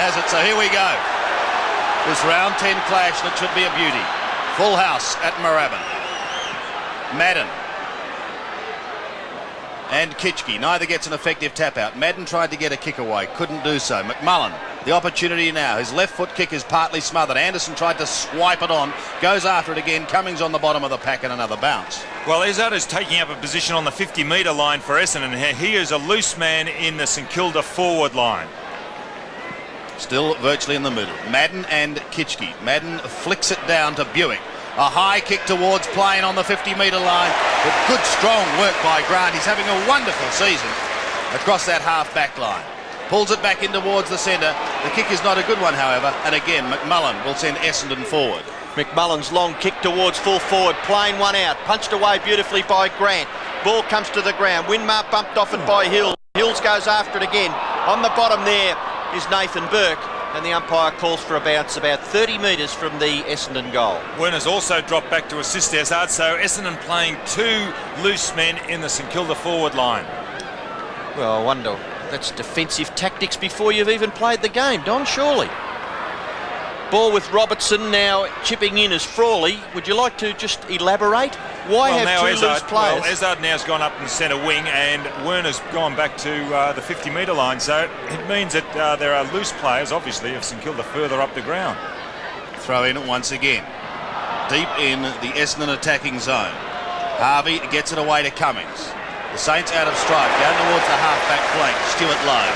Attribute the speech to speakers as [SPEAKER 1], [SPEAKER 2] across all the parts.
[SPEAKER 1] has it, so here we go. This round 10 clash that should be a beauty. Full house at Moorabbin. Madden and Kitchke, neither gets an effective tap out. Madden tried to get a kick away, couldn't do so. McMullen, the opportunity now. His left foot kick is partly smothered. Anderson tried to swipe it on, goes after it again. Cummings on the bottom of the pack and another bounce.
[SPEAKER 2] Well, Izzard is taking up a position on the 50-metre line for Essendon. He is a loose man in the St Kilda forward line.
[SPEAKER 1] Still virtually in the middle. Madden and Kitchke. Madden flicks it down to Buick. A high kick towards Plain on the 50-metre line. But good, strong work by Grant. He's having a wonderful season across that half-back line. Pulls it back in towards the centre. The kick is not a good one, however. And again, McMullen will send Essendon forward.
[SPEAKER 3] McMullen's long kick towards full forward. Plain one out. Punched away beautifully by Grant. Ball comes to the ground. Winmar bumped off it by Hills. Hills goes after it again. On the bottom there is Nathan Burke. And the umpire calls for a bounce about 30 metres from the Essendon goal.
[SPEAKER 2] Werner's also dropped back to assist Izzard, so Essendon playing two loose men in the St Kilda forward line.
[SPEAKER 3] Well, I wonder, that's defensive tactics before you've even played the game, Don, surely. Ball with Robertson now chipping in as Frawley. Would you like to just elaborate? Why have two loose players?
[SPEAKER 2] Well, Izzard now's gone up in the centre wing and Werner's gone back to the 50-metre line, so it means that there are loose players, obviously, of St Kilda further up the ground.
[SPEAKER 1] Throw in once again. Deep in the Essendon attacking zone. Harvey gets it away to Cummings. The Saints out of strike, down towards the half-back flank. Stuart Lowe,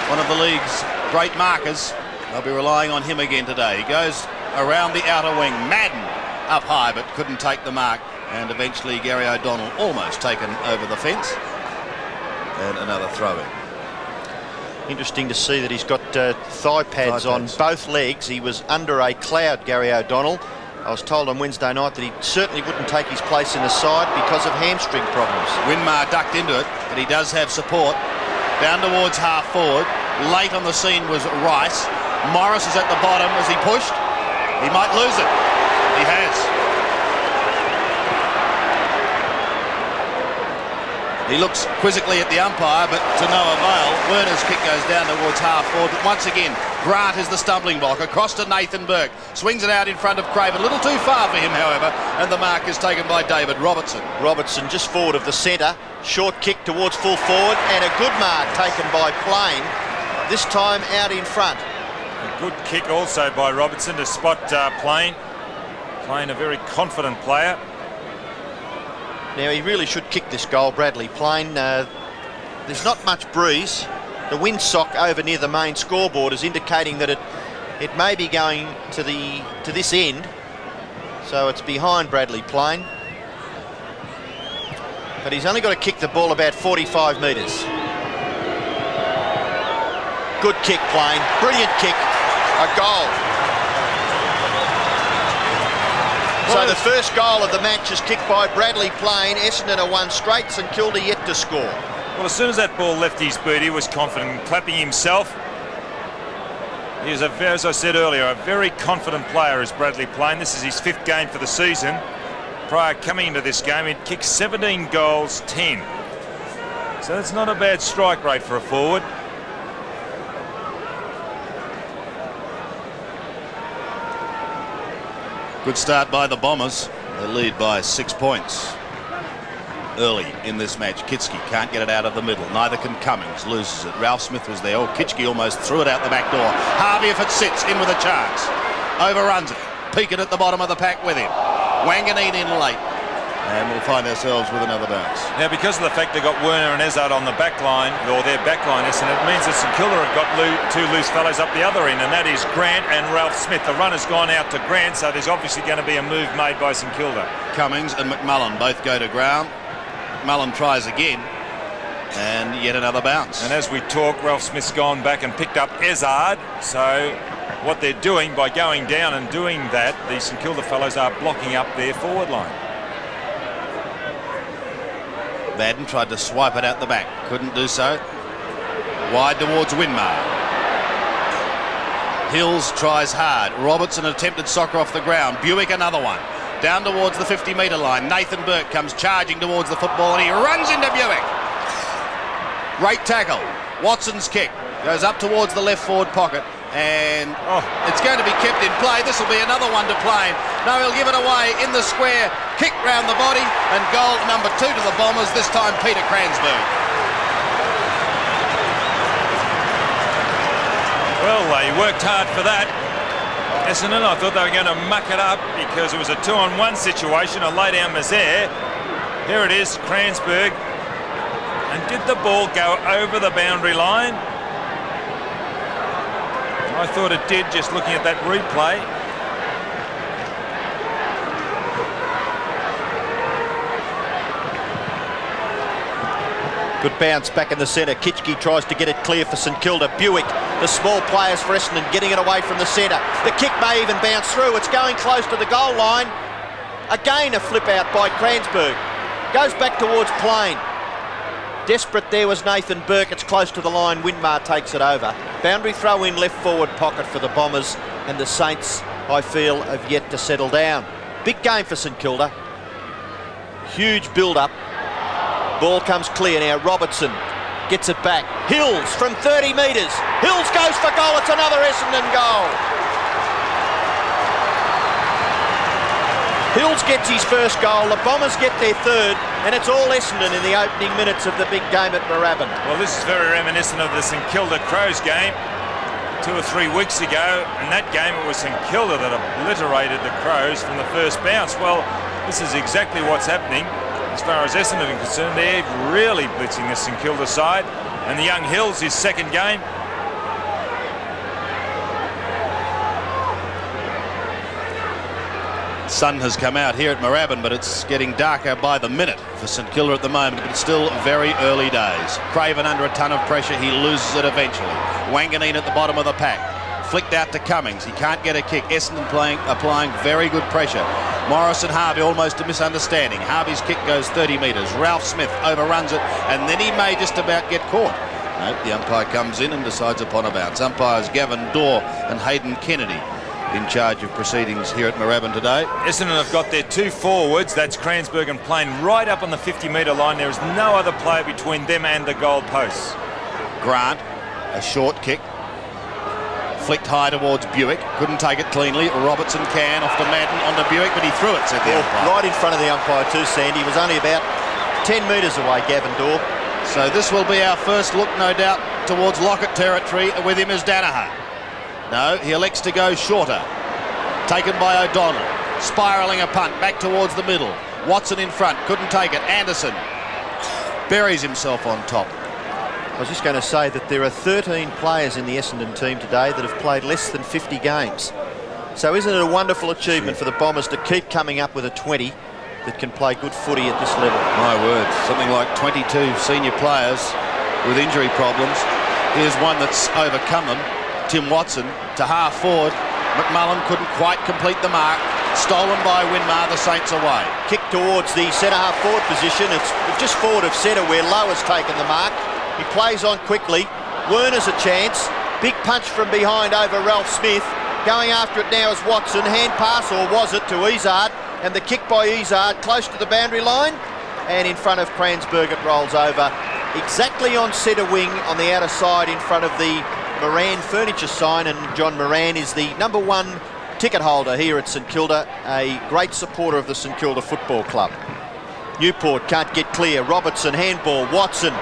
[SPEAKER 1] one of the league's great markers. They'll be relying on him again today. He goes around the outer wing. Madden up high, but couldn't take the mark. And eventually Gary O'Donnell almost taken over the fence. And another throw-in.
[SPEAKER 3] Interesting to see that he's got thigh pads on both legs. He was under a cloud, Gary O'Donnell. I was told on Wednesday night that he certainly wouldn't take his place in the side because of hamstring problems.
[SPEAKER 1] Winmar ducked into it, but he does have support. Down towards half forward. Late on the scene was Rice. Morris is at the bottom as he pushed. He might lose it. He has. He looks quizzically at the umpire, but to no avail. Werner's kick goes down towards half forward. But once again, Grant is the stumbling block. Across to Nathan Burke. Swings it out in front of Craven. A little too far for him, however. And the mark is taken by David Robertson.
[SPEAKER 3] Robertson just forward of the centre. Short kick towards full forward. And a good mark taken by Plain. This time out in front.
[SPEAKER 2] A good kick also by Robertson to spot Plain. Plain, a very confident player.
[SPEAKER 3] Now, he really should kick this goal, Bradley Plain. There's not much breeze. The windsock over near the main scoreboard is indicating that it may be going to this end. So it's behind Bradley Plain. But he's only got to kick the ball about 45 metres. Good kick, Plain. Brilliant kick. A goal. So the first goal of the match is kicked by Bradley Plain. Essendon are one straight. St Kilda yet to score.
[SPEAKER 2] Well, as soon as that ball left his boot, he was confident, clapping himself. He is, as I said earlier, a very confident player is Bradley Plain. This is his 5th game for the season. Prior coming into this game, he'd kicked 17 goals, 10. So that's not a bad strike rate for a forward.
[SPEAKER 1] Good start by the Bombers. They lead by 6 points early in this match. Kitchke can't get it out of the middle. Neither can Cummings. Loses it. Ralph Smith was there. Kitchke almost threw it out the back door. Harvey, if it sits, in with a chance. Overruns it. Peak it at the bottom of the pack with him. Wanganeen in late. And we'll find ourselves with another bounce.
[SPEAKER 2] Now, because of the fact they've got Werner and Izzard on the back line, or their back line, it means that St Kilda have got two loose fellows up the other end, and that is Grant and Ralph Smith. The runner's gone out to Grant, so there's obviously going to be a move made by St Kilda. Cummings
[SPEAKER 1] and McMullen both go to ground. McMullen tries again, and yet another bounce.
[SPEAKER 2] And as we talk, Ralph Smith's gone back and picked up Izzard, so what they're doing by going down and doing that, the St Kilda fellows are blocking up their forward line.
[SPEAKER 1] Madden tried to swipe it out the back. Couldn't do so. Wide towards Winmar. Hills tries hard. Robertson attempted soccer off the ground. Buick another one. Down towards the 50-metre line. Nathan Burke comes charging towards the football and he runs into Buick. Great tackle. Watson's kick. Goes up towards the left forward pocket, and it's going to be kept in play. This will be another one to play. No, he'll give it away in the square. Kick round the body, and goal number 2 to the Bombers, this time Peter Cransberg.
[SPEAKER 2] Well, they worked hard for that. Essendon, I thought they were going to muck it up because it was a 2-on-1 situation, a lay-down misère. Here it is, Cransberg. And did the ball go over the boundary line? I thought it did, just looking at that replay.
[SPEAKER 3] Good bounce back in the centre. Kitchke tries to get it clear for St Kilda. Buick, the small players for Essendon, getting it away from the centre. The kick may even bounce through. It's going close to the goal line. Again, a flip out by Cransberg. Goes back towards Plain. Desperate there was Nathan Burke. It's close to the line. Winmar takes it over. Boundary throw in left forward pocket for the Bombers, and the Saints, I feel, have yet to settle down. Big game for St Kilda. Huge build-up. Ball comes clear now. Robertson gets it back. Hills from 30 metres. Hills goes for goal. It's another Essendon goal. Hills gets his first goal. The Bombers get their third, and it's all Essendon in the opening minutes of the big game at Moorabbin.
[SPEAKER 2] Well, this is very reminiscent of the St Kilda Crows game 2 or 3 weeks ago. In that game, it was St Kilda that obliterated the Crows from the first bounce. Well, this is exactly what's happening. As far as Essendon are concerned, they're really blitzing the St Kilda side. And the young Hills, his second game.
[SPEAKER 1] Sun has come out here at Moorabbin, but it's getting darker by the minute for St Kilda at the moment, but it's still very early days. Craven under a ton of pressure, he loses it eventually. Wanganeen at the bottom of the pack. Flicked out to Cummings, he can't get a kick. Essendon applying very good pressure. Morris and Harvey almost a misunderstanding. Harvey's kick goes 30 metres. Ralph Smith overruns it, and then he may just about get caught. No, the umpire comes in and decides upon a bounce. Umpires Gavin Dorr and Hayden Kennedy in charge of proceedings here at Moorabbin today.
[SPEAKER 2] Essendon have got their 2 forwards, that's Cransberg and Plain, right up on the 50-metre line. There is no other player between them and the goal posts.
[SPEAKER 1] Grant, a short kick. Flicked high towards Buick, couldn't take it cleanly. Robertson can, off to Madden, onto Buick, but he threw it, said the umpire.
[SPEAKER 3] Right in front of the umpire too, Sandy. He was only about 10 metres away, Gavin Dorr.
[SPEAKER 1] So this will be our first look, no doubt, towards Lockett territory. With him is Danaher. No, he elects to go shorter. Taken by O'Donnell. Spiralling a punt back towards the middle. Watson in front, couldn't take it. Anderson buries himself on top.
[SPEAKER 3] I was just going to say that there are 13 players in the Essendon team today that have played less than 50 games. So isn't it a wonderful achievement for the Bombers to keep coming up with a 20 that can play good footy at this level?
[SPEAKER 1] My word, something like 22 senior players with injury problems. Here's one that's overcome them. Tim Watson to half forward. McMullen couldn't quite complete the mark. Stolen by Winmar, the Saints away.
[SPEAKER 3] Kick towards the centre-half forward position. It's just forward of centre where Lowe has taken the mark. He plays on quickly. Werner's a chance. Big punch from behind over Ralph Smith. Going after it now is Watson. Hand pass, or was it, to Izzard. And the kick by Izzard close to the boundary line. And in front of Cransberg it rolls over. Exactly on centre wing on the outer side in front of the Moran furniture sign, and John Moran is the #1 ticket holder here at St Kilda, a great supporter of the St Kilda Football Club. Newport can't get clear. Robertson, handball. Watson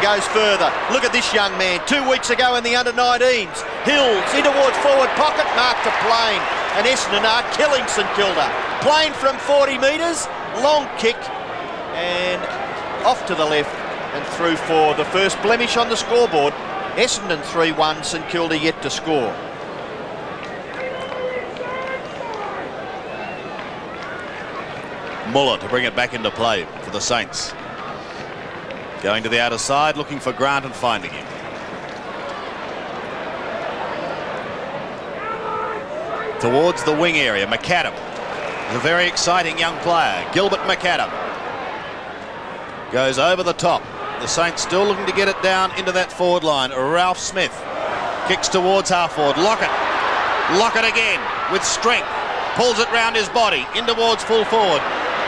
[SPEAKER 3] goes further. Look at this young man. 2 weeks ago in the under-19s. Hills in towards forward pocket, mark to Plain. And Essendon are killing St Kilda. Plain from 40 metres, long kick, and off to the left and through for the first blemish on the scoreboard. Essendon 3-1, St Kilda yet to score.
[SPEAKER 1] Muller to bring it back into play for the Saints. Going to the outer side, looking for Grant and finding him. Towards the wing area, McAdam. He's a very exciting young player, Gilbert McAdam. Goes over the top. The Saints still looking to get it down into that forward line. Ralph Smith kicks towards half forward. Lockett again with strength. Pulls it round his body in towards full forward.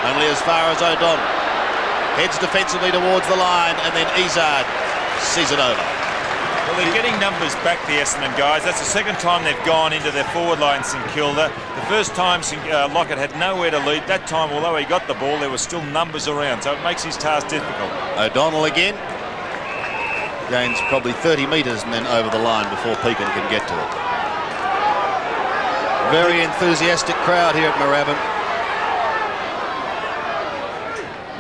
[SPEAKER 1] Only as far as O'Donnell. Heads defensively towards the line, and then Izzard sees it over.
[SPEAKER 2] Well, they're getting numbers back, the Essendon guys. That's the second time they've gone into their forward line, St Kilda. The first time Lockett had nowhere to lead. That time, although he got the ball, there were still numbers around, so it makes his task difficult.
[SPEAKER 1] O'Donnell again. Gains probably 30 metres and then over the line before Pekin can get to it. Very enthusiastic crowd here at Moorabbin.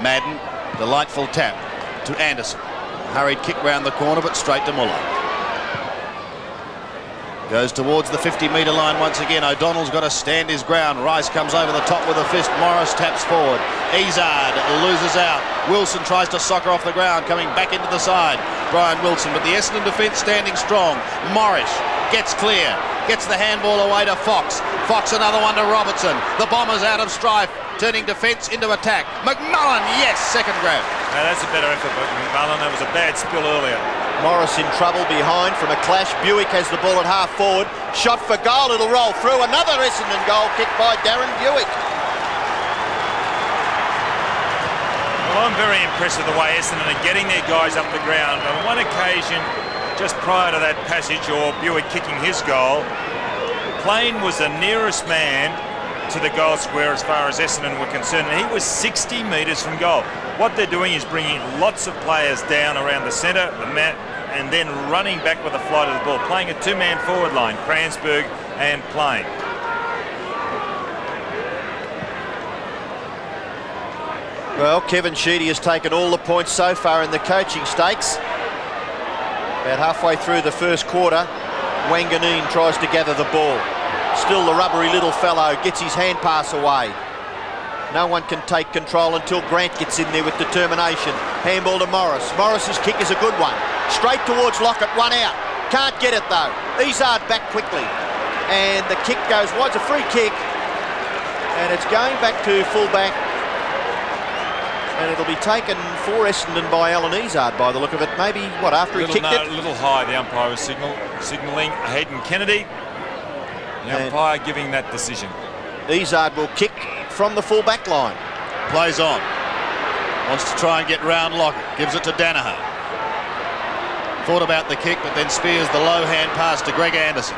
[SPEAKER 1] Madden, delightful tap to Anderson. Hurried kick round the corner, but straight to Muller. Goes towards the 50-metre line once again. O'Donnell's got to stand his ground. Rice comes over the top with a fist. Morris taps forward. Izard loses out. Wilson tries to soccer off the ground, coming back into the side. Brian Wilson, but the Essendon defence standing strong. Morris gets clear. Gets the handball away to Fox. Fox another one to Robertson. The Bombers out of strife. Turning defence into attack. McMullen, yes, second grab.
[SPEAKER 2] Now that's a better effort by McMullen. That was a bad spill earlier.
[SPEAKER 3] Morris in trouble behind from a clash. Buick has the ball at half forward. Shot for goal, it'll roll through. Another Essendon goal kicked by Darren Buick.
[SPEAKER 2] Well, I'm very impressed with the way Essendon are getting their guys up the ground. On one occasion, just prior to that passage, or Buick kicking his goal, Plain was the nearest man to the goal square as far as Essendon were concerned, and he was 60 metres from goal. What they're doing is bringing lots of players down around the centre, the mat, and then running back with the flight of the ball, playing a two-man forward line, Cransberg and Plain.
[SPEAKER 3] Well, Kevin Sheedy has taken all the points so far in the coaching stakes. About halfway through the first quarter, Wanganeen tries to gather the ball. Still the rubbery little fellow gets his hand pass away. No one can take control until Grant gets in there with determination. Handball to Morris. Morris's kick is a good one. Straight towards Lockett, one out. Can't get it though. Izard back quickly. And the kick goes wide. It's a free kick. And it's going back to fullback. And it'll be taken for Essendon by Alan Izard by the look of it. Maybe, what, after he kicked it?
[SPEAKER 2] A little high, the umpire was signalling Hayden Kennedy. The umpire giving that decision.
[SPEAKER 3] Izard will kick from the full-back line.
[SPEAKER 1] Plays on. Wants to try and get round Lockett. Gives it to Danaher. Thought about the kick, but then spears the low hand pass to Greg Anderson,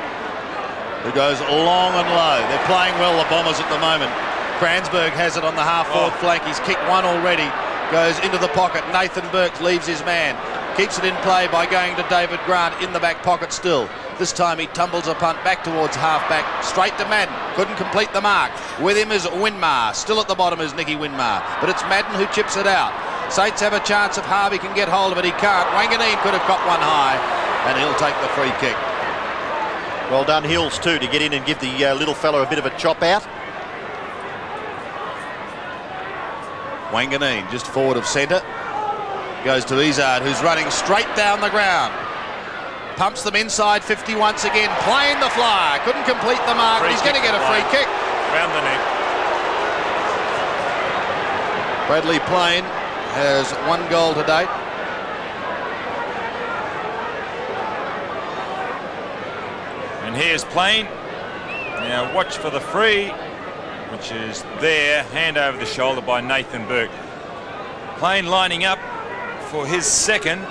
[SPEAKER 1] who goes long and low. They're playing well, the Bombers, at the moment. Cransberg has it on the half-forward flank. He's kicked one already. Goes into the pocket. Nathan Burke leaves his man. Keeps it in play by going to David Grant in the back pocket still. This time he tumbles a punt back towards half-back, straight to Madden. Couldn't complete the mark. With him is Winmar. Still at the bottom is Nicky Winmar. But it's Madden who chips it out. Saints have a chance if Harvey can get hold of it. He can't. Wanganeen could have got one high, and he'll take the free kick.
[SPEAKER 3] Well done, Hills, too, to get in and give the little fella a bit of a chop out.
[SPEAKER 1] Wanganeen just forward of centre. Goes to Izard, who's running straight down the ground. Pumps them inside 50 once again. Playing the flyer. Couldn't complete the mark, but he's going to get a free kick.
[SPEAKER 2] Round the neck.
[SPEAKER 1] Bradley Plain has 1 goal to date.
[SPEAKER 2] And here's Plain. Now watch for the free, which is there. Hand over the shoulder by Nathan Burke. Plain lining up for his second.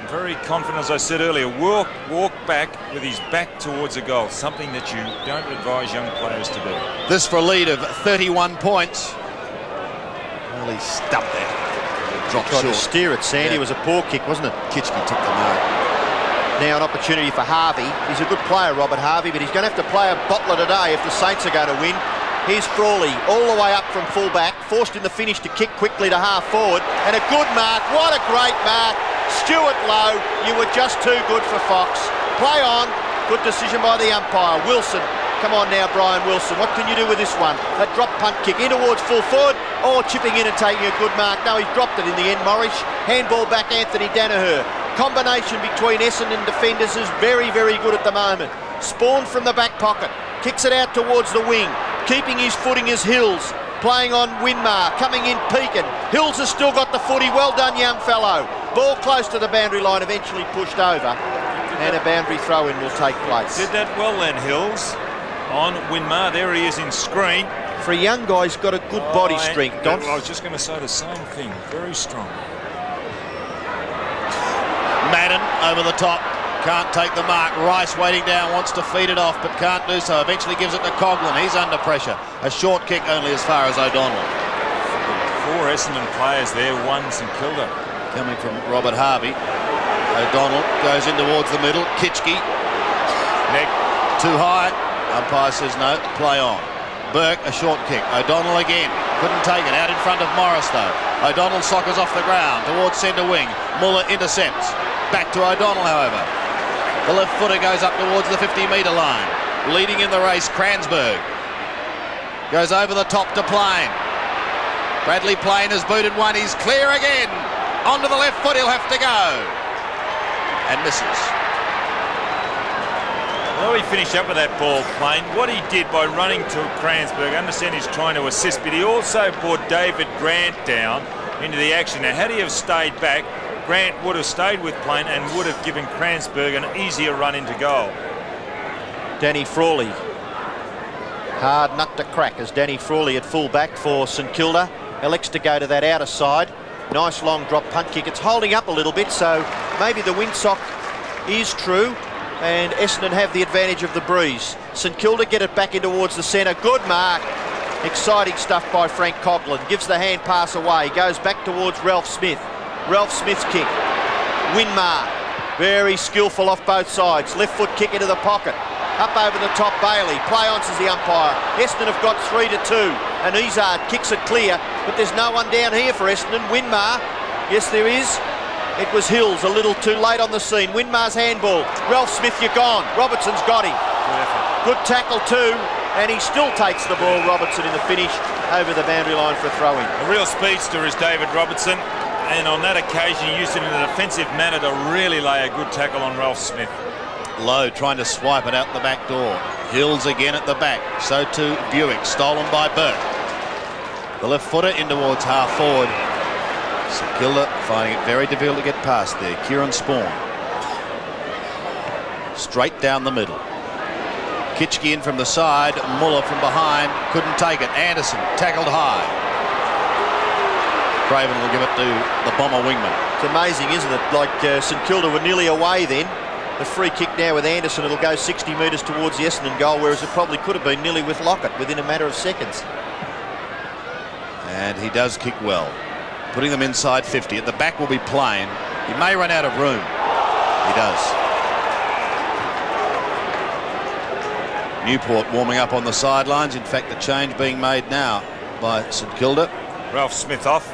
[SPEAKER 2] Very confident, as I said earlier. Walk back with his back towards a goal. Something that you don't advise young players to do.
[SPEAKER 1] This for a lead of 31 points. Well, he stumped there. Dropped
[SPEAKER 3] Tried
[SPEAKER 1] short.
[SPEAKER 3] to steer it, Sandy. It was a poor kick, wasn't it?
[SPEAKER 1] Kitchke took the mark.
[SPEAKER 3] Now an opportunity for Harvey. He's a good player, Robert Harvey, but he's going to have to play a bottler today if the Saints are going to win. Here's Frawley, all the way up from full-back, forced in the finish to kick quickly to half-forward, and a good mark. What a great mark. Stuart Lowe, you were just too good for Fox. Play on. Good decision by the umpire. Wilson. Come on now, Brian Wilson. What can you do with this one? That drop punt kick in towards full forward, or chipping in and taking a good mark. No, he dropped it in the end, Morris. Handball back, Anthony Danaher. Combination between Essendon defenders is very, very good at the moment. Spawn from the back pocket. Kicks it out towards the wing. Keeping his footing is Hills. Playing on Winmar. Coming in Pekin. Hills has still got the footy. Well done, young fellow. Ball close to the boundary line, eventually pushed over. And a boundary throw-in will take place.
[SPEAKER 2] Did that well then, Hills. On Winmar. There he is in screen.
[SPEAKER 3] For a young guy, he's got a good body strength, Don.
[SPEAKER 2] I was just going to say the same thing. Very strong.
[SPEAKER 1] Madden over the top. can't take the mark. Rice waiting down, wants to feed it off, but can't do so. Eventually gives it to Coughlin. He's under pressure. A short kick only as far as O'Donnell.
[SPEAKER 2] 4 Essendon players there, 1 St Kilda.
[SPEAKER 1] Coming from Robert Harvey. O'Donnell goes in towards the middle. Kitchke.
[SPEAKER 2] Neck.
[SPEAKER 1] Too high. Umpire says no. Play on. Burke, a short kick. O'Donnell again. Couldn't take it. Out in front of Morris, though. O'Donnell soccers off the ground towards centre wing. Muller intercepts. Back to O'Donnell, however. The left footer goes up towards the 50-metre line. Leading in the race, Kransberg. Goes over the top to Plain. Bradley Plain has booted one. He's clear again. Onto the left foot, he'll have to go. And misses.
[SPEAKER 2] Although he finished up with that ball, Plain, what he did by running to Kransberg, I understand he's trying to assist, but he also brought David Grant down into the action. Now, had he have stayed back, Grant would have stayed with Plain and would have given Kransberg an easier run into goal.
[SPEAKER 3] Danny Frawley. Hard nut to crack as Danny Frawley at full back for St Kilda. Elects to go to that outer side. Nice long drop punt kick. It's holding up a little bit, so maybe the windsock is true and Essendon have the advantage of the breeze. St Kilda get it back in towards the centre. Good mark. Exciting stuff by Frank Coughlin. Gives the hand pass away. Goes back towards Ralph Smith. Ralph Smith's kick. Winmar. Very skillful off both sides. Left foot kick into the pocket. Up over the top, Bailey. Play on, says the umpire. Essendon have got 3-2. And Izzard kicks it clear, but there's no one down here for Essendon. Winmar. Yes, there is. It was Hills a little too late on the scene. Winmar's handball. Ralph Smith, you're gone. Robertson's got him. Good tackle too, and he still takes the ball, Robertson, in the finish over the boundary line for a throw-in.
[SPEAKER 2] A real speedster is David Robertson, and on that occasion he used it in an offensive manner to really lay a good tackle on Ralph Smith.
[SPEAKER 1] Lowe trying to swipe it out the back door. Hills again at the back. So too Buick, stolen by Burke. The left footer in towards half forward. St Kilda finding it very difficult to get past there. Kieran Spawn. Straight down the middle. Kitchke in from the side. Muller from behind. Couldn't take it. Anderson tackled high. Craven will give it to the bomber wingman.
[SPEAKER 3] It's amazing, isn't it? Like St Kilda were nearly away then. The free kick now with Anderson, it'll go 60 metres towards the Essendon goal, whereas it probably could have been nearly with Lockett within a matter of seconds.
[SPEAKER 1] And he does kick well. Putting them inside 50. At the back will be Plain. He may run out of room. He does. Newport warming up on the sidelines. In fact, the change being made now by St Kilda.
[SPEAKER 2] Ralph Smith off.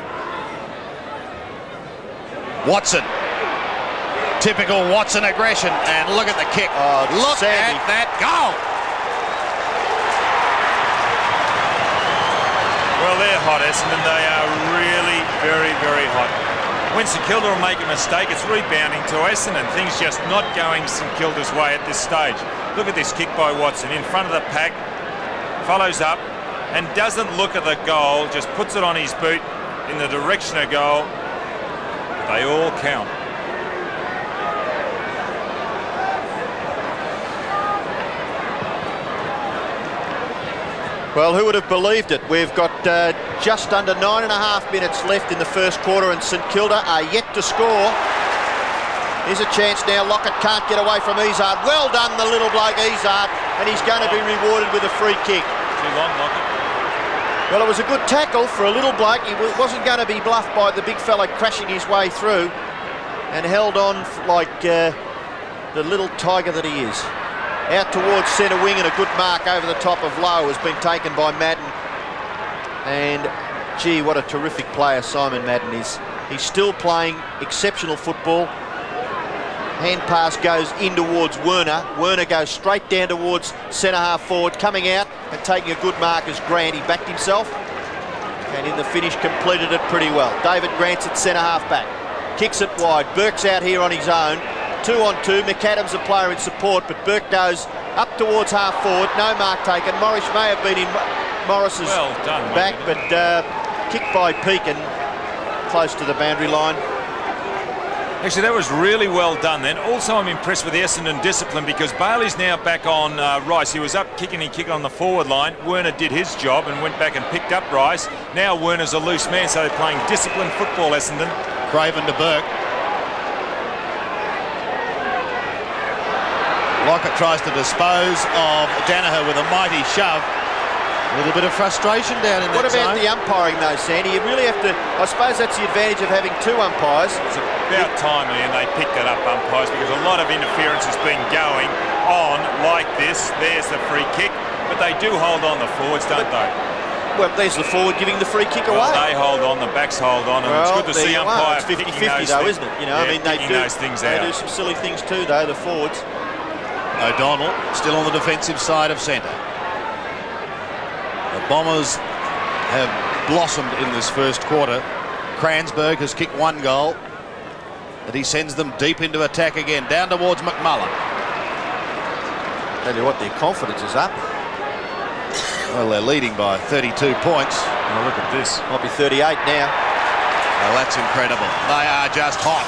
[SPEAKER 1] Watson. Typical Watson aggression. And look at the kick. Look at that goal.
[SPEAKER 2] Well, they're hot, Essendon. They are really very, very hot. When St Kilda will make a mistake, it's rebounding to Essendon. Things just not going St Kilda's way at this stage. Look at this kick by Watson in front of the pack, follows up and doesn't look at the goal, just puts it on his boot in the direction of goal. They all count.
[SPEAKER 3] Well, who would have believed it? We've got just under 9.5 minutes left in the first quarter and St Kilda are yet to score. Here's a chance now. Lockett can't get away from Izzard. Well done, the little bloke Izzard, and he's going to be rewarded with a free kick.
[SPEAKER 2] Too long, Lockett.
[SPEAKER 3] Well, it was a good tackle for a little bloke. He wasn't going to be bluffed by the big fella crashing his way through and held on like the little tiger that he is. Out towards centre wing and a good mark over the top of Lowe has been taken by Madden. And, gee, what a terrific player Simon Madden is. He's still playing exceptional football. Hand pass goes in towards Werner. Werner goes straight down towards centre half forward, coming out and taking a good mark as Grant. He backed himself and in the finish completed it pretty well. David Grant's at centre half back. Kicks it wide. Burke's out here on his own. 2-on-2. McAdams a player in support, but Burke goes up towards half forward. No mark taken. Morris may have been in Morris's back, but kicked by Pekin close to the boundary line.
[SPEAKER 2] Actually, that was really well done then. Also, I'm impressed with the Essendon discipline because Bailey's now back on Rice. He was up kicking on the forward line. Werner did his job and went back and picked up Rice. Now Werner's a loose man, so they're playing disciplined football, Essendon.
[SPEAKER 1] Craven to Burke. Lockett tries to dispose of Danaher with a mighty shove. A little bit of frustration down in
[SPEAKER 3] What
[SPEAKER 1] that
[SPEAKER 3] about
[SPEAKER 1] zone.
[SPEAKER 3] the umpiring though, Sandy? You really have to, I suppose that's the advantage of having two umpires.
[SPEAKER 2] It's about time, and they picked that up, umpires, because a lot of interference has been going on like this. There's the free kick, but they do hold on the forwards, don't they?
[SPEAKER 3] Well, there's the forward giving the free kick
[SPEAKER 2] Well,
[SPEAKER 3] away.
[SPEAKER 2] they hold on, the backs hold on, and it's good to see umpires
[SPEAKER 3] It's 50-50 though, isn't it? You know, I mean, they do
[SPEAKER 2] those things
[SPEAKER 3] they
[SPEAKER 2] out.
[SPEAKER 3] do some silly things too, though, the forwards.
[SPEAKER 1] O'Donnell still on the defensive side of centre. The Bombers have blossomed in this first quarter. Kransberg has kicked one goal, but he sends them deep into attack again, down towards McMullen.
[SPEAKER 3] Tell you what, their confidence is up.
[SPEAKER 1] Well, they're leading by 32 points.
[SPEAKER 2] Oh, look at this.
[SPEAKER 3] Might be 38 now.
[SPEAKER 1] Well, that's incredible. They are just hot.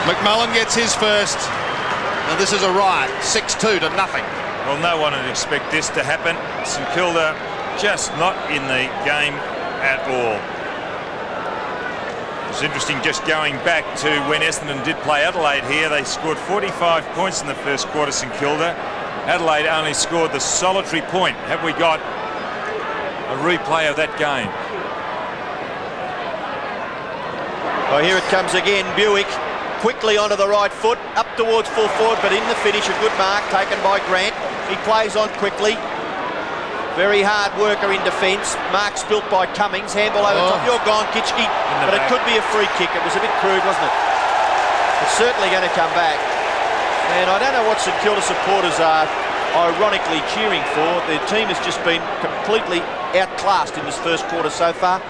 [SPEAKER 1] McMullen gets his first, and this is a riot. 6-2 to nothing.
[SPEAKER 2] Well, no one would expect this to happen. St Kilda just not in the game at all. It's interesting just going back to when Essendon did play Adelaide here. They scored 45 points in the first quarter, St Kilda. Adelaide only scored the solitary point. Have we got a replay of that game?
[SPEAKER 3] Oh, here it comes again. Buick quickly onto the right foot, up towards full forward, but in the finish, a good mark taken by Grant. He plays on quickly. Very hard worker in defence. Mark spilt by Cummings. Handball over top. You're gone, Kitchke. But it could be a free kick. It was a bit crude, wasn't it? It's certainly going to come back. And I don't know what St Kilda supporters are ironically cheering for. Their team has just been completely outclassed in this first quarter so far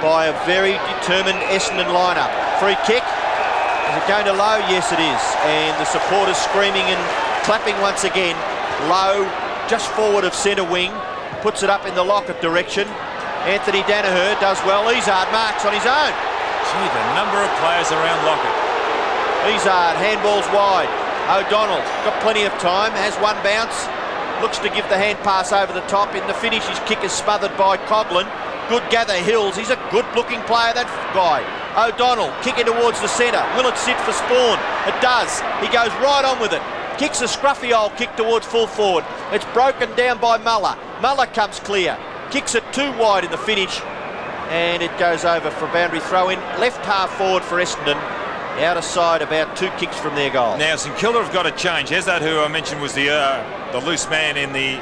[SPEAKER 3] by a very determined Essendon lineup. Free kick. Is it going to Lowe? Yes, it is. And the supporters screaming and clapping once again. Lowe, just forward of centre wing, puts it up in the Lockett direction. Anthony Danaher does well. Izard marks on his own.
[SPEAKER 2] Gee, the number of players around Lockett.
[SPEAKER 3] Izard, handballs wide. O'Donnell got plenty of time, has one bounce, looks to give the hand pass over the top. In the finish, his kick is smothered by Coughlin. Good gather, Hills. He's a good-looking player, that guy. O'Donnell kicking towards the centre. Will it sit for Spawn? It does. He goes right on with it. Kicks a scruffy old kick towards full forward. It's broken down by Muller. Muller comes clear. Kicks it too wide in the finish. And it goes over for a boundary throw-in. Left half forward for Essendon. Out of side, about 2 kicks from their goal.
[SPEAKER 2] Now, St Kilda have got to change. Hazard, who I mentioned was the loose man in the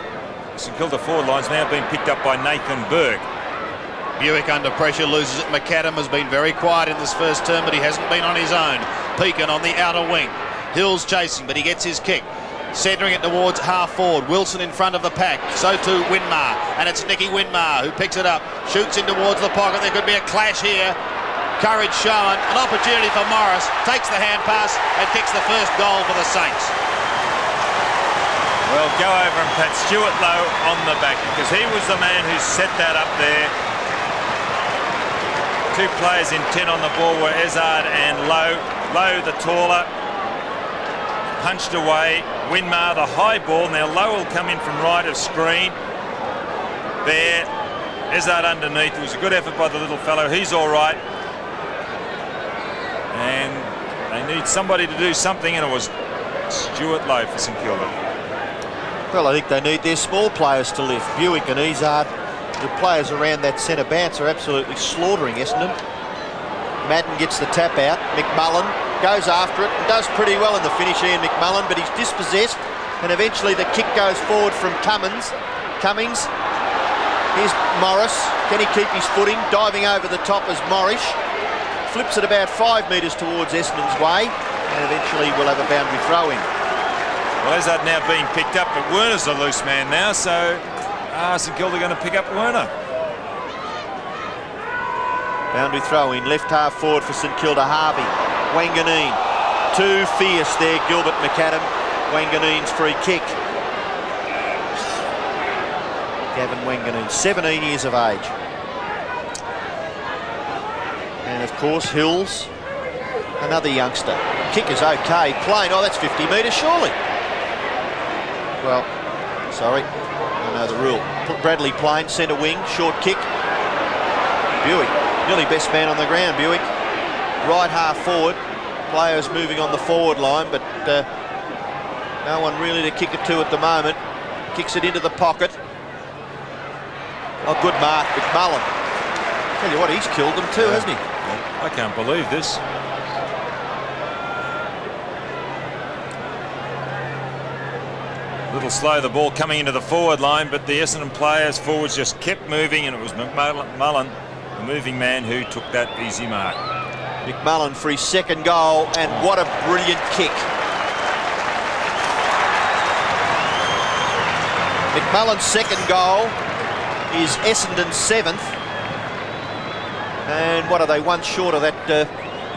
[SPEAKER 2] St Kilda forward line's now been picked up by Nathan Berg.
[SPEAKER 1] Buick under pressure, loses it. McAdam has been very quiet in this first term, but he hasn't been on his own. Pekin on the outer wing. Hill's chasing, but he gets his kick. Centering it towards half forward. Wilson in front of the pack. So too Winmar. And it's Nicky Winmar who picks it up. Shoots in towards the pocket. There could be a clash here. Courage shown. An opportunity for Morris. Takes the hand pass and kicks the first goal for the Saints.
[SPEAKER 2] Well, go over and pat Stuart Lowe on the back, because he was the man who set that up there. 2 players intent on the ball were Ezard and Lowe. Lowe, the taller, punched away. Winmar, the high ball. Now Lowe will come in from right of screen. There. Ezard underneath. It was a good effort by the little fellow. He's all right. And they need somebody to do something, and it was Stuart Lowe for St Kilda.
[SPEAKER 3] Well, I think they need their small players to lift. Buick and Izard. The players around that centre bounce are absolutely slaughtering Essendon. Madden gets the tap out. McMullen goes after it and does pretty well in the finish, Ian McMullen, but he's dispossessed, and eventually the kick goes forward from Cummings. Here's Morris. Can he keep his footing? Diving over the top as Morris. Flips it about 5 metres towards Essendon's way, and eventually we'll have a boundary throw in.
[SPEAKER 2] Well, Ezard now being picked up, but Werner's a loose man now, so St Kilda going to pick up Werner.
[SPEAKER 3] Boundary throw in, left half forward for St Kilda. Harvey, Wanganeen, too fierce there, Gilbert McAdam. Wanganeen's free kick. Gavin Wanganeen, 17 years of age. And of course, Hills, another youngster. Kick is okay, plain. Oh, that's 50 metres, surely. Well, sorry, I know the rule. Put Bradley Plain, centre wing, short kick. Buick, nearly best man on the ground, Buick. Right half forward, players moving on the forward line, but no one really to kick it to at the moment. Kicks it into the pocket. Oh, good mark, McMullen. Tell you what, he's killed them too, hasn't he?
[SPEAKER 2] I can't believe this. A little slow, the ball coming into the forward line, but the Essendon forwards just kept moving, and it was McMullen, the moving man, who took that easy mark.
[SPEAKER 3] McMullen for his second goal, and what a brilliant kick. McMullen's second goal is Essendon's 7th. And what are they, one short of that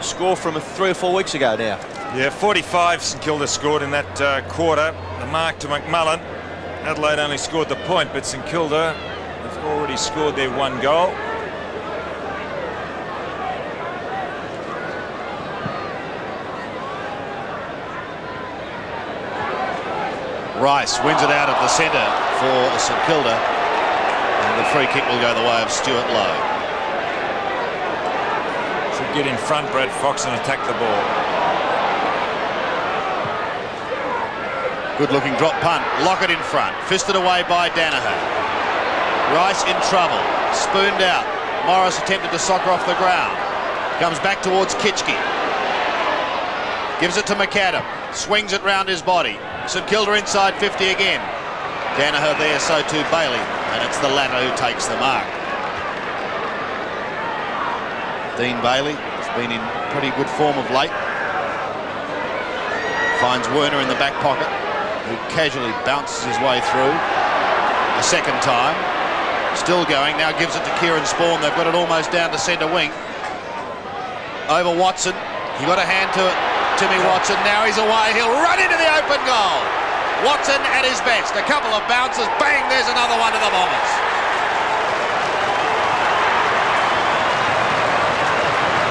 [SPEAKER 3] score from 3 or 4 weeks ago now?
[SPEAKER 2] Yeah, 45 St Kilda scored in that quarter. The mark to McMullen. Adelaide only scored the point, but St Kilda have already scored their 1 goal.
[SPEAKER 1] Rice wins it out of the centre for St Kilda, and the free kick will go the way of Stuart Lowe.
[SPEAKER 2] Should get in front, Brad Fox, and attack the ball.
[SPEAKER 1] Good looking drop punt. Lockett in front, fisted away by Danaher. Rice in trouble, spooned out. Morris attempted to soccer off the ground. Comes back towards Kitchke. Gives it to McAdam. Swings it round his body. St Kilda inside 50 again. Danaher there, so too Bailey. And it's the latter who takes the mark. Dean Bailey has been in pretty good form of late. Finds Werner in the back pocket, who casually bounces his way through. A second time. Still going, now gives it to Kieran Spawn. They've got it almost down to centre wing. Over Watson. He got a hand to it. Timmy Watson, now he's away. He'll run into the open goal. Watson at his best. A couple of bounces. Bang, there's another one to the Bombers.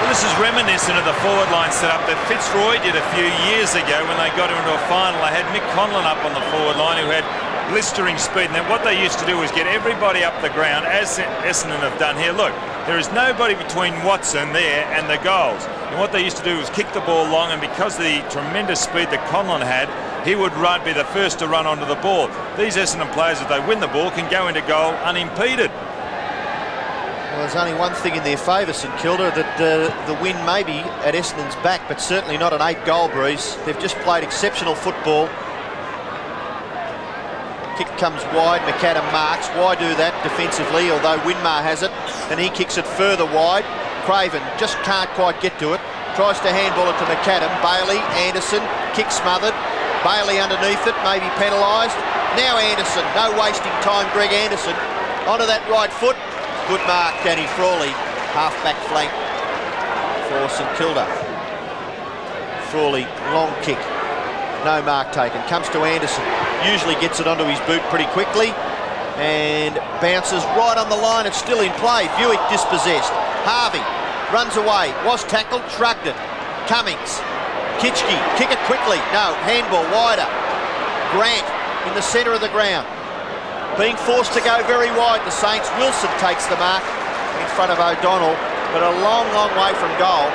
[SPEAKER 2] Well, this is reminiscent of the forward line setup that Fitzroy did a few years ago when they got into a final. They had Mick Conlon up on the forward line, who had blistering speed. And then what they used to do was get everybody up the ground, as Essendon have done here. Look, there is nobody between Watson there and the goals. And what they used to do was kick the ball long, and because of the tremendous speed that Conlon had, he would be the first to run onto the ball. These Essendon players, if they win the ball, can go into goal unimpeded.
[SPEAKER 3] Well, there's only one thing in their favour, St Kilda, that the win may be at Essendon's back, but certainly not an 8-goal breeze. They've just played exceptional football. Kick comes wide, McAdam marks. Why do that defensively, although Winmar has it, and he kicks it further wide. Craven just can't quite get to it. Tries to handball it to McAdam. Bailey, Anderson, kick smothered. Bailey underneath it, maybe penalised. Now Anderson, no wasting time, Greg Anderson. Onto that right foot. Good mark, Danny Frawley. Half-back flank for St Kilda. Frawley, long kick. No mark taken. Comes to Anderson. Usually gets it onto his boot pretty quickly. And bounces right on the line. It's still in play. Buick dispossessed. Harvey runs away, was tackled, shrugged it. Cummings, Kitchke, kick it quickly. No, handball wider. Grant in the centre of the ground. Being forced to go very wide, the Saints. Wilson takes the mark in front of O'Donnell, but a long, long way from goal.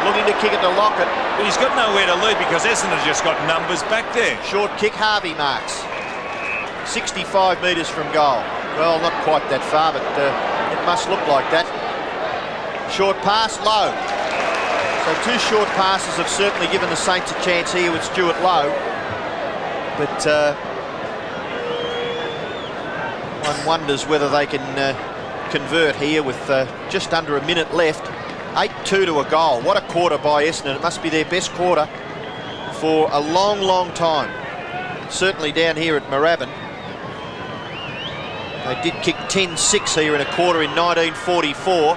[SPEAKER 3] Looking to kick it to Lockett.
[SPEAKER 2] But he's got nowhere to lead because Essendon has just got numbers back there.
[SPEAKER 3] Short kick, Harvey marks. 65 metres from goal. Well, not quite that far, but it must look like that. Short pass, Lowe. So 2 short passes have certainly given the Saints a chance here with Stuart Lowe. But one wonders whether they can convert here with just under a minute left. 8-2 to a goal. What a quarter by Essendon. It must be their best quarter for a long, long time. Certainly down here at Moorabbin. They did kick 10-6 here in a quarter in 1944.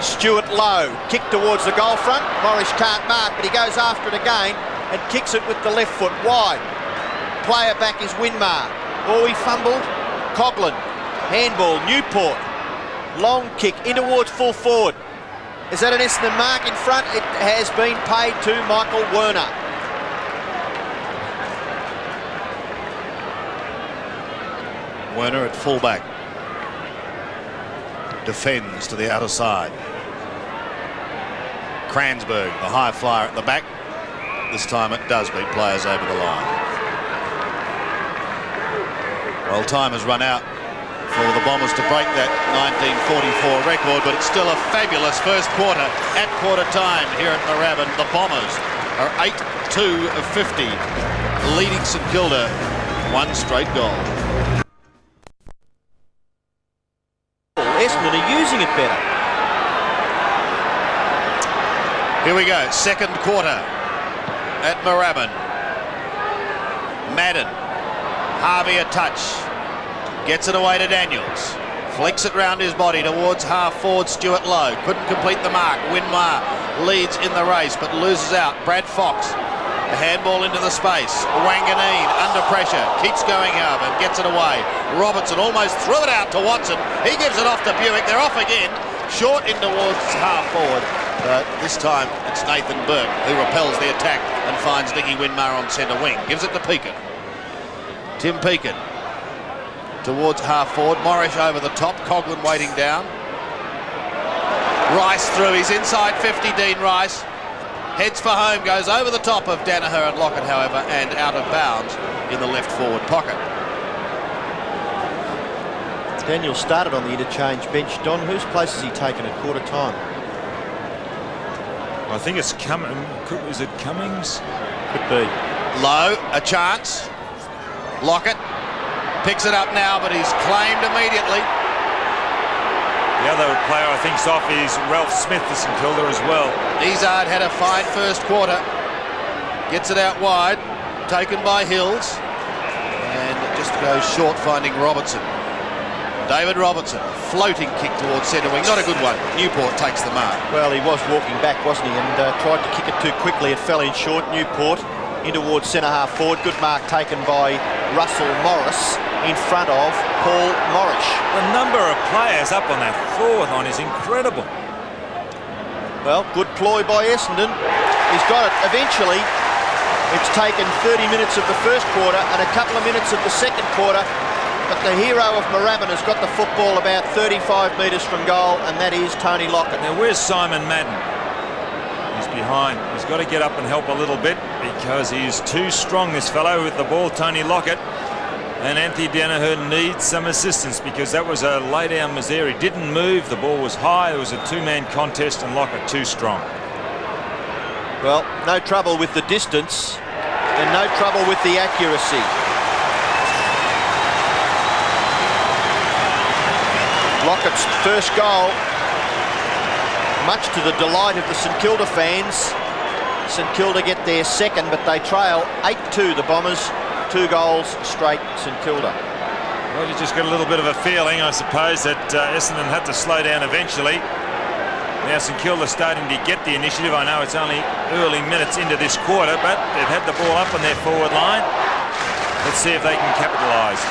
[SPEAKER 3] Stuart Lowe, kick towards the goal front. Morris can't mark, but he goes after it again and kicks it with the left foot wide. Player back is Winmar. Oh, he fumbled. Coughlin. Handball, Newport. Long kick in towards full forward. Is that an Essendon mark in front? It has been paid to Michael Werner.
[SPEAKER 1] Werner at fullback. Defends to the outer side. Kransberg, the high flyer at the back. This time it does beat players over the line. Well, time has run out for the Bombers to break that 1944 record, but it's still a fabulous first quarter at quarter time here at Moorabbin. The Bombers are 8-2 of 50, leading St Kilda one straight goal.
[SPEAKER 3] Essendon are using it better.
[SPEAKER 1] Here we go, second quarter at Moorabbin. Madden, Harvey a touch, gets it away to Daniels, flicks it round his body towards half forward Stuart Lowe, couldn't complete the mark. Winmar leads in the race but loses out. Brad Fox, a handball into the space. Wanganeen under pressure, keeps going however, gets it away. Robertson almost threw it out to Watson, he gives it off to Buick, they're off again, short in towards half forward. But this time it's Nathan Burke who repels the attack and finds Nicky Winmar on centre wing. Gives it to Pekin. Tim Pekin towards half forward. Morris over the top. Coughlin waiting down. Rice through. He's inside 50. Dean Rice heads for home. Goes over the top of Danaher and Lockett, however, and out of bounds in the left forward pocket.
[SPEAKER 3] Daniel started on the interchange bench. Don, whose place has he taken at quarter time?
[SPEAKER 2] I think it's Cummings. Is it Cummings?
[SPEAKER 3] Could be.
[SPEAKER 1] Low, a chance. Lockett picks it up now, but he's claimed immediately.
[SPEAKER 2] The other player I think's off is Ralph Smith for St Kilda as well.
[SPEAKER 1] Izzard had a fine first quarter. Gets it out wide, taken by Hills, and just goes short, finding Robertson. David Robertson, floating kick towards centre wing, not a good one. Newport takes the mark.
[SPEAKER 3] Well, he was walking back, wasn't he, and tried to kick it too quickly. It fell in short. Newport in towards centre half forward. Good mark taken by Russell Morris in front of Paul Morrish.
[SPEAKER 2] The number of players up on that forward line is incredible.
[SPEAKER 3] Well, good ploy by Essendon. He's got it eventually. It's taken 30 minutes of the first quarter and a couple of minutes of the second quarter. But the hero of Moorabbin has got the football about 35 metres from goal, and that is Tony Lockett.
[SPEAKER 2] Now, where's Simon Madden? He's behind. He's got to get up and help a little bit because he is too strong, this fellow, with the ball, Tony Lockett. And Anthony Danaher needs some assistance because that was a lay-down misère. He didn't move. The ball was high. It was a two-man contest, and Lockett too strong.
[SPEAKER 3] Well, no trouble with the distance and no trouble with the accuracy. Lockett's first goal, much to the delight of the St Kilda fans. St Kilda get their second, but they trail 8-2, the Bombers. 2 goals straight, St Kilda.
[SPEAKER 2] Well, you just got a little bit of a feeling, I suppose, that Essendon had to slow down eventually. Now St Kilda starting to get the initiative. I know it's only early minutes into this quarter, but they've had the ball up on their forward line. Let's see if they can capitalise.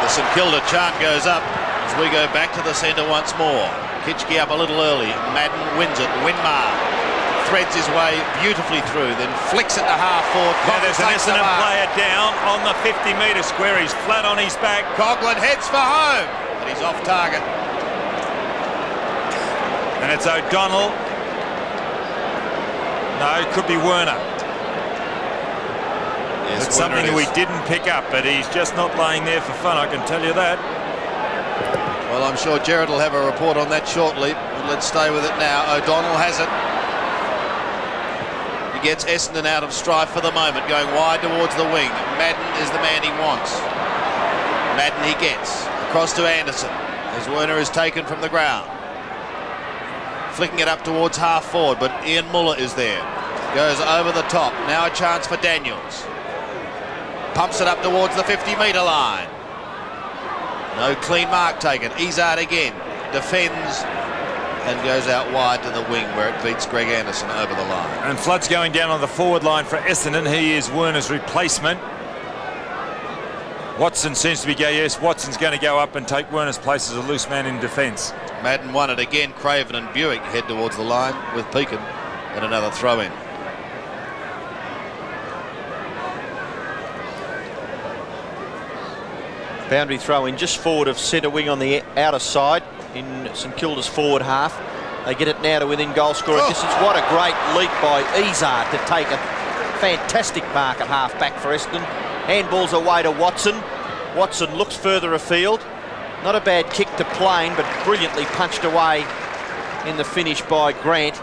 [SPEAKER 1] The St Kilda chant goes up as we go back to the centre once more. Kitchke up a little early. Madden wins it. Winmar threads his way beautifully through, then flicks it to half forward.
[SPEAKER 2] Now there's an Essendon player down on the 50-metre square. He's flat on his back.
[SPEAKER 1] Coughlin heads for home, but he's off target.
[SPEAKER 2] And it's O'Donnell. No, it could be Werner.
[SPEAKER 1] Yes,
[SPEAKER 2] it's something we didn't pick up, but he's just not laying there for fun, I can tell you that.
[SPEAKER 1] Well, I'm sure Jared will have a report on that shortly, but let's stay with it now. O'Donnell has it. He gets Essendon out of strife for the moment, going wide towards the wing. Madden is the man he wants. Madden he gets. Across to Anderson, as Werner is taken from the ground. Flicking it up towards half forward, but Ian Muller is there. Goes over the top. Now a chance for Daniels. Pumps it up towards the 50-metre line. No clean mark taken. Izzard again. Defends and goes out wide to the wing where it beats Greg Anderson over the line.
[SPEAKER 2] And Flood's going down on the forward line for Essendon. He is Werner's replacement. Watson seems to be going. Yes, Watson's going to go up and take Werner's place as a loose man in defence.
[SPEAKER 1] Madden won it again. Craven and Buick head towards the line with Pekin and another throw in.
[SPEAKER 3] Boundary throw in just forward of centre wing on the outer side. in St Kilda's forward half. They get it now to within goal scoring distance. What a great leap by Izard to take a fantastic mark at half back for Essendon. Handballs away to Watson. Watson looks further afield. Not a bad kick to Plain, but brilliantly punched away in the finish by Grant.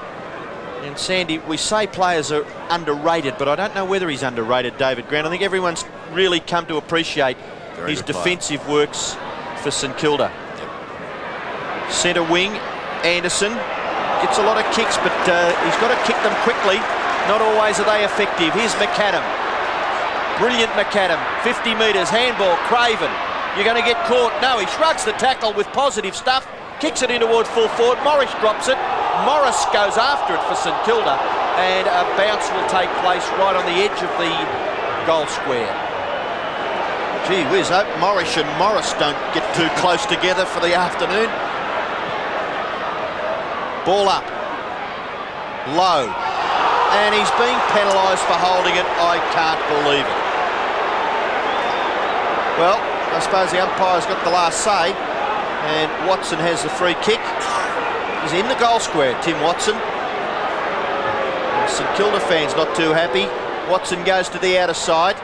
[SPEAKER 3] And Sandy, we say players are underrated, but I don't know whether he's underrated, David Grant. I think everyone's really come to appreciate his defensive works for St Kilda. Centre wing, Anderson gets a lot of kicks, but he's got to kick them quickly. Not always are they effective. Here's McAdam. Brilliant McAdam. 50 metres, handball, Craven. You're going to get caught. No, he shrugs the tackle with positive stuff. Kicks it in toward full forward. Morris drops it. Morris goes after it for St Kilda, and a bounce will take place right on the edge of the goal square. Gee whiz, hope Morris and Morris don't get too close together for the afternoon. Ball up. Low. And he's being penalised for holding it. I can't believe it. Well, I suppose the umpire's got the last say, and Watson has the free kick. He's in the goal square, Tim Watson. St Kilda fans not too happy. Watson goes to the outer side.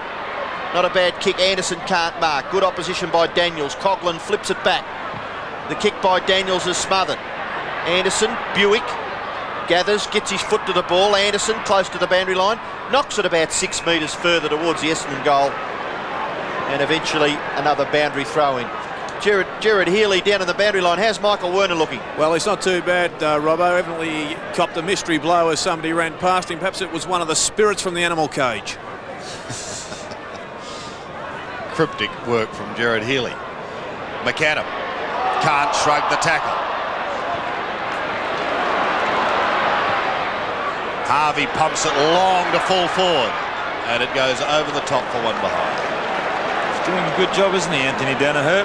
[SPEAKER 3] Not a bad kick. Anderson can't mark. Good opposition by Daniels. Coughlin flips it back. The kick by Daniels is smothered. Anderson, Buick gathers, gets his foot to the ball. Anderson close to the boundary line. Knocks it about 6 metres further towards the Essendon goal. And eventually another boundary throw-in. Gerard Healy down on the boundary line. How's Michael Werner looking?
[SPEAKER 4] Well, he's not too bad, Robbo. Evidently he copped a mystery blow as somebody ran past him. Perhaps it was one of the spirits from the animal cage.
[SPEAKER 1] Cryptic work from Gerard Healy. McAdam can't shrug the tackle. Harvey pumps it long to full forward, and it goes over the top for one behind.
[SPEAKER 2] He's doing a good job, isn't he, Anthony Danaher?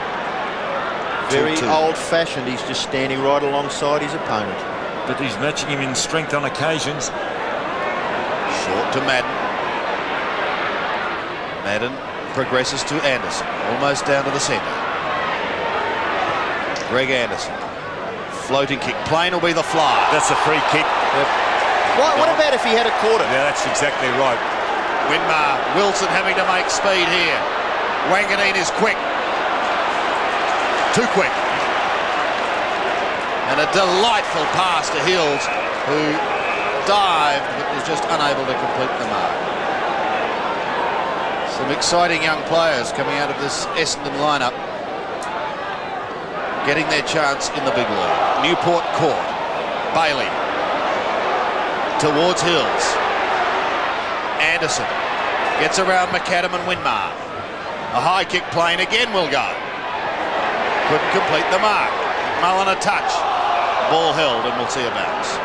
[SPEAKER 3] Very old-fashioned. He's just standing right alongside his opponent.
[SPEAKER 2] But he's matching him in strength on occasions.
[SPEAKER 1] Short to Madden. Madden progresses to Anderson, almost down to the centre. Greg Anderson. Floating kick. Plain will be the fly.
[SPEAKER 2] That's a free kick.
[SPEAKER 3] Yep. What about if he had a quarter?
[SPEAKER 2] Yeah, that's exactly right.
[SPEAKER 1] Winmar, Wilson having to make speed here. Wanganeen is quick. Too quick. And a delightful pass to Hills, who dived but was just unable to complete the mark. Some exciting young players coming out of this Essendon lineup, getting their chance in the big league. Newport Court. Bailey towards Hills. Anderson gets around McAdam and Winmar. A high kick Plain again will go. Couldn't complete the mark. Mullen a touch. Ball held, and we'll see a bounce.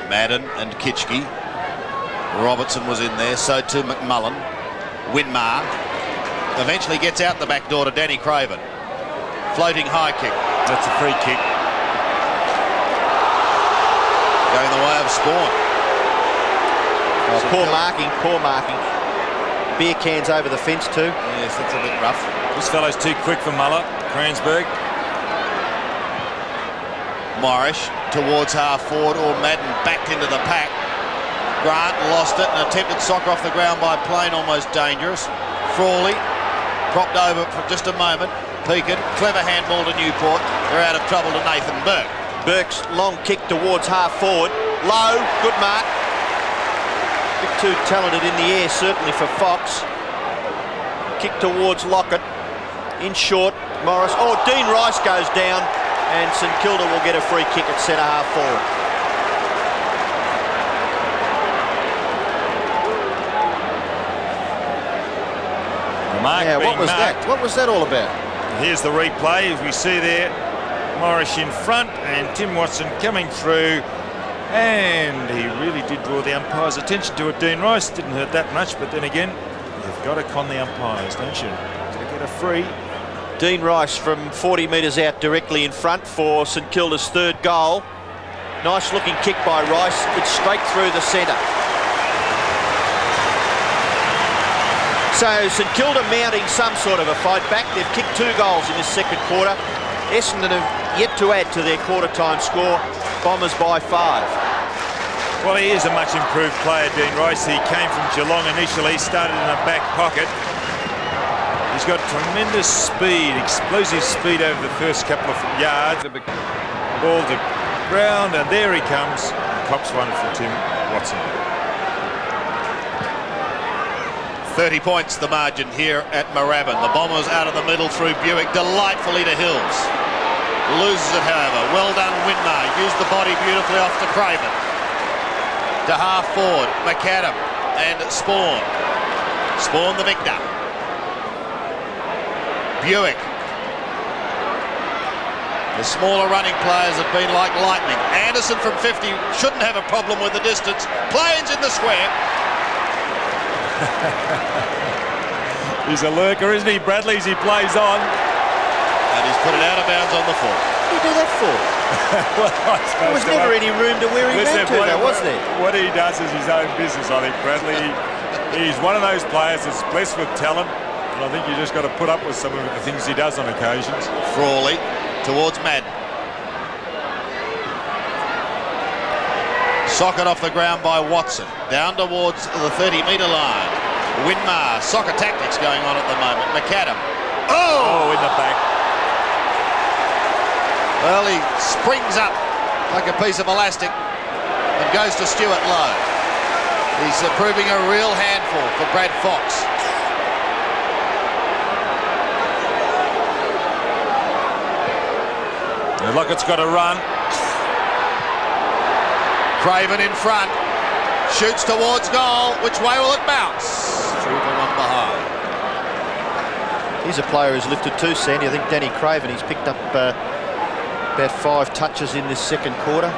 [SPEAKER 1] Madden and Kitchke. Robertson was in there, so too McMullen. Winmar eventually gets out the back door to Danny Craven. Floating high kick.
[SPEAKER 2] That's a free kick.
[SPEAKER 1] Going the way of Spawn.
[SPEAKER 3] Oh, poor marking. Beer cans over the fence too.
[SPEAKER 1] Yes, that's a bit rough.
[SPEAKER 2] This fellow's too quick for Muller. Kransberg.
[SPEAKER 1] Morris towards half forward, or Madden backed into the pack. Grant lost it, an attempted soccer off the ground by Plain, almost dangerous. Frawley propped over for just a moment. Pekin, clever handball to Newport. They're out of trouble to Nathan Burke.
[SPEAKER 3] Burke's long kick towards half forward. Low, good mark. A bit too talented in the air, certainly for Fox. Kick towards Lockett. In short, Morris. Oh, Dean Rice goes down, and St Kilda will get a free kick at centre half forward. Yeah, what was that? What was that all about?
[SPEAKER 2] Here's the replay. As we see there, Morris in front and Tim Watson coming through, and he really did draw the umpire's attention to it. Dean Rice didn't hurt that much, but then again, you've got to con the umpires, don't you, to get a free.
[SPEAKER 3] Dean Rice from 40 metres out directly in front for St Kilda's third goal. Nice looking kick by Rice. It's straight through the centre. So St Kilda mounting some sort of a fight back. They've kicked 2 goals in this second quarter. Essendon have yet to add to their quarter-time score. Bombers by 5.
[SPEAKER 2] Well, he is a much improved player, Dean Rice. He came from Geelong initially, started in a back pocket. He's got tremendous speed, explosive speed over the first couple of yards. Ball to ground, and there he comes. Cops one from Tim Watson.
[SPEAKER 1] 30 points the margin here at Moorabbin. The Bombers out of the middle through Buick, delightfully to Hills. Loses it, however. Well done, Winmar. Used the body beautifully off to Craven. To half forward, McAdam and Spawn. Spawn the victor. Buick. The smaller running players have been like lightning. Anderson from 50 shouldn't have a problem with the distance. Plains in the square.
[SPEAKER 2] He's a lurker, isn't he, Bradley, as he plays on?
[SPEAKER 1] And he's put it out of bounds on the full.
[SPEAKER 3] What did he do that for?
[SPEAKER 2] Well,
[SPEAKER 3] there was never any room to where he ran to, though, was there?
[SPEAKER 2] What he does is his own business, I think, Bradley. He's one of those players that's blessed with talent, and I think you just got to put up with some of the things he does on occasions.
[SPEAKER 1] Frawley towards Madden. Socket off the ground by Watson. Down towards the 30-metre line. Winmar. Soccer tactics going on at the moment. McAdam.
[SPEAKER 2] Oh, in the back.
[SPEAKER 1] Well, he springs up like a piece of elastic and goes to Stuart Lowe. He's proving a real handful for Brad Fox.
[SPEAKER 2] Lockett's got a run.
[SPEAKER 1] Craven in front. Shoots towards goal. Which way will it bounce? Through from one behind.
[SPEAKER 3] He's a player who's lifted too, Sandy. I think Danny Craven, he's picked up about 5 touches in this second quarter.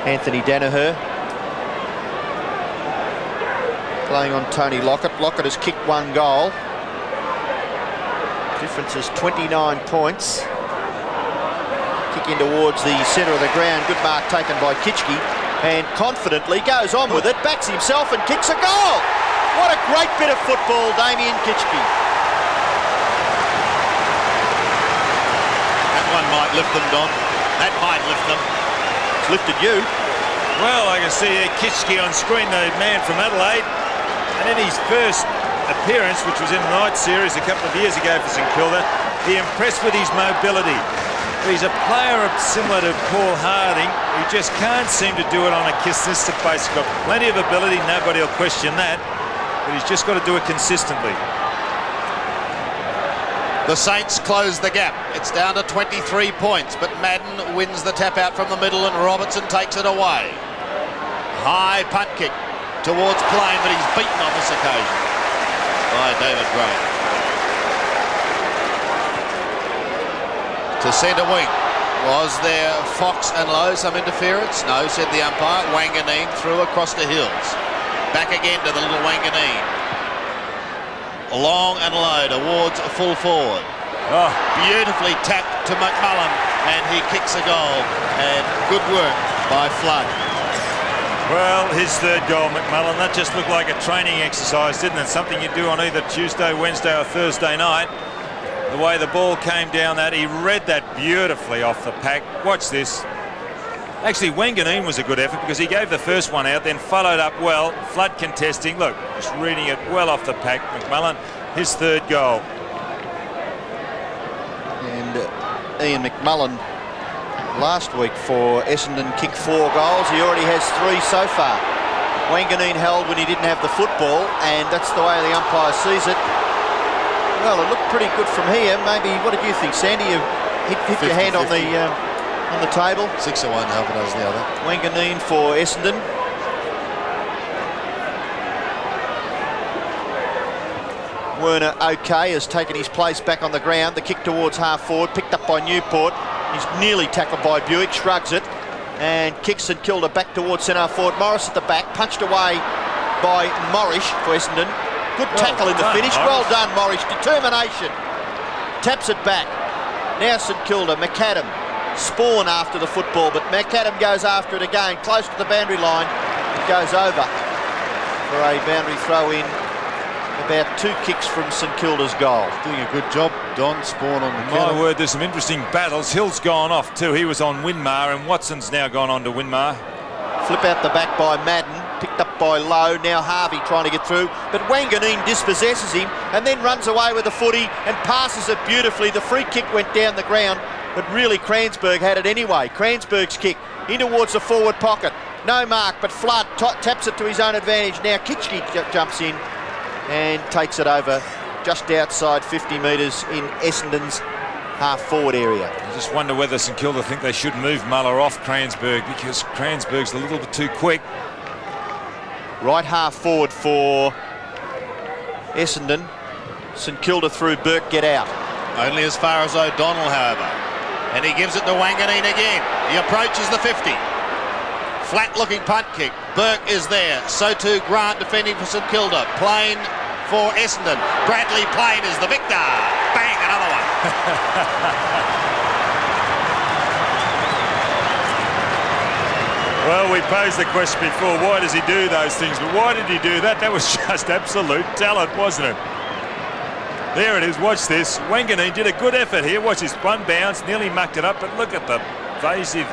[SPEAKER 3] Anthony Danaher playing on Tony Lockett. Lockett has kicked 1 goal. Difference is 29 points. Kick in towards the centre of the ground. Good mark taken by Kitchke. And confidently goes on with it, backs himself and kicks a goal. What a great bit of football, Damien Kitchke.
[SPEAKER 1] That one might lift them, Don. That might lift them.
[SPEAKER 3] It's lifted you.
[SPEAKER 2] Well, I can see Kitchke on screen, the man from Adelaide. And in his first appearance, which was in the night series a couple of years ago for St Kilda, he impressed with his mobility. He's a player similar to Paul Harding, who just can't seem to do it on a consistent basis. He's got plenty of ability, nobody will question that, but he's just got to do it consistently.
[SPEAKER 1] The Saints close the gap. It's down to 23 points, but Madden wins the tap out from the middle and Robertson takes it away. High punt kick towards Plain, but he's beaten on this occasion by David Graham. To centre wing. Was there Fox and Lowe some interference? No, said the umpire. Wanganeen threw across to Hills. Back again to the little Wanganeen. Long and low towards full forward.
[SPEAKER 2] Oh.
[SPEAKER 1] Beautifully tapped to McMullen, and he kicks a goal. And good work by Flood.
[SPEAKER 2] Well, his 3rd goal, McMullen, that just looked like a training exercise, didn't it? Something you do on either Tuesday, Wednesday or Thursday night. The way the ball came down that, he read that beautifully off the pack. Watch this. Actually, Wanganeen was a good effort because he gave the first one out, then followed up well. Flood contesting. Look, just reading it well off the pack. McMullen, his 3rd goal.
[SPEAKER 3] And Ian McMullen last week for Essendon kicked 4 goals. He already has 3 so far. Wanganeen held when he didn't have the football, and that's the way the umpire sees it. Well, it looked pretty good from here. Maybe, what did you think, Sandy? You hit 50, your hand 50. on the table.
[SPEAKER 1] 6 of one, half a dozen the other.
[SPEAKER 3] Wanganeen for Essendon. Werner okay has taken his place back on the ground. The kick towards half forward, picked up by Newport. He's nearly tackled by Buick, shrugs it, and kicks St Kilda back towards centre forward. Morris at the back, punched away by Morris for Essendon. Good tackle in the finish. Well done, Morris. Determination. Taps it back. Now St Kilda, McAdam, Spawn after the football, but McAdam goes after it again, close to the boundary line. It goes over for a boundary throw in, about 2 kicks from St Kilda's goal.
[SPEAKER 1] Doing a good job, Don. Spawn on the
[SPEAKER 2] My word, there's some interesting battles. Hill's gone off too. He was on Winmar, and Watson's now gone on to Winmar.
[SPEAKER 3] Flip out the back by Madden, picked up by Lowe. Now Harvey trying to get through, but Wanganeen dispossesses him and then runs away with the footy and passes it beautifully. The free kick went down the ground, but really Kransberg had it anyway. Kransberg's kick in towards the forward pocket. No mark, but Flood taps it to his own advantage. Now Kitchke jumps in and takes it over just outside 50 metres in Essendon's half-forward area.
[SPEAKER 2] I just wonder whether St Kilda think they should move Muller off Kransberg, because Kransberg's a little bit too quick.
[SPEAKER 3] Right half-forward for Essendon. St Kilda through, Burke get out.
[SPEAKER 1] Only as far as O'Donnell, however. And he gives it to Wanganeen again. He approaches the 50. Flat-looking punt kick. Burke is there. So too Grant defending for St Kilda. Plain for Essendon. Bradley Plain is the victor. Bang, another one.
[SPEAKER 2] Well, we posed the question before, why does he do those things? But why did he do that? That was just absolute talent, wasn't it? There it is, watch this. Wanganeen did a good effort here. Watch this, one bounce, nearly mucked it up, but look at the evasive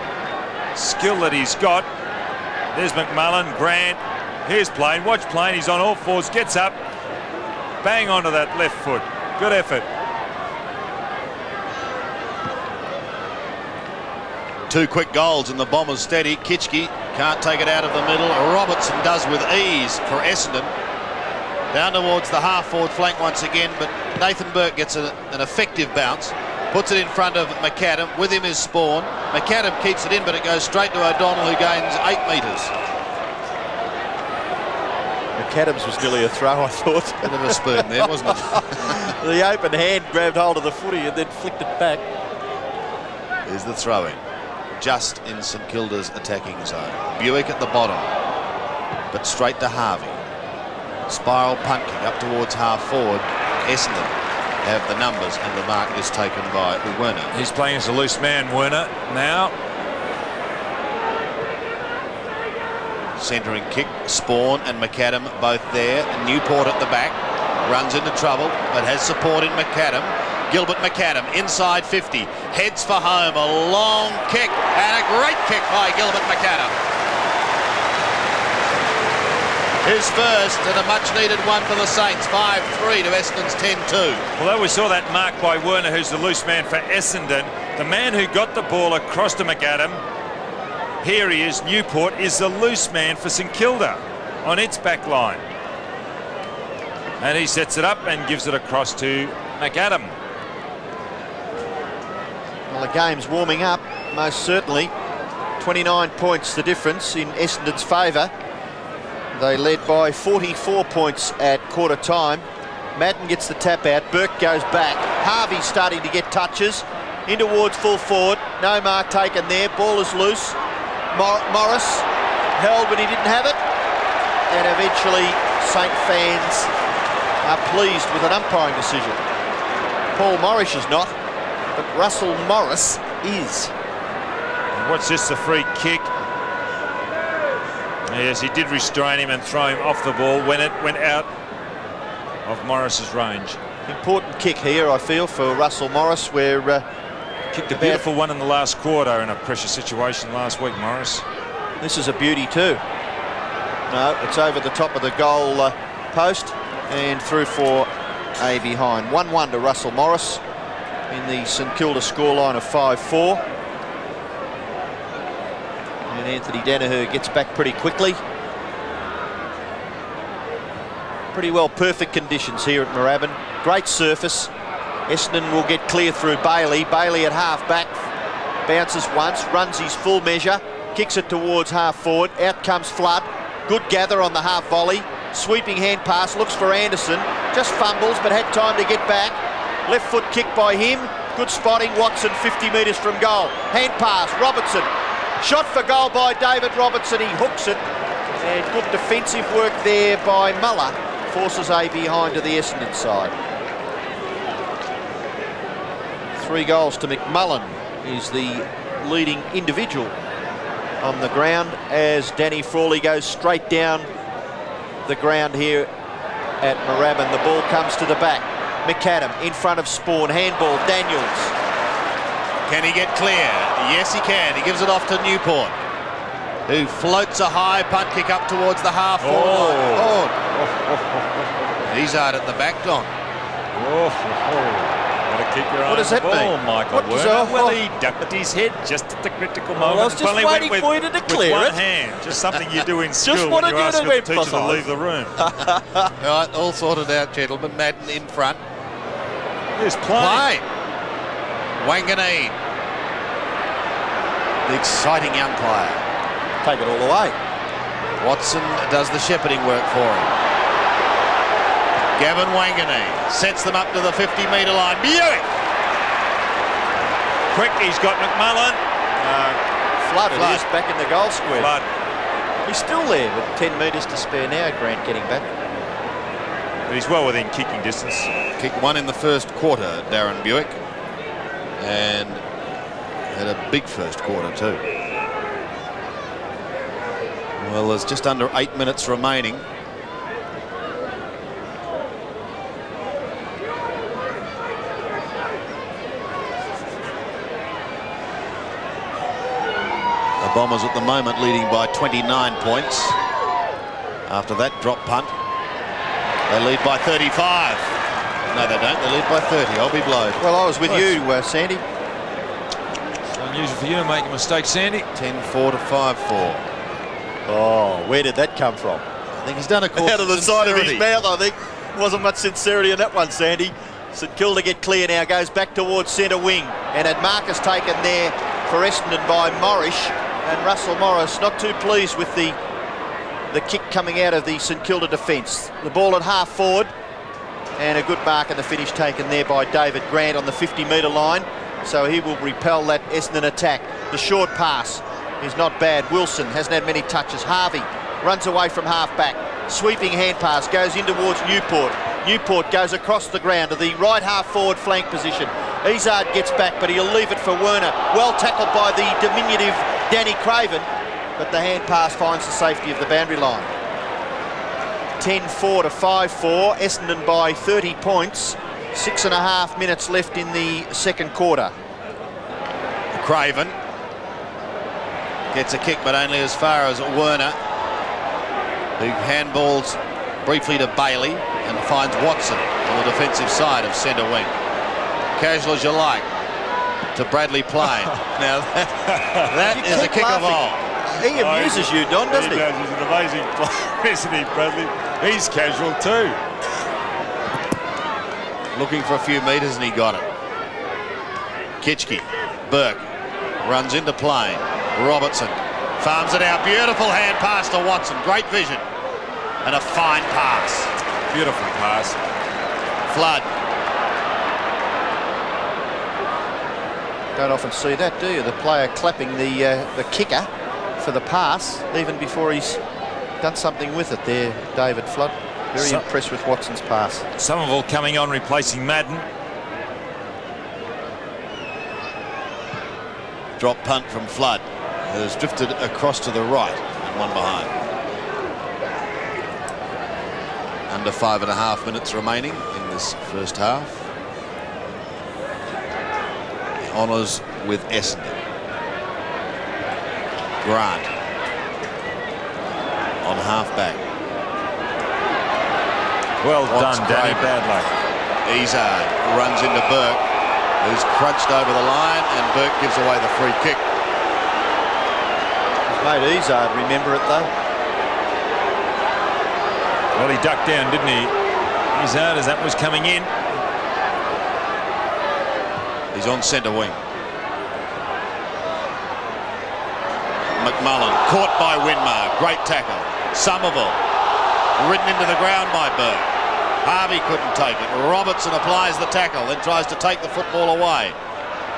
[SPEAKER 2] skill that he's got. There's McMullen, Grant. Here's Plain, watch Plain, he's on all fours, gets up, bang onto that left foot. Good effort.
[SPEAKER 1] 2 quick goals and the Bombers steady. Kitchke can't take it out of the middle. Robertson does with ease for Essendon. Down towards the half-forward flank once again, but Nathan Burke gets an effective bounce. Puts it in front of McAdam. With him is Spawn. McAdam keeps it in, but it goes straight to O'Donnell, who gains 8 metres.
[SPEAKER 3] McAdams was nearly a throw, I thought.
[SPEAKER 1] Bit of a spoon there, wasn't it?
[SPEAKER 3] The open hand grabbed hold of the footy and then flicked it back.
[SPEAKER 1] Here's the throw-in. Just in St Kilda's attacking zone. Buick at the bottom, but straight to Harvey. Spiral punt kick up towards half-forward. Essendon have the numbers, and the mark is taken by Werner.
[SPEAKER 2] He's playing as a loose man, Werner, now.
[SPEAKER 1] Centering kick, Spawn and McAdam both there. Newport at the back, runs into trouble, but has support in McAdam. Gilbert McAdam, inside 50, heads for home, a long kick, and a great kick by Gilbert McAdam. His first, and a much-needed one for the Saints, 5-3 to Essendon's 10-2.
[SPEAKER 2] Although we saw that mark by Werner, who's the loose man for Essendon, the man who got the ball across to McAdam, here he is, Newport, is the loose man for St Kilda on its back line. And he sets it up and gives it across to McAdam.
[SPEAKER 3] Well, the game's warming up, most certainly. 29 points the difference in Essendon's favour. They led by 44 points at quarter time. Madden gets the tap out, Burke goes back. Harvey's starting to get touches. In towards full forward, no mark taken there, ball is loose. Morris held when he didn't have it. And eventually Saint fans are pleased with an umpiring decision. Paul Morris is not, but Russell Morris is.
[SPEAKER 2] What's this, the free kick? Yes, he did restrain him and throw him off the ball when it went out of Morris's range.
[SPEAKER 3] Important kick here, I feel, for Russell Morris, where
[SPEAKER 2] kicked a beautiful one in the last quarter in a pressure situation last week, Morris.
[SPEAKER 3] This is a beauty too. No, it's over the top of the goal post and through for a behind. 1-1 to Russell Morris in the St Kilda scoreline of 5-4. And Anthony Danaher gets back pretty quickly. Pretty well perfect conditions here at Moorabbin. Great surface. Essendon will get clear through Bailey. Bailey at half back. Bounces once, runs his full measure, kicks it towards half forward. Out comes Flood. Good gather on the half volley. Sweeping hand pass, looks for Anderson. Just fumbles, but had time to get back. Left foot kick by him. Good spotting, Watson 50 metres from goal. Hand pass, Robertson. Shot for goal by David Robertson. He hooks it. And good defensive work there by Muller. Forces a behind to the Essendon side. 3 goals to McMullen. He's the leading individual on the ground as Danny Frawley goes straight down the ground here at Moorabbin. The ball comes to the back. McAdam in front of Spawn. Handball, Daniels.
[SPEAKER 1] Can he get clear? Yes, he can. He gives it off to Newport, who floats a high punt kick up towards the half-forward line. He's hard at the back, Don.
[SPEAKER 3] What does that mean?
[SPEAKER 2] Michael Werner. Well, he ducked his head just at the critical moment.
[SPEAKER 3] I was just waiting for you to declare
[SPEAKER 2] with
[SPEAKER 3] it.
[SPEAKER 2] one hand. Just something you do in school
[SPEAKER 3] Just
[SPEAKER 2] when
[SPEAKER 3] wanted
[SPEAKER 2] you
[SPEAKER 3] you
[SPEAKER 2] ask
[SPEAKER 3] to
[SPEAKER 2] the teacher to
[SPEAKER 3] emphasise.
[SPEAKER 2] leave the room.
[SPEAKER 1] Right, all sorted out, gentlemen. Madden in front.
[SPEAKER 2] There's play.
[SPEAKER 1] Wanganeen, the exciting young player.
[SPEAKER 3] Take it all the way.
[SPEAKER 1] Watson does the shepherding work for him. Gavin Wanganeen sets them up to the 50-metre line. Buick!
[SPEAKER 2] Quick, he's got McMullen.
[SPEAKER 3] Flood is back in the goal square.
[SPEAKER 2] Flood.
[SPEAKER 3] He's still there with 10 metres to spare now, Grant getting back.
[SPEAKER 2] But he's well within kicking distance.
[SPEAKER 1] Kicked one in the first quarter, Darren Buick. And had a big first quarter too. Well, there's just under 8 minutes remaining. The Bombers at the moment leading by 29 points. After that drop punt, they lead by 35. No, they don't. They lead by 30. I'll be blowed.
[SPEAKER 3] Well, I was with you, Sandy.
[SPEAKER 2] It's unusual for you to make a mistake, Sandy.
[SPEAKER 1] 10-4 to 5-4.
[SPEAKER 3] Oh, where did that come from?
[SPEAKER 1] I think he's done a course
[SPEAKER 3] Out of the side of his mouth, I think. Wasn't much sincerity in that one, Sandy. St Kilda get clear now, goes back towards centre wing. And had Marcus taken there for Essendon by Morrish. And Russell Morris not too pleased with the kick coming out of the St Kilda defence. The ball at half forward. And a good mark and the finish taken there by David Grant on the 50-metre line. So he will repel that Essendon attack. The short pass is not bad. Wilson hasn't had many touches. Harvey runs away from half-back. Sweeping hand pass goes in towards Newport. Newport goes across the ground to the right half-forward flank position. Izard gets back, but he'll leave it for Werner. Well tackled by the diminutive Danny Craven, but the hand pass finds the safety of the boundary line. 10-4 to 5-4. Essendon by 30 points. 6.5 minutes left in the second quarter.
[SPEAKER 1] Craven gets a kick, but only as far as Werner, who handballs briefly to Bailey and finds Watson on the defensive side of centre wing. Casual as you like to Bradley Plain. Now that is a kick of all.
[SPEAKER 3] He amuses you, Don, doesn't he?
[SPEAKER 2] He does. He's an amazing player, isn't he, Bradley? He's casual too.
[SPEAKER 1] Looking for a few metres and he got it. Kitchke, Burke runs into Plain. Robertson farms it out. Beautiful hand pass to Watson. Great vision and a fine pass.
[SPEAKER 2] Beautiful pass.
[SPEAKER 1] Flood.
[SPEAKER 3] Don't often see that, do you? The player clapping the kicker for the pass, even before he's done something with it there, David Flood. Very impressed with Watson's pass.
[SPEAKER 2] Somerville coming on, replacing Madden.
[SPEAKER 1] Drop punt from Flood, who has drifted across to the right and one behind. Under 5.5 minutes remaining in this first half. The honours with Essendon. Grant on half-back.
[SPEAKER 2] Well done, Danny. Bad luck.
[SPEAKER 1] Izard runs into Burke, who's crunched over the line, and Burke gives away the free kick.
[SPEAKER 3] He's made Izard remember it, though.
[SPEAKER 2] Well, he ducked down, didn't he? Izard, as that was coming in.
[SPEAKER 1] He's on centre wing. McMullen caught by Winmar. Great tackle. Somerville ridden into the ground by Burke. Harvey couldn't take it. Robertson applies the tackle, then tries to take the football away.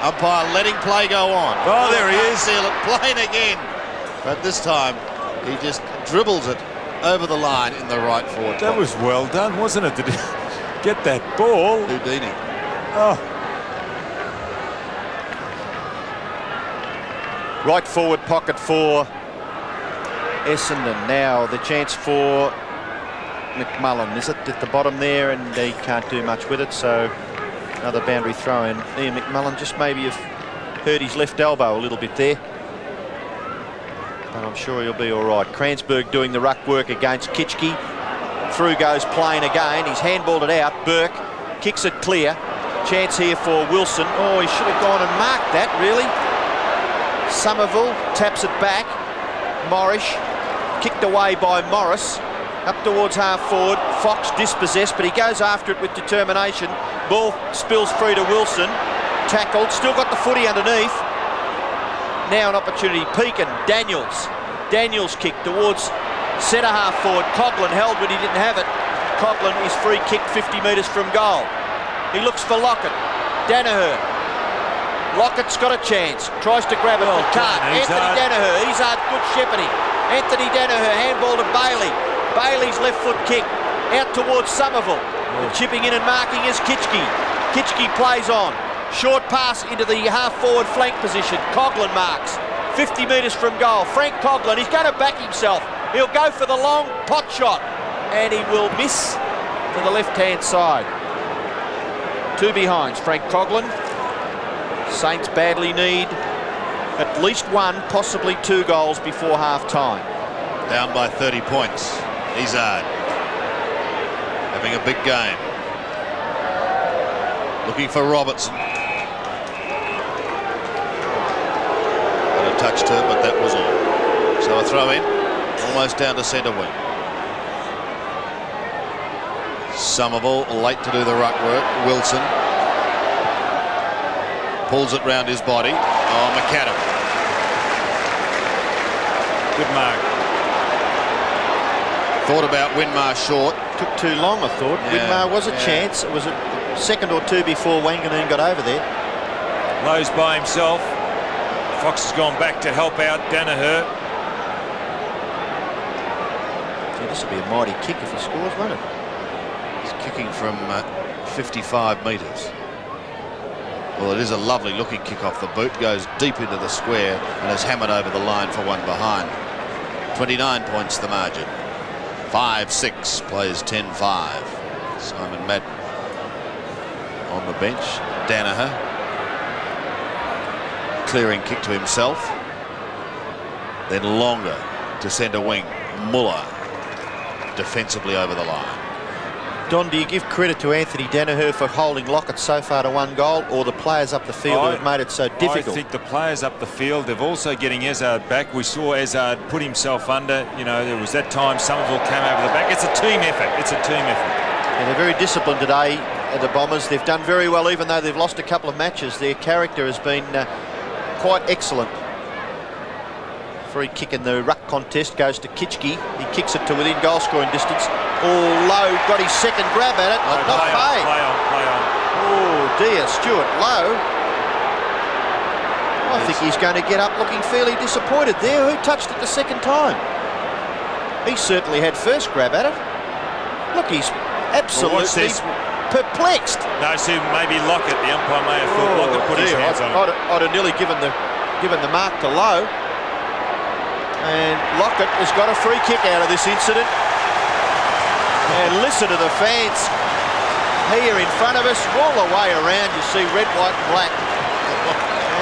[SPEAKER 1] Umpire letting play go on.
[SPEAKER 2] Oh, there he is.
[SPEAKER 1] Seal it plain again. But this time he just dribbles it over the line in the right forward.
[SPEAKER 2] That was well done, wasn't it? Did he get that ball?
[SPEAKER 1] Houdini.
[SPEAKER 2] Oh.
[SPEAKER 3] Right forward pocket for Essendon. Now the chance for McMullen. Is it at the bottom there? And he can't do much with it, so another boundary throw in. Ian McMullen just maybe have hurt his left elbow a little bit there. But I'm sure he'll be all right. Cransberg doing the ruck work against Kitchke. Through goes Plain again. He's handballed it out. Burke kicks it clear. Chance here for Wilson. Oh, he should have gone and marked that, really. Somerville taps it back. Morrish kicked away by Morris. Up towards half forward. Fox dispossessed, but he goes after it with determination. Ball spills through to Wilson. Tackled. Still got the footy underneath. Now an opportunity. Pekin. Daniels. Daniels kick towards centre half forward. Coughlin held when he didn't have it. Coughlin is free kicked 50 metres from goal. He looks for Lockett. Danaher. Lockett's got a chance. Tries to grab it, but can't. Anthony Danaher. Izzard good shepherding. Anthony Danaher handball to Bailey. Bailey's left foot kick out towards Somerville. And chipping in and marking is Kitchke. Kitchke plays on. Short pass into the half forward flank position. Coughlin marks. 50 metres from goal. Frank Coughlin, he's going to back himself. He'll go for the long pot shot. And he will miss to the left-hand side. Two behinds, Frank Coughlin. Saints badly need at least one, possibly two goals before half-time.
[SPEAKER 1] Down by 30 points. Izzard having a big game. Looking for Robertson. Got a touch to it, but that was all. So a throw in, almost down to centre wing. Somerville late to do the ruck work. Wilson pulls it round his body. Oh, McAdam.
[SPEAKER 2] Good mark.
[SPEAKER 1] Thought about Winmar short.
[SPEAKER 3] Took too long, I thought.
[SPEAKER 1] Yeah,
[SPEAKER 3] Winmar was a chance. It was a second or two before Wanganeen got over there.
[SPEAKER 2] Lowe's by himself. Fox has gone back to help out Danaher.
[SPEAKER 3] Gee, this will be a mighty kick if he scores, won't it?
[SPEAKER 1] He's kicking from 55 metres. Well, it is a lovely looking kick off the boot. Goes deep into the square and is hammered over the line for one behind. 29 points the margin. 5-6 plays 10-5. Simon Madden on the bench. Danaher clearing kick to himself. Then longer to centre wing. Muller defensively over the line.
[SPEAKER 3] Don, do you give credit to Anthony Danaher for holding Lockett so far to one goal, or the players up the field who have made it so difficult?
[SPEAKER 2] I think the players up the field, they're also getting Izzard back. We saw Izzard put himself under. You know, there was that time Somerville came over the back. It's a team effort. It's a team effort.
[SPEAKER 3] And they're very disciplined today, the Bombers. They've done very well, even though they've lost a couple of matches. Their character has been quite excellent. Free kick in the ruck contest goes to Kitchke. He kicks it to within goal scoring distance. Oh, Lowe got his second grab at it, but not paid.
[SPEAKER 2] Play on.
[SPEAKER 3] Oh dear, Stuart Lowe. I think he's going to get up looking fairly disappointed there. Who touched it the second time? He certainly had first grab at it. Look, he's absolutely perplexed.
[SPEAKER 2] No, see, maybe Lockett, the umpire may have thought Lockett put his hands on it.
[SPEAKER 3] I'd have nearly given the mark to Lowe. And Lockett has got a free kick out of this incident. And listen to the fans here in front of us. All the way around you see red, white and black.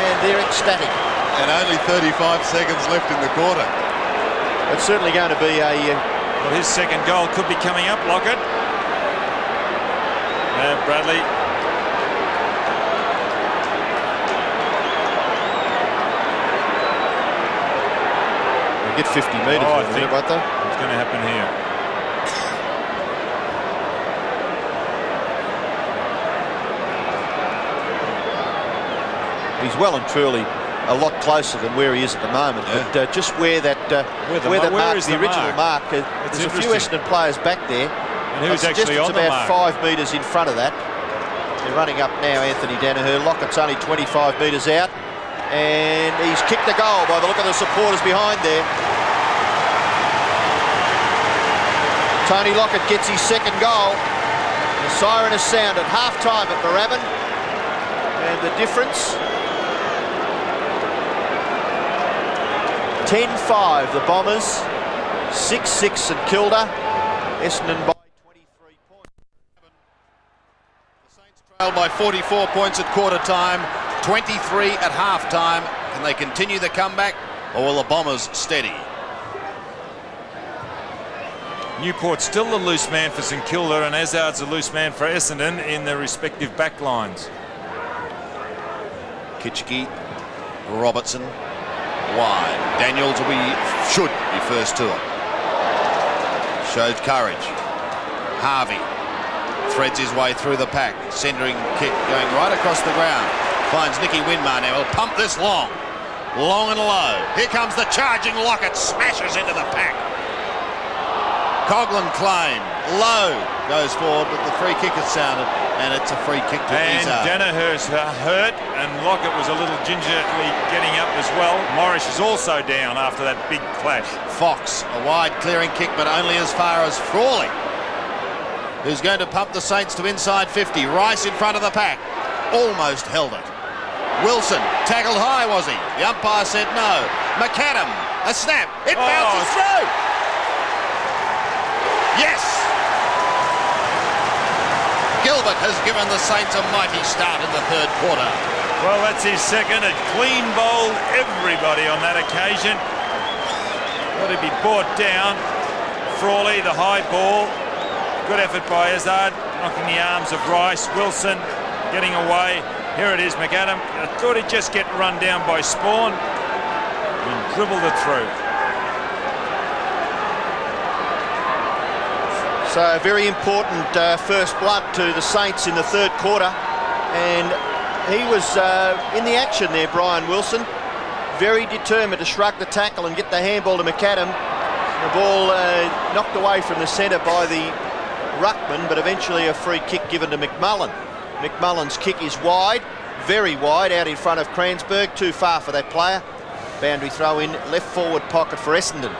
[SPEAKER 3] And they're ecstatic.
[SPEAKER 1] And only 35 seconds left in the quarter.
[SPEAKER 3] It's certainly going to be a...
[SPEAKER 2] Well, his second goal could be coming up, Lockett. Bradley.
[SPEAKER 3] Get 50 metres,
[SPEAKER 2] I think
[SPEAKER 3] right though.
[SPEAKER 2] It's going to happen here.
[SPEAKER 3] He's well and truly a lot closer than where he is at the moment, but just where that mark, the original mark, there's a few Essendon players back there.
[SPEAKER 2] And who's actually on the mark?
[SPEAKER 3] It's about 5 metres in front of that. They're running up now, Anthony Danaher. Lockett's only 25 metres out. And he's kicked the goal by the look of the supporters behind there. Tony Lockett gets his second goal. The siren has sounded. Half-time at Moorabbin. And the difference 10-5 the Bombers, 6-6 St Kilda. Essendon by 23 points.
[SPEAKER 1] The Saints trail by 44 points at quarter time, 23 at half time. Can they continue the comeback, or will the Bombers steady?
[SPEAKER 2] Newport's still the loose man for St Kilda, and Hazard's the loose man for Essendon in their respective back lines.
[SPEAKER 1] Kitchke, Robertson, wide. Daniels should be first to it. Showed courage. Harvey threads his way through the pack. Centering kick going right across the ground. Finds Nicky Winmar now. He'll pump this long and low. Here comes the charging Lockett. Smashes into the pack. Coughlin claim. Low goes forward, but the free kick has sounded, and it's a free kick to Hazard.
[SPEAKER 2] And Danaher's hurt, and Lockett was a little gingerly getting up as well. Morris is also down after that big clash.
[SPEAKER 1] Fox, a wide clearing kick, but only as far as Frawley, who's going to pump the Saints to inside 50. Rice in front of the pack. Almost held it. Wilson, tackled high, was he? The umpire said no. McAdam, a snap. It bounces through. Yes! Gilbert has given the Saints a mighty start in the third quarter.
[SPEAKER 2] Well, that's his second. It clean bowled everybody on that occasion. Got to be brought down. Frawley, the high ball. Good effort by Hazard, knocking the arms of Rice. Wilson getting away. Here it is, McAdam. I thought he'd just get run down by Spawn and dribbled it through.
[SPEAKER 3] So very important first blood to the Saints in the third quarter, and he was in the action there, Brian Wilson. Very determined to shrug the tackle and get the handball to McAdam. The ball knocked away from the centre by the ruckman, but eventually a free kick given to McMullen. McMullen's kick is wide, very wide, out in front of Cransberg, too far for that player. Boundary throw in, left forward pocket for Essendon.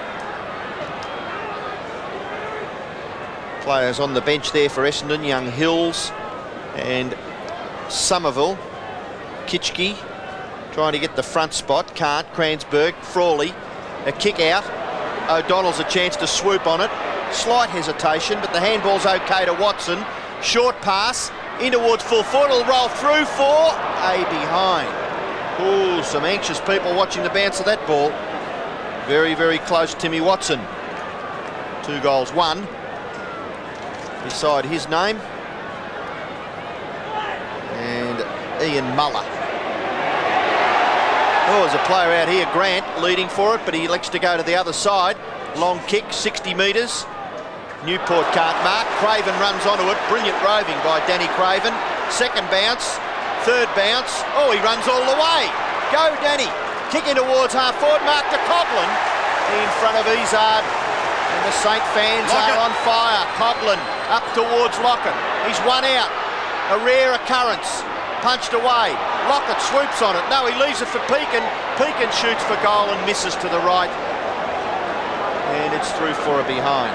[SPEAKER 3] Players on the bench there for Essendon, young Hills and Somerville. Kitchke trying to get the front spot, can't. Cransberg, Frawley, a kick out. O'Donnell's a chance to swoop on it. Slight hesitation, but the handball's okay to Watson. Short pass, in towards full forward, it'll roll through for a behind. Ooh, some anxious people watching the bounce of that ball. Very, very close, Timmy Watson. 2 goals, 1 beside his name. And Ian Muller. Oh, there's a player out here, Grant, leading for it, but he elects to go to the other side. Long kick, 60 metres. Newport can't mark. Craven runs onto it. Brilliant roving by Danny Craven. Second bounce. Third bounce. Oh, he runs all the way. Go, Danny. Kicking towards half forward. Mark to Coughlin in front of Hazard. And the Saint fans are on fire. Coughlin up towards Lockett. He's one out. A rare occurrence. Punched away. Lockett swoops on it. No, he leaves it for Pekin. Pekin shoots for goal and misses to the right. And it's through for a behind.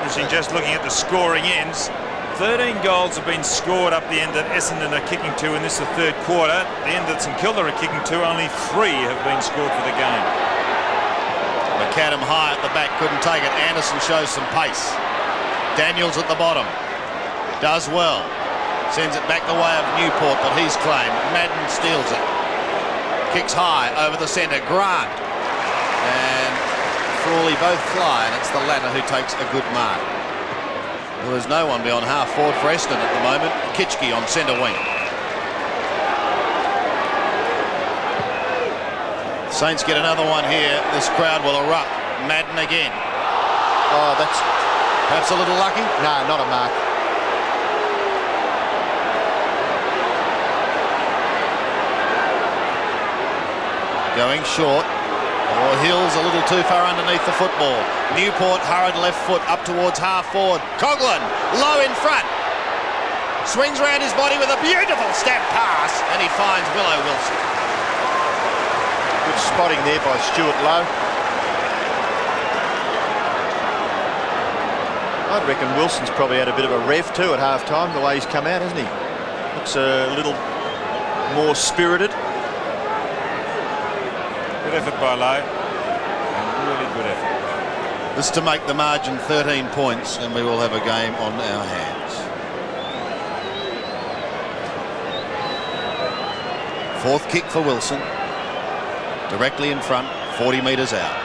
[SPEAKER 2] Interesting, just looking at the scoring ends. 13 goals have been scored up the end that Essendon are kicking to in this the third quarter. The end that St Kilda are kicking to, only 3 have been scored for the game.
[SPEAKER 1] McAdam high at the back, couldn't take it. Anderson shows some pace. Daniels at the bottom. Does well. Sends it back the way of Newport, but he's claimed. Madden steals it. Kicks high over the centre. Grant and Frawley both fly, and it's the latter who takes a good mark. There is no one beyond half forward for Essendon at the moment. Kitchke on centre wing. Saints get another one here. This crowd will erupt. Madden again.
[SPEAKER 3] Oh, that's
[SPEAKER 1] perhaps a little lucky.
[SPEAKER 3] No, not a mark.
[SPEAKER 1] Going short. Or Hills a little too far underneath the football. Newport hurried left foot up towards half forward. Coughlin low in front. Swings around his body with a beautiful step pass, and he finds Willow Wilson.
[SPEAKER 3] Good spotting there by Stuart Lowe. I'd reckon Wilson's probably had a bit of a rev too at half time, the way he's come out, hasn't he? Looks a little more spirited.
[SPEAKER 2] Bit Good effort by Lowe. Really good effort.
[SPEAKER 1] This to make the margin 13 points, and we will have a game on our hands. Fourth kick for Wilson. Directly in front, 40 metres out.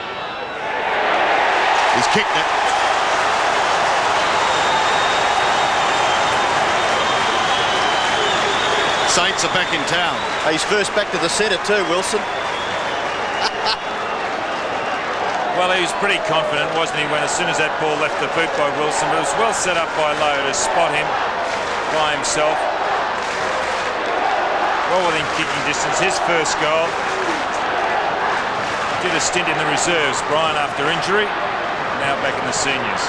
[SPEAKER 1] He's kicked it. Saints are back in town.
[SPEAKER 3] He's first back to the centre too, Wilson.
[SPEAKER 2] Well, he was pretty confident, wasn't he, when as soon as that ball left the boot by Wilson, but it was well set up by Lowe to spot him by himself. Well within kicking distance, his first goal. Did a stint in the reserves, Brian, after injury, now back in the seniors.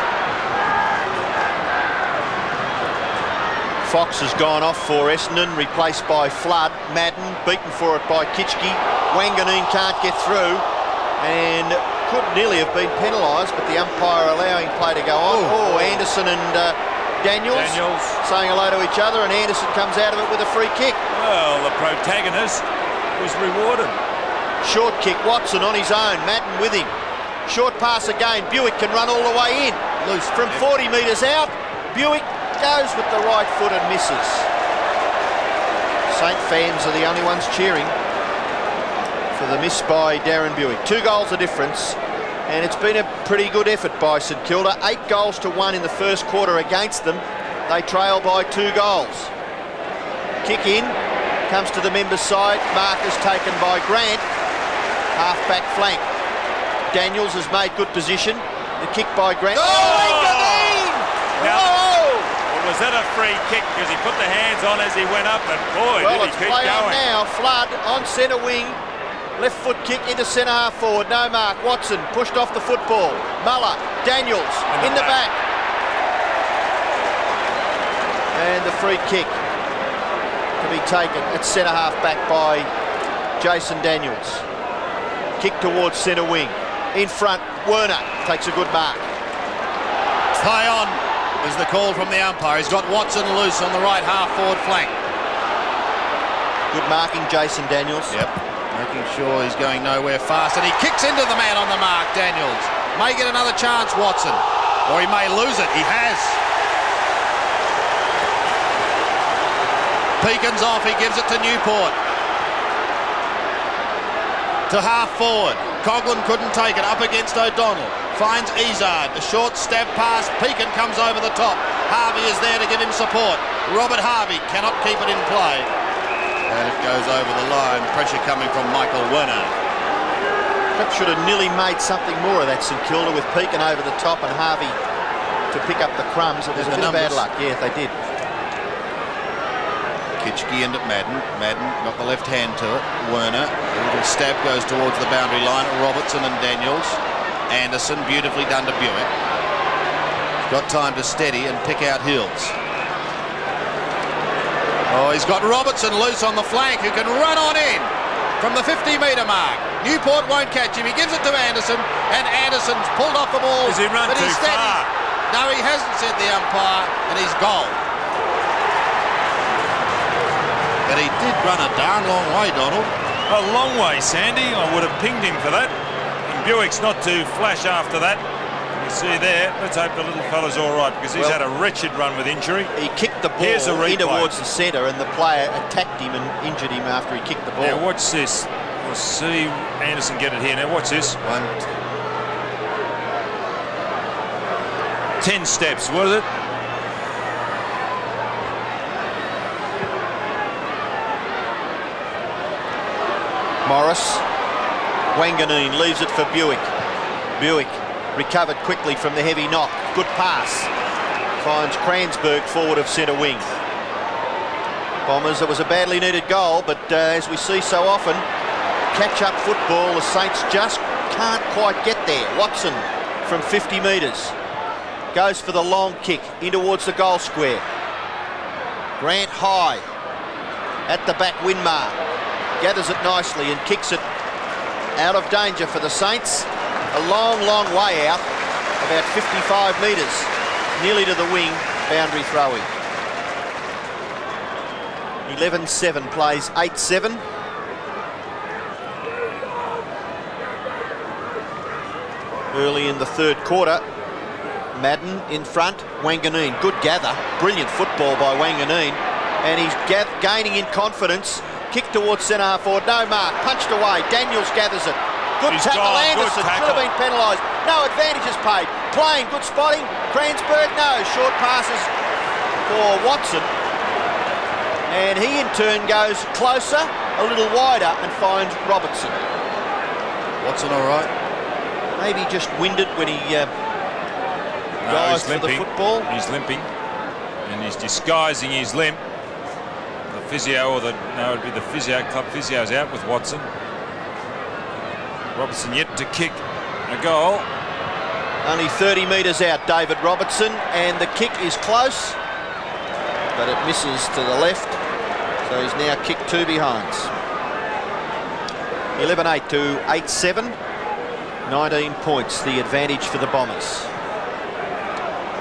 [SPEAKER 3] Fox has gone off for Essendon, replaced by Flood. Madden beaten for it by Kitchke. Wanganeen can't get through and could nearly have been penalised, but the umpire allowing play to go on. Oh, Anderson and Daniels saying hello to each other, and Anderson comes out of it with a free kick.
[SPEAKER 2] Well, the protagonist was rewarded.
[SPEAKER 3] Short kick, Watson on his own, Madden with him. Short pass again, Buick can run all the way in. Loose from 40 metres out, Buick goes with the right foot and misses. Saint fans are the only ones cheering for the miss by Darren Buick. 2 goals of difference, and it's been a pretty good effort by St Kilda. 8 goals to 1 in the first quarter against them. They trail by 2 goals. Kick in, comes to the members' side. Markers taken by Grant. Half-back flank. Daniels has made good position. The kick by Grant.
[SPEAKER 2] Was that a free kick? Because he put the hands on as he went up, and boy,
[SPEAKER 3] well,
[SPEAKER 2] did he keep going.
[SPEAKER 3] On now. Flood on centre wing. Left foot kick into centre half forward. No mark. Watson pushed off the football. Muller. Daniels in the back. And the free kick to be taken at centre half back by Jason Daniels. Kick towards centre wing. In front, Werner takes a good mark.
[SPEAKER 1] Play on is the call from the umpire. He's got Watson loose on the right half forward flank.
[SPEAKER 3] Good marking, Jason Daniels.
[SPEAKER 1] Yep, making sure he's going nowhere fast, and he kicks into the man on the mark, Daniels. May get another chance, Watson, or he may lose it. He has. Peakin's off, he gives it to Newport. To half forward. Coughlin couldn't take it, up against O'Donnell. Finds Izard, a short stab pass. Peakin comes over the top. Harvey is there to give him support. Robert Harvey cannot keep it in play. And it goes over the line. Pressure coming from Michael Werner.
[SPEAKER 3] Perhaps should have nearly made something more of that St Kilda with Peakin over the top and Harvey to pick up the crumbs. It was a bit of bad luck. Yeah, they did.
[SPEAKER 1] Kitchke into Madden. Madden got the left hand to it. Werner. A little stab goes towards the boundary line. Robertson and Daniels. Anderson, beautifully done to Buick. Got time to steady and pick out Hills. Oh, he's got Robertson loose on the flank, who can run on in from the 50-metre mark. Newport won't catch him. He gives it to Anderson, and Anderson's pulled off the ball.
[SPEAKER 2] Has he run too far?
[SPEAKER 1] No, he hasn't, said the umpire, and he's goal. But he did run a darn long way, Donald.
[SPEAKER 2] A long way, Sandy. I would have pinged him for that. And Buick's not to flash after that. You see there. Let's hope the little fella's all right, because he's had a wretched run with injury.
[SPEAKER 3] He kicked the ball in towards the centre, and the player attacked him and injured him after he kicked the ball.
[SPEAKER 2] Now watch this. We'll see Anderson get it here. Now watch this. 10 steps, was it?
[SPEAKER 3] Morris. Wanganeen leaves it for Buick. Buick recovered quickly from the heavy knock. Good pass. Finds Kransberg forward of centre wing. Bombers, it was a badly needed goal, but as we see so often, catch-up football, the Saints just can't quite get there. Watson from 50 metres. Goes for the long kick in towards the goal square. Grant high. At the back, Winmar. Gathers it nicely and kicks it out of danger for the Saints. A long, long way out, about 55 metres, nearly to the wing, boundary throwing. 11-7 plays 8-7. early in the third quarter. Madden in front, Wanganeen, good gather, brilliant football by Wanganeen, and he's gaining in confidence. Kick towards centre half forward, no mark, punched away, Daniels gathers it. Good
[SPEAKER 2] He's
[SPEAKER 3] tackle,
[SPEAKER 2] gone,
[SPEAKER 3] Anderson,
[SPEAKER 2] good tackle.
[SPEAKER 3] should have been penalised. No advantages paid. Playing, good spotting. Kransberg, no. Short passes for Watson. And he in turn goes closer, a little wider, and finds Robertson.
[SPEAKER 1] Watson all right?
[SPEAKER 3] Maybe just winded when he dives for the football.
[SPEAKER 2] He's limping, and he's disguising his limp. The physio, it'd be the physio, club physio's out with Watson. Robertson yet to kick a goal.
[SPEAKER 3] Only 30 metres out, David Robertson, and the kick is close, but it misses to the left, so he's now kicked two behinds. 11-8 to 8-7, 19 points, the advantage for the Bombers.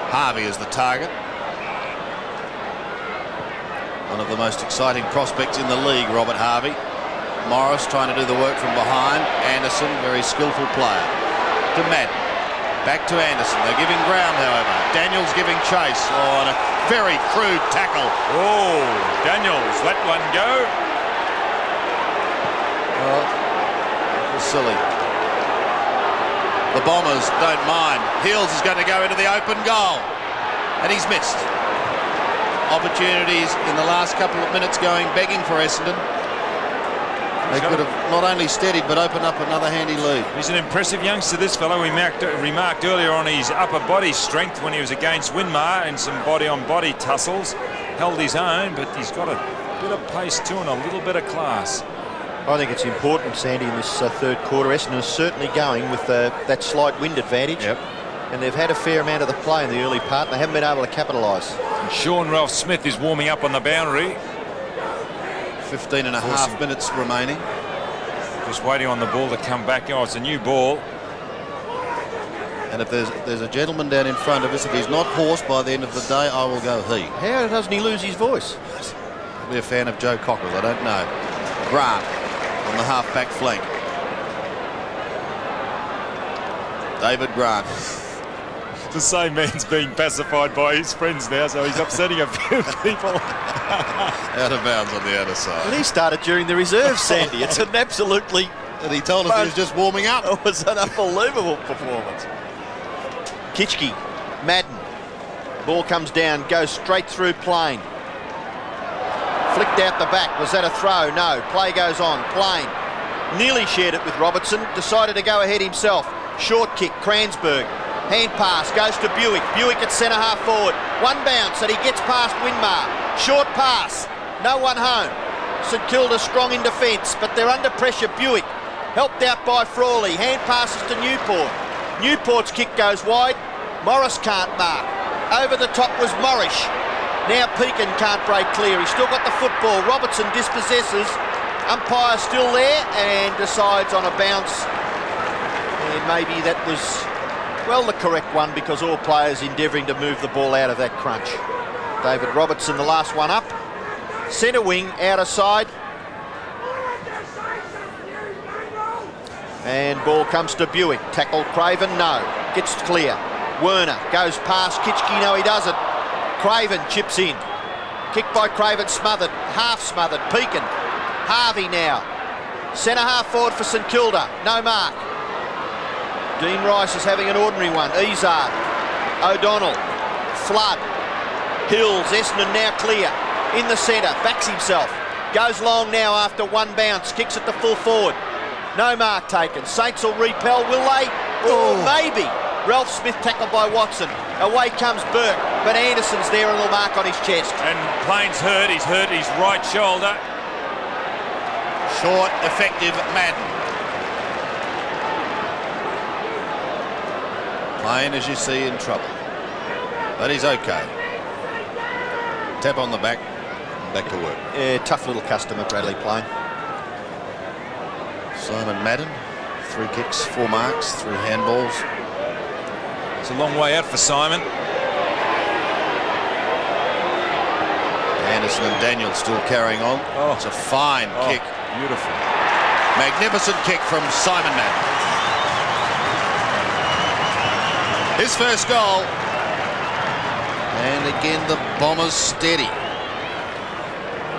[SPEAKER 1] Harvey is the target. One of the most exciting prospects in the league, Robert Harvey. Morris trying to do the work from behind. Anderson, very skillful player. To Madden. Back to Anderson. They're giving ground, however. Daniels giving chase on a very crude tackle.
[SPEAKER 2] Oh, Daniels let one go.
[SPEAKER 1] Well, it was silly. The Bombers don't mind. Hills is going to go into the open goal. And he's missed. Opportunities in the last couple of minutes going begging for Essendon. They could have not only steadied but opened up another handy lead.
[SPEAKER 2] He's an impressive youngster, this fellow. We remarked earlier on his upper body strength when he was against Winmar and some body-on-body tussles. Held his own, but he's got a bit of pace too and a little bit of class.
[SPEAKER 3] I think it's important, Sandy, in this third quarter. Essendon is certainly going with that slight wind advantage.
[SPEAKER 1] Yep.
[SPEAKER 3] And they've had a fair amount of the play in the early part, and they haven't been able to capitalise.
[SPEAKER 2] Sean Ralph Smith is warming up on the boundary.
[SPEAKER 1] 15 and a half minutes remaining.
[SPEAKER 2] Just waiting on the ball to come back. Oh, it's a new ball.
[SPEAKER 1] And if there's a gentleman down in front of us, if he's not hoarse by the end of the day, I will go he.
[SPEAKER 3] How doesn't he lose his voice?
[SPEAKER 1] Be a fan of Joe Cockrell, I don't know. Grant on the half-back flank. David Grant.
[SPEAKER 2] The same man's being pacified by his friends now, so he's upsetting a few people.
[SPEAKER 1] Out of bounds on the outer side.
[SPEAKER 3] Well, he started during the reserve, Sandy. It's an absolutely...
[SPEAKER 1] And he told us he was just warming up.
[SPEAKER 3] It was an unbelievable performance. Kitchke, Madden. Ball comes down, goes straight through Plain. Flicked out the back. Was that a throw? No. Play goes on. Plain nearly shared it with Robertson. Decided to go ahead himself. Short kick, Kransberg. Hand pass goes to Buick. Buick at centre half forward. One bounce and he gets past Winmar. Short pass. No one home. St Kilda strong in defence, but they're under pressure. Buick helped out by Frawley. Hand passes to Newport. Newport's kick goes wide. Morris can't mark. Over the top was Morrish. Now Pekin can't break clear. He's still got the football. Robertson dispossesses. Umpire still there and decides on a bounce. And maybe that was, well, the correct one because all players endeavouring to move the ball out of that crunch. David Robertson, the last one up. Centre wing, outer side. And ball comes to Buick. Tackle Craven, no. Gets clear. Werner goes past Kitchke, no he doesn't. Craven chips in. Kick by Craven, smothered. Half smothered. Pekin. Harvey now. Centre half forward for St Kilda. No mark. Dean Rice is having an ordinary one. Izard. O'Donnell. Flood. Hills. Essendon now clear. In the centre. Backs himself. Goes long now after one bounce. Kicks it to full forward. No mark taken. Saints will repel, will they? Or maybe. Ralph Smith tackled by Watson. Away comes Burke, but Anderson's there and will mark on his chest.
[SPEAKER 2] And Plain's hurt. He's hurt his right shoulder.
[SPEAKER 1] Short, effective Madden. Plain, as you see, in trouble. But he's okay. Tap on the back, back to work.
[SPEAKER 3] Yeah, tough little customer, Bradley Plain.
[SPEAKER 1] Simon Madden, 3 kicks, 4 marks, 3 handballs.
[SPEAKER 2] It's a long way out for Simon.
[SPEAKER 1] Anderson and Daniel still carrying on.
[SPEAKER 2] Oh.
[SPEAKER 1] It's a fine kick.
[SPEAKER 2] Beautiful.
[SPEAKER 1] Magnificent kick from Simon Madden. His first goal. And again, the Bombers steady.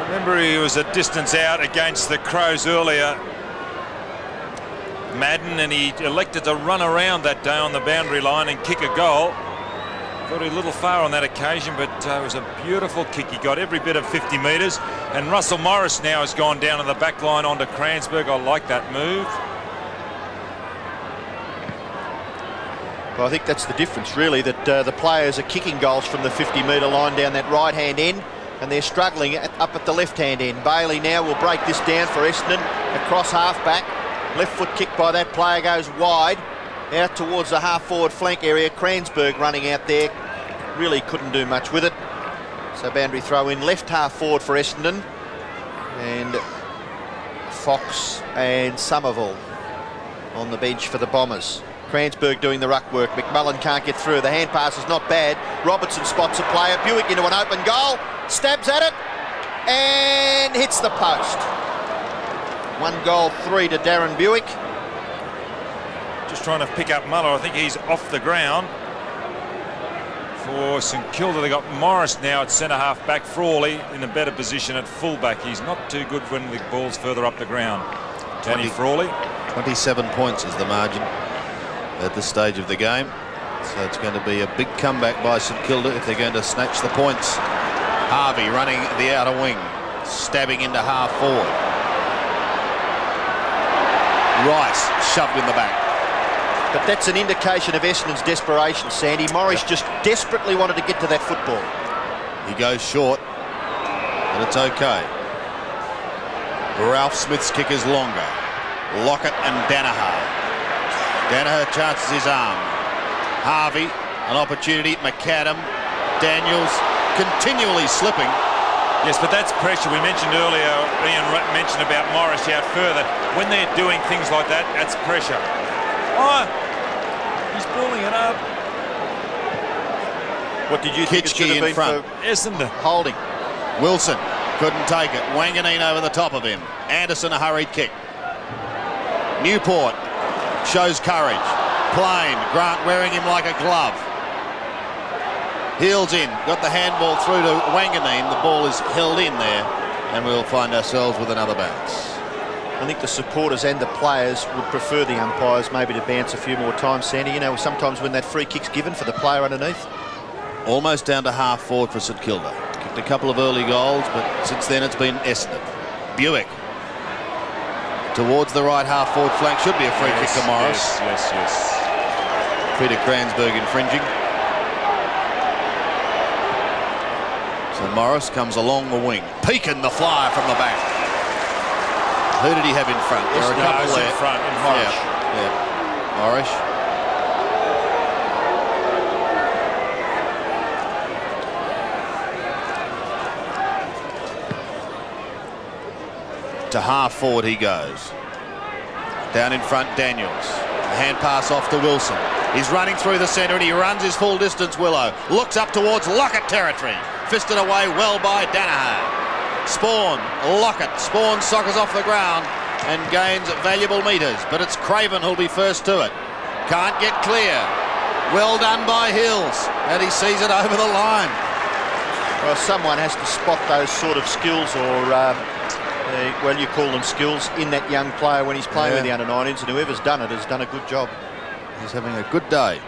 [SPEAKER 2] Remember, he was a distance out against the Crows earlier, Madden, and he elected to run around that day on the boundary line and kick a goal. Got a little far on that occasion, but it was a beautiful kick. He got every bit of 50 metres, and Russell Morris now has gone down to the back line onto Kransberg. I like that move.
[SPEAKER 3] Well, I think that's the difference, really, that the players are kicking goals from the 50-metre line down that right-hand end, and they're struggling up at the left-hand end. Bailey now will break this down for Essendon, across half-back. Left foot kick by that player goes wide, out towards the half-forward flank area. Kransberg running out there, really couldn't do much with it. So boundary throw in, left half-forward for Essendon, and Fox and Somerville on the bench for the Bombers. Kransberg doing the ruck work. McMullen can't get through. The hand pass is not bad. Robertson spots a player. Buick into an open goal. Stabs at it and hits the post. 1-3 to Darren Buick.
[SPEAKER 2] Just trying to pick up Muller. I think he's off the ground. For St Kilda, they got Morris now at centre half back. Frawley in a better position at full back. He's not too good when the ball's further up the ground. Danny Frawley.
[SPEAKER 1] 27 points is the margin at this stage of the game. So it's going to be a big comeback by St Kilda if they're going to snatch the points. Harvey running the outer wing, stabbing into half forward. Rice shoved in the back.
[SPEAKER 3] But that's an indication of Essendon's desperation, Sandy. Morris just desperately wanted to get to that football.
[SPEAKER 1] He goes short, but it's okay. Ralph Smith's kick is longer. Lockett and Danaher. Danaher chances his arm. Harvey, an opportunity. McAdam, Daniels, continually slipping.
[SPEAKER 2] Yes, but that's pressure. We mentioned earlier, Ian mentioned about Morris out further. When they're doing things like that, that's pressure. Oh, he's pulling it up.
[SPEAKER 3] What did you think it should have been
[SPEAKER 1] front.
[SPEAKER 3] for
[SPEAKER 2] Essendon?
[SPEAKER 3] holding?
[SPEAKER 1] Wilson couldn't take it. Wanganeen over the top of him. Anderson a hurried kick. Newport shows courage. Plain. Grant wearing him like a glove. Heels in. Got the handball through to Wanganeen. The ball is held in there, and we'll find ourselves with another bounce.
[SPEAKER 3] I think the supporters and the players would prefer the umpires maybe to bounce a few more times, Sandy. You know, sometimes when that free kick's given for the player underneath.
[SPEAKER 1] Almost down to half forward for St Kilda. Kicked a couple of early goals, but since then it's been Essendon. Buick towards the right half forward flank. Should be a free kick to Morris.
[SPEAKER 2] Yes.
[SPEAKER 1] Peter Kransberg infringing. So Morris comes along the wing. Peakin the flyer from the back. Who did he have in front? There are a couple there.
[SPEAKER 2] In front, in Morris.
[SPEAKER 1] Yeah. Morris. To half forward he goes. Down in front, Daniels. A hand pass off to Wilson. He's running through the centre and he runs his full distance, Willow. Looks up towards Lockett territory. Fisted away well by Danaher. Spawn, Lockett. Spawn soccers off the ground and gains valuable metres, but it's Craven who'll be first to it. Can't get clear. Well done by Hills, and he sees it over the line.
[SPEAKER 3] Well, someone has to spot those sort of skills, or well, you call them skills, in that young player when he's playing with the under-19s, and whoever's done it has done a good job.
[SPEAKER 1] He's having a good day.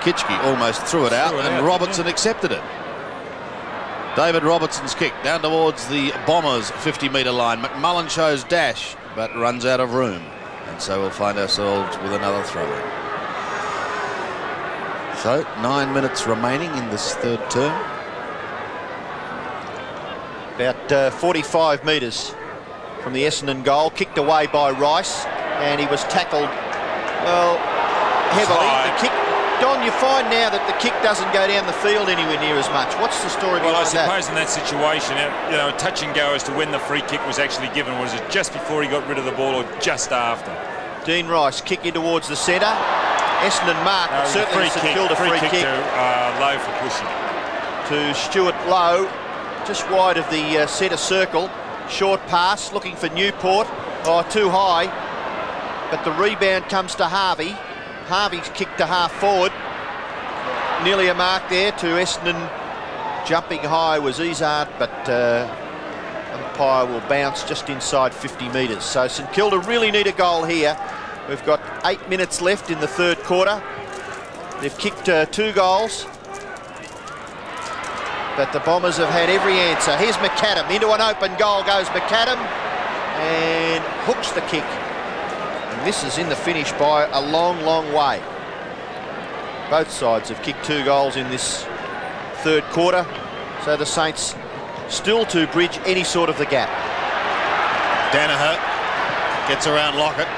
[SPEAKER 1] Kitchke almost threw it out, and Robertson accepted it. David Robertson's kick down towards the Bombers' 50-metre line. McMullen shows dash, but runs out of room. And so we'll find ourselves with another throw-in. So 9 minutes remaining in this third term.
[SPEAKER 3] About 45 metres from the Essendon goal. Kicked away by Rice, and he was tackled, well, heavily. The kick, Don, you find now that the kick doesn't go down the field anywhere near as much. What's the story behind that?
[SPEAKER 2] Well, I suppose in that situation, you know, touch and go as to when the free kick was actually given. Was it just before he got rid of the ball or just after? Dean
[SPEAKER 3] Rice, kick in towards the centre. Essendon mark, but certainly St Kilda free kick
[SPEAKER 2] to Lowe for pushing.
[SPEAKER 3] To Stuart Lowe, just wide of the centre circle. Short pass, looking for Newport. Oh, too high. But the rebound comes to Harvey. Harvey's kicked to half forward. nearly a mark there to Essendon. Jumping high was Izzard, but umpire will bounce just inside 50 metres. So St Kilda really need a goal here. We've got 8 minutes left in the third quarter. They've kicked 2 goals, but the Bombers have had every answer. Here's McAdam, into an open goal goes McAdam, and hooks the kick. And misses in the finish by a long, long way. Both sides have kicked 2 goals in this third quarter, so the Saints still to bridge any sort of the gap.
[SPEAKER 1] Danaher gets around Lockett,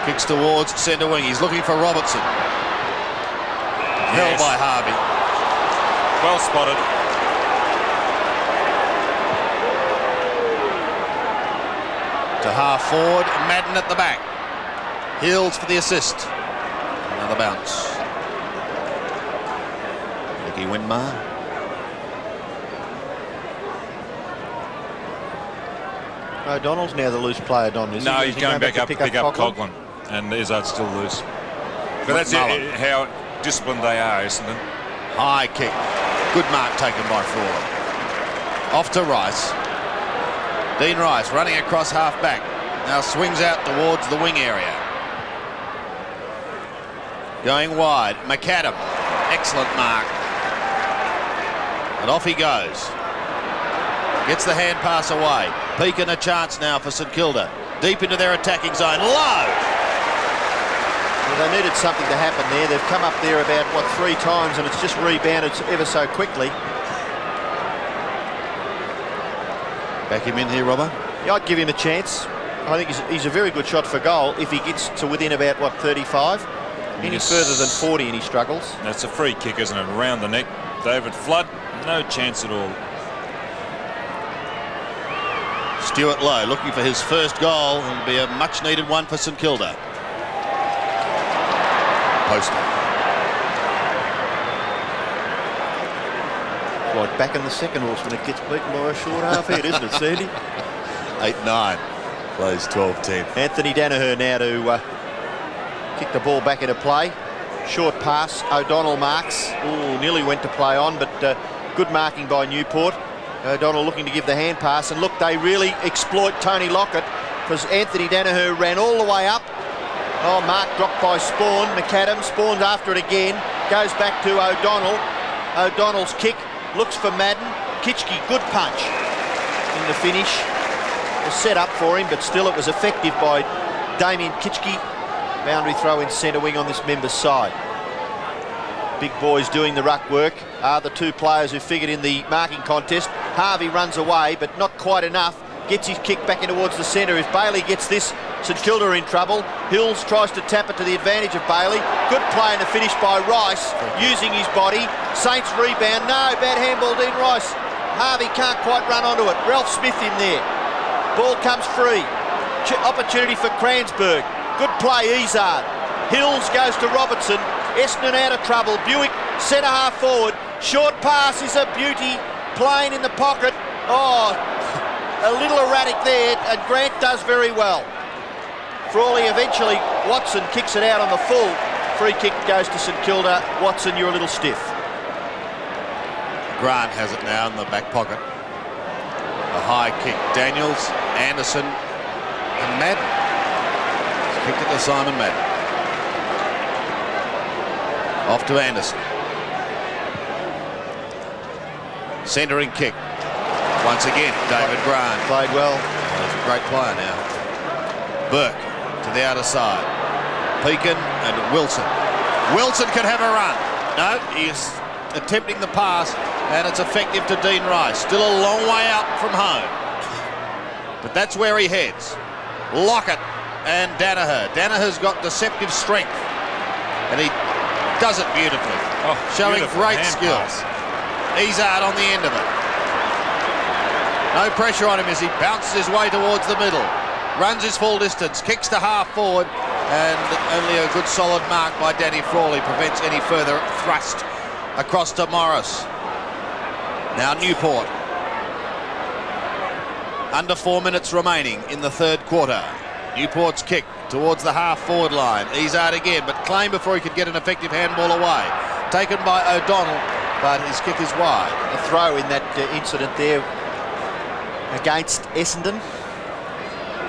[SPEAKER 1] kicks towards centre wing. He's looking for Robertson. Held by Harvey.
[SPEAKER 2] Well spotted.
[SPEAKER 1] To half forward, Madden at the back. Hills for the assist. Another bounce. Nicky Winmar.
[SPEAKER 3] O'Donnell's now the loose player, Don, isn't he?
[SPEAKER 2] No, he's going back up to pick up
[SPEAKER 3] Coughlin.
[SPEAKER 2] Coughlin, and Izzard's still loose. But that's it, how disciplined they are, Essendon.
[SPEAKER 1] High kick. Good mark taken by Frawley. Off to Rice. Dean Rice running across half back. Now swings out towards the wing area. Going wide. McAdam. Excellent mark. And off he goes. Gets the hand pass away. Peakin a chance now for St Kilda. Deep into their attacking zone. Low.
[SPEAKER 3] Well, they needed something to happen there. They've come up there about, 3 times, and it's just rebounded ever so quickly.
[SPEAKER 1] Back him in here, Robbo.
[SPEAKER 3] Yeah, I'd give him a chance. I think he's a very good shot for goal if he gets to within about, 35? Any further than 40 and he struggles.
[SPEAKER 2] That's a free kick, isn't it? Around the neck. David Flood, no chance at all.
[SPEAKER 1] Stuart Lowe looking for his first goal. It'll be a much needed one for St Kilda. Poster.
[SPEAKER 3] Like back in the second horse when it gets beaten by a short half head, isn't it, Sandy?
[SPEAKER 1] 8-9. Plays 12-10.
[SPEAKER 3] Anthony Danaher now to kick the ball back into play. Short pass. O'Donnell marks. Ooh, nearly went to play on, but good marking by Newport. O'Donnell looking to give the hand pass, and look, they really exploit Tony Lockett because Anthony Danaher ran all the way up. Oh, mark dropped by Spawn. McAdam. Spawn's after it again. Goes back to O'Donnell. O'Donnell's kick. Looks for Madden. Kitchke, good punch in the finish. It was set up for him, but still it was effective by Damien Kitchke. Boundary throw in centre wing on this member's side. Big boys doing the ruck work are the 2 players who figured in the marking contest. Harvey runs away, but not quite enough. Gets his kick back in towards the centre. If Bailey gets this, St Kilda are in trouble. Hills tries to tap it to the advantage of Bailey. Good play in the finish by Rice, using his body. Saints rebound. No, bad handball, Dean Rice. Harvey can't quite run onto it. Ralph Smith in there. Ball comes free. Opportunity for Cransburg. Good play, Izzard. Hills goes to Robertson. Essendon out of trouble. Buick centre half forward. Short pass is a beauty. Playing in the pocket. Oh, a little erratic there, and Grant does very well. Frawley eventually, Watson kicks it out on the full. Free kick goes to St Kilda. Watson, you're a little stiff.
[SPEAKER 1] Grant has it now in the back pocket. A high kick. Daniels, Anderson, and Madden. He's kicked it to Simon Madden. Off to Anderson. Centering kick. Once again, David Grant.
[SPEAKER 3] Played well.
[SPEAKER 1] He's a great player now. Burke to the outer side. Peakin and Wilson. Wilson can have a run. No, he's attempting the pass, and it's effective to Dean Rice. Still a long way out from home. But that's where he heads. Lockett and Danaher. Danaher's got deceptive strength, and he does it beautifully.
[SPEAKER 2] Oh,
[SPEAKER 1] showing great skills. Izzard on the end of it. No pressure on him as he bounces his way towards the middle. Runs his full distance, kicks to half forward, and only a good solid mark by Danny Frawley prevents any further thrust across to Morris. Now Newport. Under 4 minutes remaining in the third quarter. Newport's kick towards the half forward line. Izzard again, but claimed before he could get an effective handball away. taken by O'Donnell, but his kick is wide.
[SPEAKER 3] A throw in that incident there against Essendon.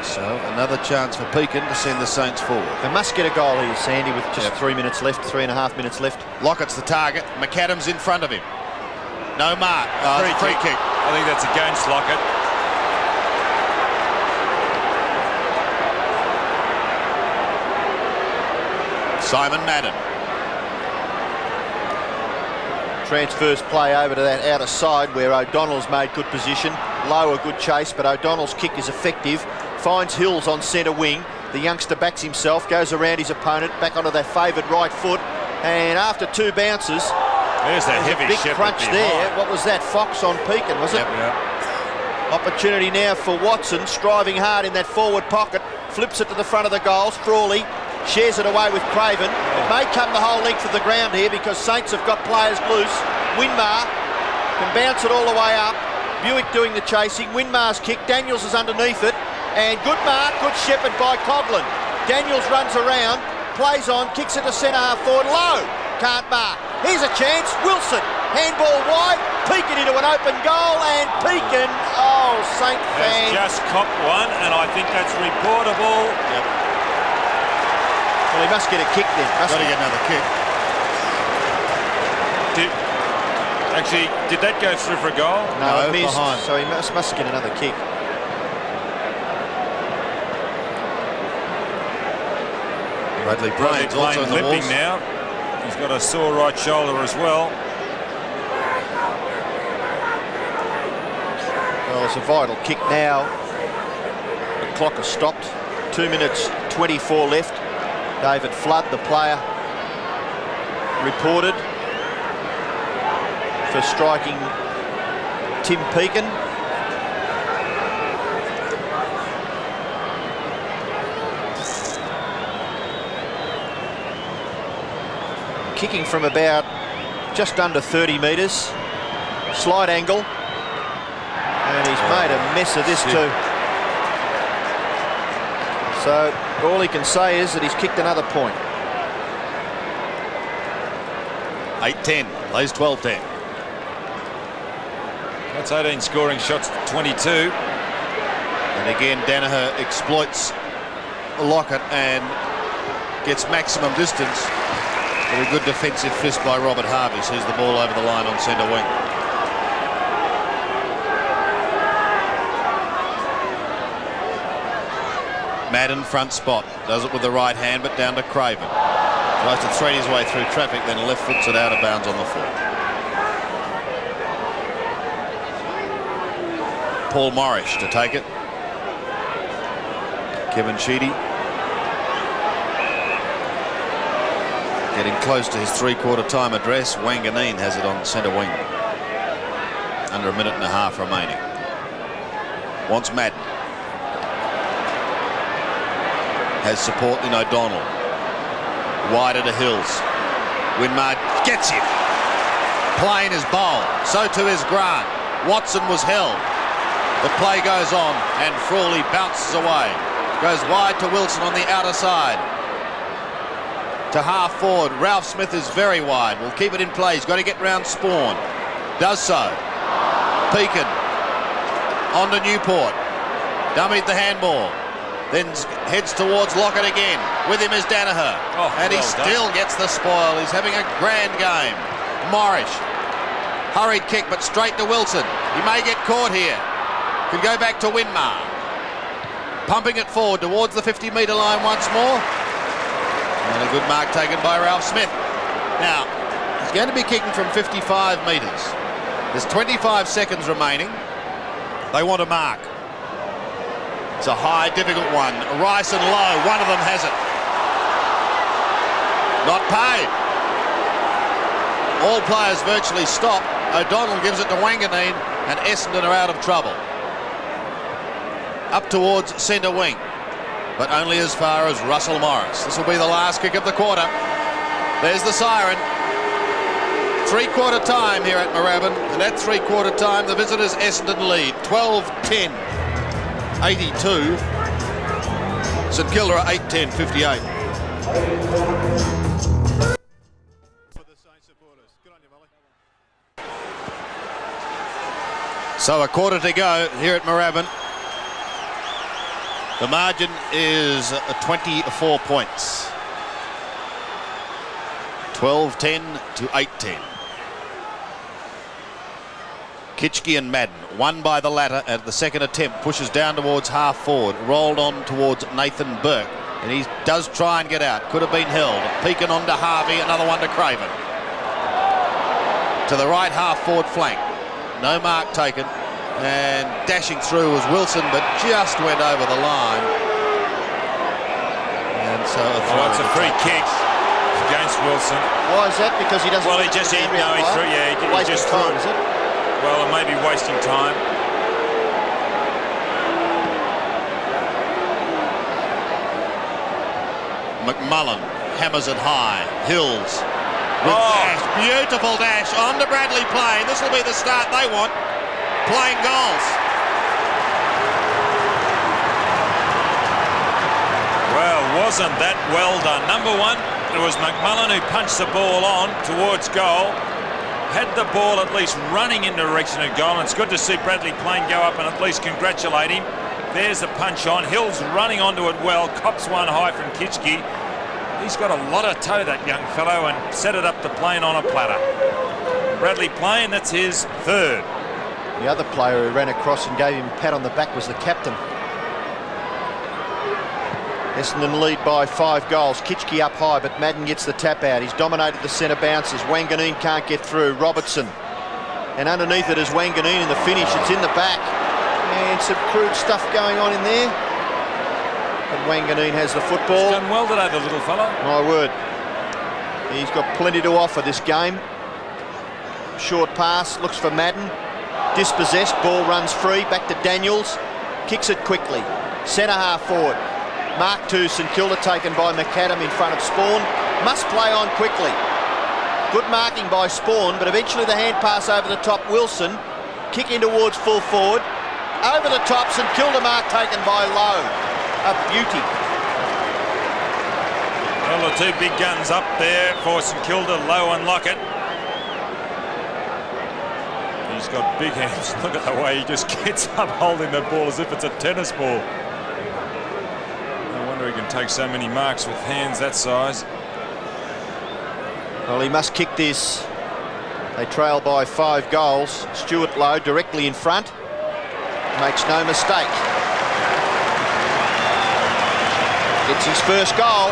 [SPEAKER 1] So another chance for Pekin to send the Saints forward.
[SPEAKER 3] They must get a goal here, Sandy, with just 3 minutes left, 3.5 minutes left.
[SPEAKER 1] Lockett's the target. McAdams in front of him. No mark. Free kick.
[SPEAKER 2] I think that's against Lockett.
[SPEAKER 1] Simon Madden.
[SPEAKER 3] Transfers play over to that outer side where O'Donnell's made good position. Low, a good chase, but O'Donnell's kick is effective. Finds Hills on centre wing. The youngster backs himself, goes around his opponent, back onto their favoured right foot. And after 2 bounces,
[SPEAKER 2] there's a heavy
[SPEAKER 3] big crunch there. What was that? Fox on Pekin, was it?
[SPEAKER 2] Yep.
[SPEAKER 3] Opportunity now for Watson, striving hard in that forward pocket. Flips it to the front of the goals. Frawley shares it away with Craven. It may come the whole length of the ground here because Saints have got players loose. Winmar can bounce it all the way up. Buick doing the chasing. Winmar's kick. Daniels is underneath it. And good mark, good shepherd by Coghlan. Daniels runs around, plays on, kicks it to centre half forward. Low, can't mark. Here's a chance. Wilson, handball wide. Pekin into an open goal, and Pekin, Saint fan.
[SPEAKER 2] Has just copped one, and I think that's reportable.
[SPEAKER 1] Yep.
[SPEAKER 3] Well, he must get a kick then.
[SPEAKER 1] Got to get another kick.
[SPEAKER 2] Did that go through for a goal?
[SPEAKER 3] No, it missed,
[SPEAKER 1] behind.
[SPEAKER 3] so he must get another kick.
[SPEAKER 1] Bradley Plains also in the
[SPEAKER 2] limping
[SPEAKER 1] walls.
[SPEAKER 2] now. He's got a sore right shoulder as well.
[SPEAKER 3] Well, it's a vital kick now. The clock has stopped. 2 minutes 24 left. David Flood, the player, reported for striking Tim Pekin. Kicking from about just under 30 metres. Slight angle. And he's made a mess of this too. So all he can say is that he's kicked another point.
[SPEAKER 1] 8-10, lays 12-10.
[SPEAKER 2] That's 18 scoring shots to 22.
[SPEAKER 1] And again, Danaher exploits Lockett and gets maximum distance. With a good defensive fist by Robert Harvey, sees the ball over the line on centre wing. Madden front spot, does it with the right hand, but down to Craven. Tries to thread his way through traffic, then left foots it out of bounds on the foot. Paul Morris to take it. Kevin Sheedy. Getting close to his three-quarter time address. Wanganeen has it on centre wing. Under a minute and a half remaining. Wants Madden. Has support in O'Donnell. Wider to Hills. Winmar gets him. Plain is bowled. So too is Grant. Watson was held. The play goes on and Frawley bounces away. Goes wide to Wilson on the outer side. To half forward. Ralph Smith is very wide. Will keep it in play. He's got to get round Spawn. Does so. Pekin on to Newport. Dummied the handball. Then heads towards Lockett again. With him is Danaher. And he still gets the spoil. He's having a grand game. Morris. Hurried kick, but straight to Wilson. He may get caught here. Can go back to Winmar. Pumping it forward towards the 50-metre line once more. And a good mark taken by Ralph Smith. Now, he's going to be kicking from 55 metres. There's 25 seconds remaining. They want to mark. It's a high, difficult one. Rice and low, one of them has it. Not paid. All players virtually stop. O'Donnell gives it to Wanganeen, and Essendon are out of trouble. Up towards centre wing, but only as far as Russell Morris. This will be the last kick of the quarter. There's the siren. Three-quarter time here at Moorabbin, and at three-quarter time the visitors Essendon lead 12-10. 82. St Kilda are 8-10, 58.
[SPEAKER 4] For the Saints supporters.
[SPEAKER 1] So a quarter to go here at Moorabbin. The margin is 24 points. 12-10 to 8-10. Kitchke and Madden, one by the latter at the second attempt, pushes down towards half forward, rolled on towards Nathan Burke, and he does try and get out. Could have been held. Peeking on to Harvey, another one to Craven. To the right half forward flank. No mark taken, and dashing through was Wilson, but just went over the line. And so
[SPEAKER 2] it's a free kick against Wilson.
[SPEAKER 3] Why is that? Because he doesn't.
[SPEAKER 2] Well, he just he threw. Yeah, he just threw.
[SPEAKER 3] Is it?
[SPEAKER 2] Well, it may be wasting time.
[SPEAKER 1] McMullen hammers it high. Hills. Dash, beautiful dash on to Bradley Plain. This will be the start they want. Plain goals.
[SPEAKER 2] Well, wasn't that well done? Number one, it was McMullen who punched the ball on towards goal. Had the ball at least running in the direction of goal, and it's good to see Bradley Plain go up and at least congratulate him. There's the punch on. Hills running onto it well. Cops one high from Kitchke. He's got a lot of toe, that young fellow, and set it up to Plain on a platter. Bradley Plain, that's his third.
[SPEAKER 3] The other player who ran across and gave him a pat on the back was the captain. Essendon lead by 5 goals. Kitchke up high, but Madden gets the tap out. He's dominated the centre bounces. Wanganeen can't get through. Robertson. And underneath it is Wanganeen in the finish. It's in the back. And some crude stuff going on in there. But Wanganeen has the football.
[SPEAKER 2] He's done well today, the little fellow.
[SPEAKER 3] My word. He's got plenty to offer this game. Short pass, looks for Madden. Dispossessed, ball runs free. Back to Daniels. Kicks it quickly. Centre half forward. Mark 2, St Kilda taken by McAdam in front of Spawn. Must play on quickly. Good marking by Spawn, but eventually the hand pass over the top. Wilson, kick in towards full forward. Over the top, St Kilda mark taken by Lowe. A beauty.
[SPEAKER 2] Well, the two big guns up there for St Kilda, Lowe and Lockett. He's got big hands. Look at the way he just gets up holding the ball as if it's a tennis ball. He can take so many marks with hands that size.
[SPEAKER 3] Well, he must kick this. They trail by 5 goals. Stuart Lowe directly in front. Makes no mistake. Gets his first goal.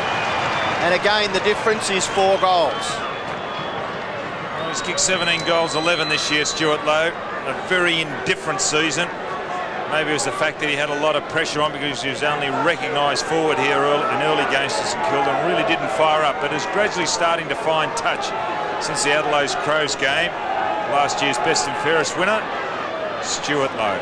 [SPEAKER 3] And again, the difference is 4 goals.
[SPEAKER 2] Well, he's kicked 17 goals, 11 this year, Stuart Lowe. A very indifferent season. Maybe it was the fact that he had a lot of pressure on because he was only recognised forward here in early games to St Kilda and really didn't fire up, but is gradually starting to find touch since the Adelaide Crows game. Last year's best and fairest winner, Stuart Lowe.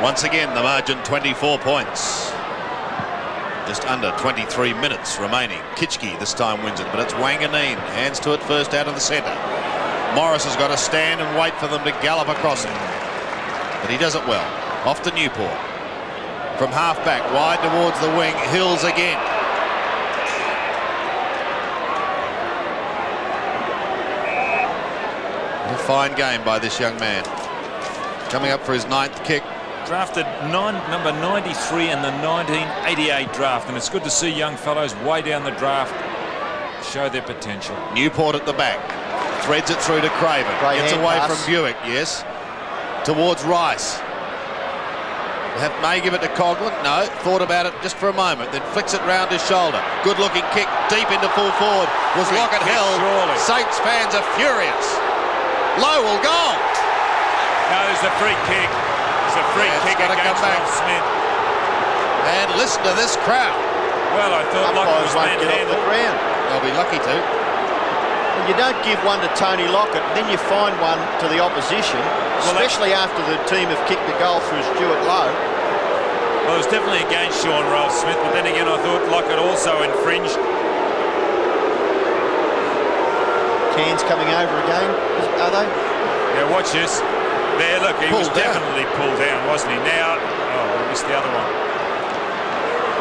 [SPEAKER 1] Once again, the margin 24 points. Just under 23 minutes remaining. Kitchke this time wins it, but it's Wanganeen. Hands to it first out of the centre. Morris has got to stand and wait for them to gallop across him. But he does it well. Off to Newport. From half-back, wide towards the wing. Hills again. A fine game by this young man. Coming up for his 9th kick.
[SPEAKER 2] Drafted number 93 in the 1988 draft. And it's good to see young fellows way down the draft show their potential.
[SPEAKER 1] Newport at the back. Threads it through to Craven. Gets away from Buick, yes. Towards Rice. May give it to Coughlin. No, thought about it just for a moment. Then flicks it round his shoulder. Good looking kick deep into full forward. Was Lockett held?
[SPEAKER 2] Surely.
[SPEAKER 1] Saints fans are furious. Lowe will go.
[SPEAKER 2] No, there's a free kick. There's a free kick against Will Smith.
[SPEAKER 1] And listen to this crowd.
[SPEAKER 2] Well, I thought Lockett was manhandled.
[SPEAKER 1] They'll be lucky to.
[SPEAKER 3] You don't give one to Tony Lockett, then you find one to the opposition, especially after the team have kicked the goal through Stuart Lowe.
[SPEAKER 2] Well, it was definitely against Sean Ralph Smith, but then again, I thought Lockett also infringed.
[SPEAKER 3] Cairns coming over again, are they?
[SPEAKER 2] Yeah, watch this. There, look, he was definitely pulled down, wasn't he? Now, we missed the other one.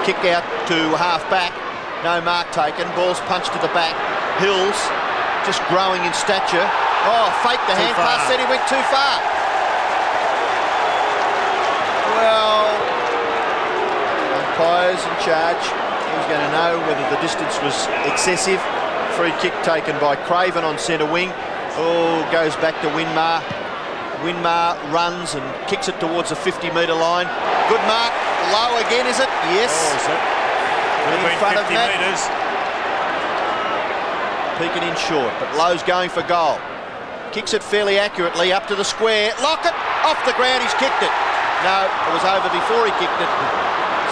[SPEAKER 3] Kick out to half-back, no mark taken, ball's punched to the back. Hills just growing in stature. Oh, faked the hand pass, said he went too far. Well, umpires in charge. He's going to know whether the distance was excessive. Free kick taken by Craven on centre wing. Oh, goes back to Winmar. Winmar runs and kicks it towards the 50-metre line. Good mark. Low again, is it? Yes.
[SPEAKER 2] Oh, is it?
[SPEAKER 3] In front of
[SPEAKER 2] 50
[SPEAKER 3] Matt.
[SPEAKER 2] metres.
[SPEAKER 3] Peeking in short, but Lowe's going for goal. Kicks it fairly accurately up to the square. Lockett off the ground, he's kicked it. No, it was over before he kicked it.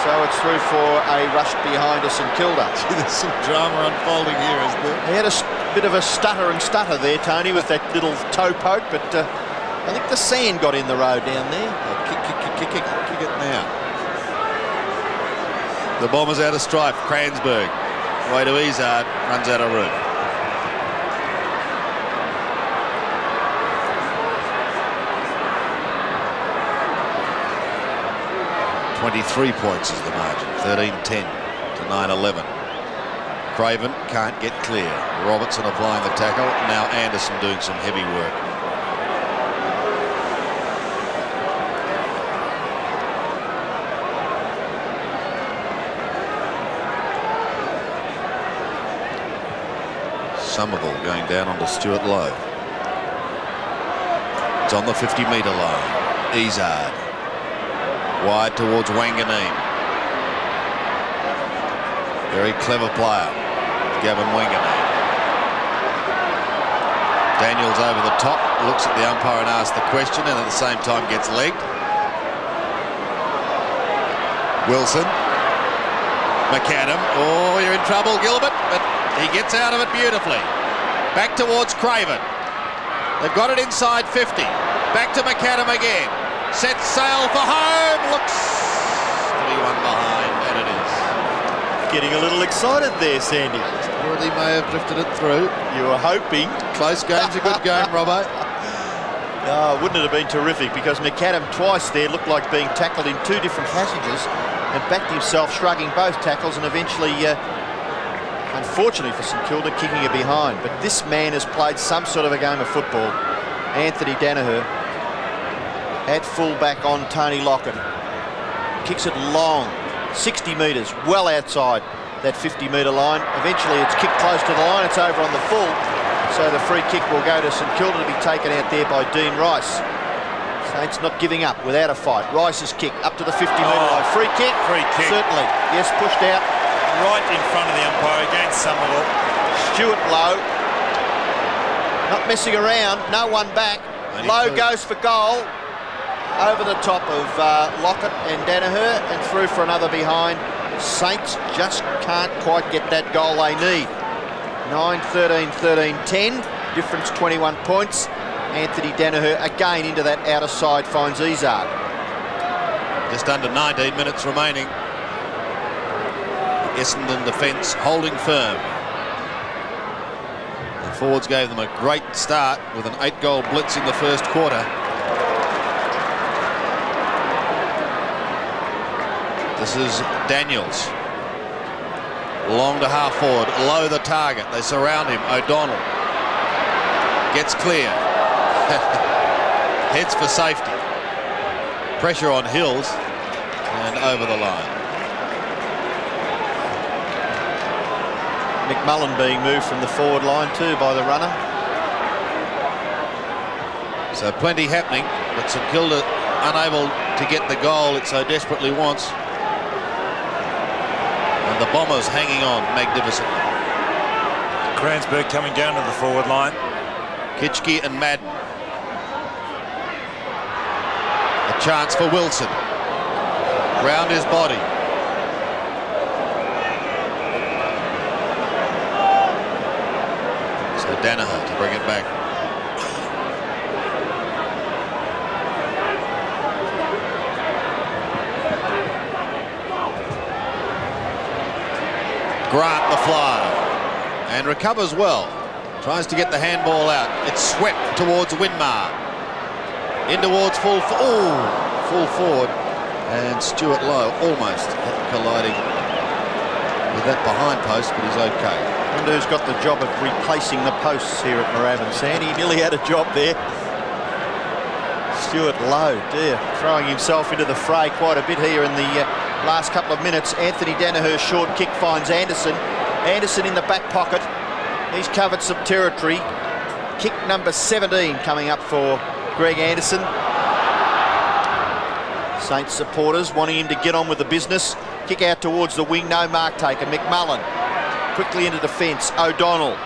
[SPEAKER 3] So it's through for a rush behind us St Kilda.
[SPEAKER 1] There's some drama unfolding here, isn't there?
[SPEAKER 3] He had a bit of a stutter there, Tony, with that little toe poke, but I think the sand got in the road down there.
[SPEAKER 1] Kick it now. The Bombers out of strife. Cransberg, way to Izard, runs out of room. 23 points is the margin. 13-10 to 9-11. Craven can't get clear. Robertson applying the tackle. Now Anderson doing some heavy work. Somerville going down onto Stuart Lowe. It's on the 50-metre line. Izard. Wide towards Wanganeen. Very clever player, Gavin Wanganeen. Daniels over the top, looks at the umpire and asks the question, and at the same time gets legged. Wilson. McAdam. Oh, you're in trouble, Gilbert, but he gets out of it beautifully. Back towards Craven. They've got it inside 50. Back to McAdam again. Sets sail for home. Looks to be one behind, and it is.
[SPEAKER 3] Getting a little excited there, Sandy.
[SPEAKER 1] Already may have drifted it through.
[SPEAKER 3] You were hoping.
[SPEAKER 1] Close game's a good game, Robbo.
[SPEAKER 3] Oh, wouldn't it have been terrific, because McAdam twice there looked like being tackled in two different passages and backed himself, shrugging both tackles, and eventually, unfortunately for St Kilda, kicking it behind. But this man has played some sort of a game of football. Anthony Danaher at full-back on Tony Lockett. Kicks it long, 60 metres, well outside that 50-metre line. Eventually it's kicked close to the line, it's over on the full. So the free kick will go to St Kilda to be taken out there by Dean Rice. Saints not giving up without a fight. Rice's kick up to the 50-metre line. Free kick?
[SPEAKER 2] Free kick.
[SPEAKER 3] Certainly. Yes, pushed out.
[SPEAKER 2] Right in front of the umpire against Somerville.
[SPEAKER 3] Stuart Lowe. Not messing around, no one back. Lowe goes for goal. Over the top of Lockett and Danaher, and through for another behind. Saints just can't quite get that goal they need. 9-13, 13-10, difference 21 points. Anthony Danaher again into that outer side, finds Izard.
[SPEAKER 1] Just under 19 minutes remaining. The Essendon defence holding firm. The forwards gave them a great start with an 8-goal blitz in the first quarter. This is Daniels. Long to half forward. Low the target. They surround him. O'Donnell gets clear. Heads for safety. Pressure on Hills and over the line.
[SPEAKER 3] McMullen being moved from the forward line too by the runner.
[SPEAKER 1] So plenty happening, but St Kilda unable to get the goal it so desperately wants. And the Bombers hanging on magnificently.
[SPEAKER 2] Cransberg coming down to the forward line.
[SPEAKER 1] Kitchke and Madden. A chance for Wilson. Round his body. So Danaher to bring it back. Grant the flyer and recovers well. Tries to get the handball out. It's swept towards Winmar. In towards full forward. And Stuart Lowe almost colliding with that behind post, but he's okay.
[SPEAKER 3] Wonder who's got the job of replacing the posts here at Moorabbin. Sandy nearly had a job there. Stuart Lowe, dear, throwing himself into the fray quite a bit here in the last couple of minutes. Anthony Danaher's short kick finds Anderson. Anderson in the back pocket. He's covered some territory. Kick number 17 coming up for Greg Anderson. Saints supporters wanting him to get on with the business. Kick out towards the wing, no mark taker. McMullen quickly into defence. O'Donnell,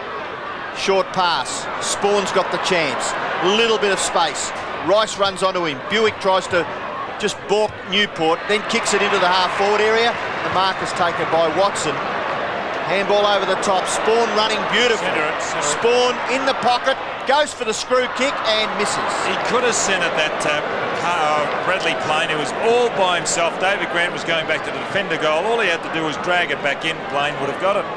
[SPEAKER 3] short pass. Spawn's got the chance. Little bit of space. Rice runs onto him. Buick tries to just balk Newport, then kicks it into the half-forward area. The mark is taken by Watson. Handball over the top. Spawn running beautifully.
[SPEAKER 2] Center it.
[SPEAKER 3] Spawn in the pocket, goes for the screw kick and misses.
[SPEAKER 2] He could have centred that Bradley Plain. He was all by himself. David Grant was going back to the defender goal. All he had to do was drag it back in. Plain would have got it.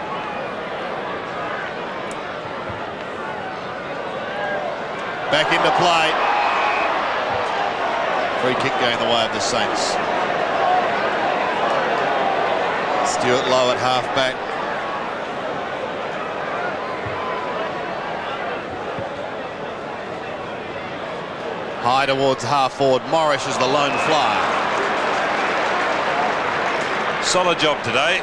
[SPEAKER 1] Back into play. Free kick going the way of the Saints. Stuart Lowe at half-back. High towards half-forward. Morris is the lone flyer.
[SPEAKER 2] Solid job today.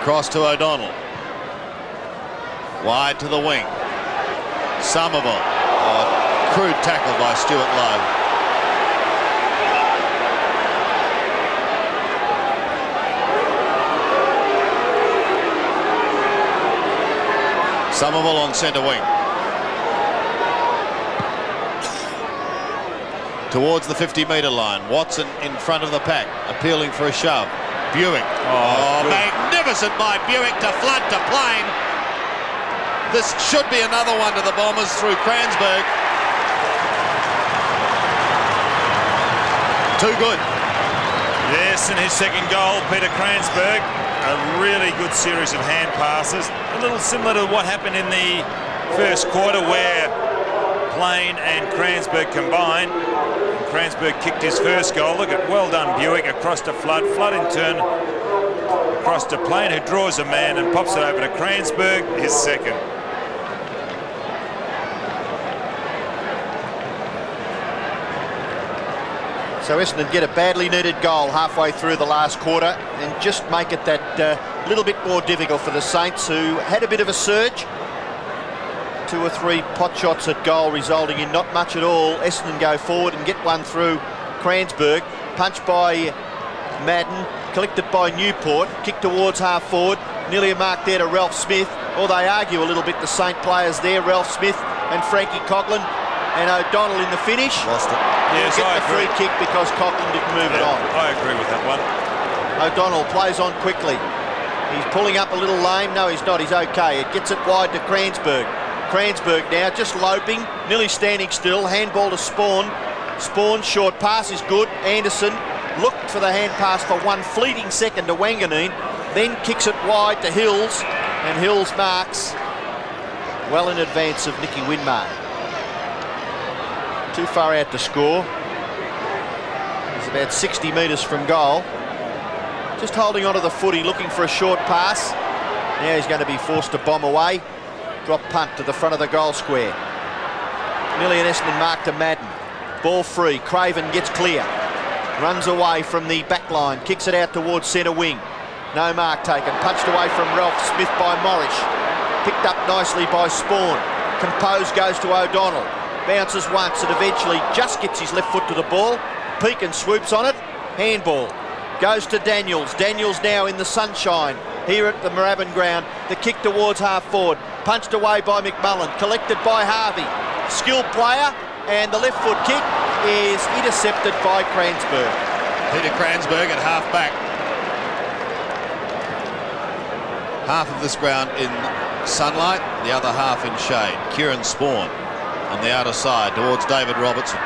[SPEAKER 1] Across to O'Donnell. Wide to the wing. Somerville. Oh, crude tackle by Stuart Lowe. Somerville on centre wing. Towards the 50-metre line. Watson in front of the pack, appealing for a shove. Buick. Oh, magnificent by Buick to flood to Plain. This should be another one to the Bombers through Cransburg. Too good.
[SPEAKER 2] Yes, and his second goal, Peter Cransburg. A really good series of hand passes. A little similar to what happened in the first quarter where Plain and Cransburg combined. Cransburg kicked his first goal. Look at, well done Buick across to Flood. Flood in turn across to Plain, who draws a man and pops it over to Cransburg, his second.
[SPEAKER 3] So Essendon get a badly needed goal halfway through the last quarter and just make it that little bit more difficult for the Saints, who had a bit of a surge. 2 or 3 pot shots at goal resulting in not much at all. Essendon go forward and get one through Cransburg. Punched by Madden, collected by Newport, kicked towards half forward. Nearly a mark there to Ralph Smith, or they argue a little bit, the Saint players there, Ralph Smith and Frankie Coughlin, and O'Donnell in the finish.
[SPEAKER 1] Lost it.
[SPEAKER 2] Yes,
[SPEAKER 3] Get
[SPEAKER 2] I
[SPEAKER 3] the
[SPEAKER 2] agree.
[SPEAKER 3] free kick because Coughlin didn't move it on.
[SPEAKER 2] I agree with that one.
[SPEAKER 3] O'Donnell plays on quickly. He's pulling up a little lame. No, he's not. He's okay. It gets it wide to Cransburg. Cransburg now just loping, nearly standing still. Handball to Spawn. Spawn, short pass is good. Anderson looked for the hand pass for one fleeting second to Wanganeen, then kicks it wide to Hills, and Hills marks well in advance of Nicky Winmar. Too far out to score. He's about 60 metres from goal. Just holding onto the footy, looking for a short pass. Now he's going to be forced to bomb away. Drop punt to the front of the goal square. Nearly an Essendon mark to Madden. Ball free. Craven gets clear. Runs away from the back line. Kicks it out towards centre wing. No mark taken. Punched away from Ralph Smith by Morris. Picked up nicely by Spawn. Composed goes to O'Donnell. Bounces once and eventually just gets his left foot to the ball. Pekin swoops on it. Handball. Goes to Daniels. Daniels now in the sunshine here at the Moorabbin ground. The kick towards half forward. Punched away by McMullen. Collected by Harvey. Skilled player. And the left foot kick is intercepted by Cransburg.
[SPEAKER 1] Peter Cransburg at half back. Half of this ground in sunlight, the other half in shade. Kieran Spawn on the outer side towards David Robertson.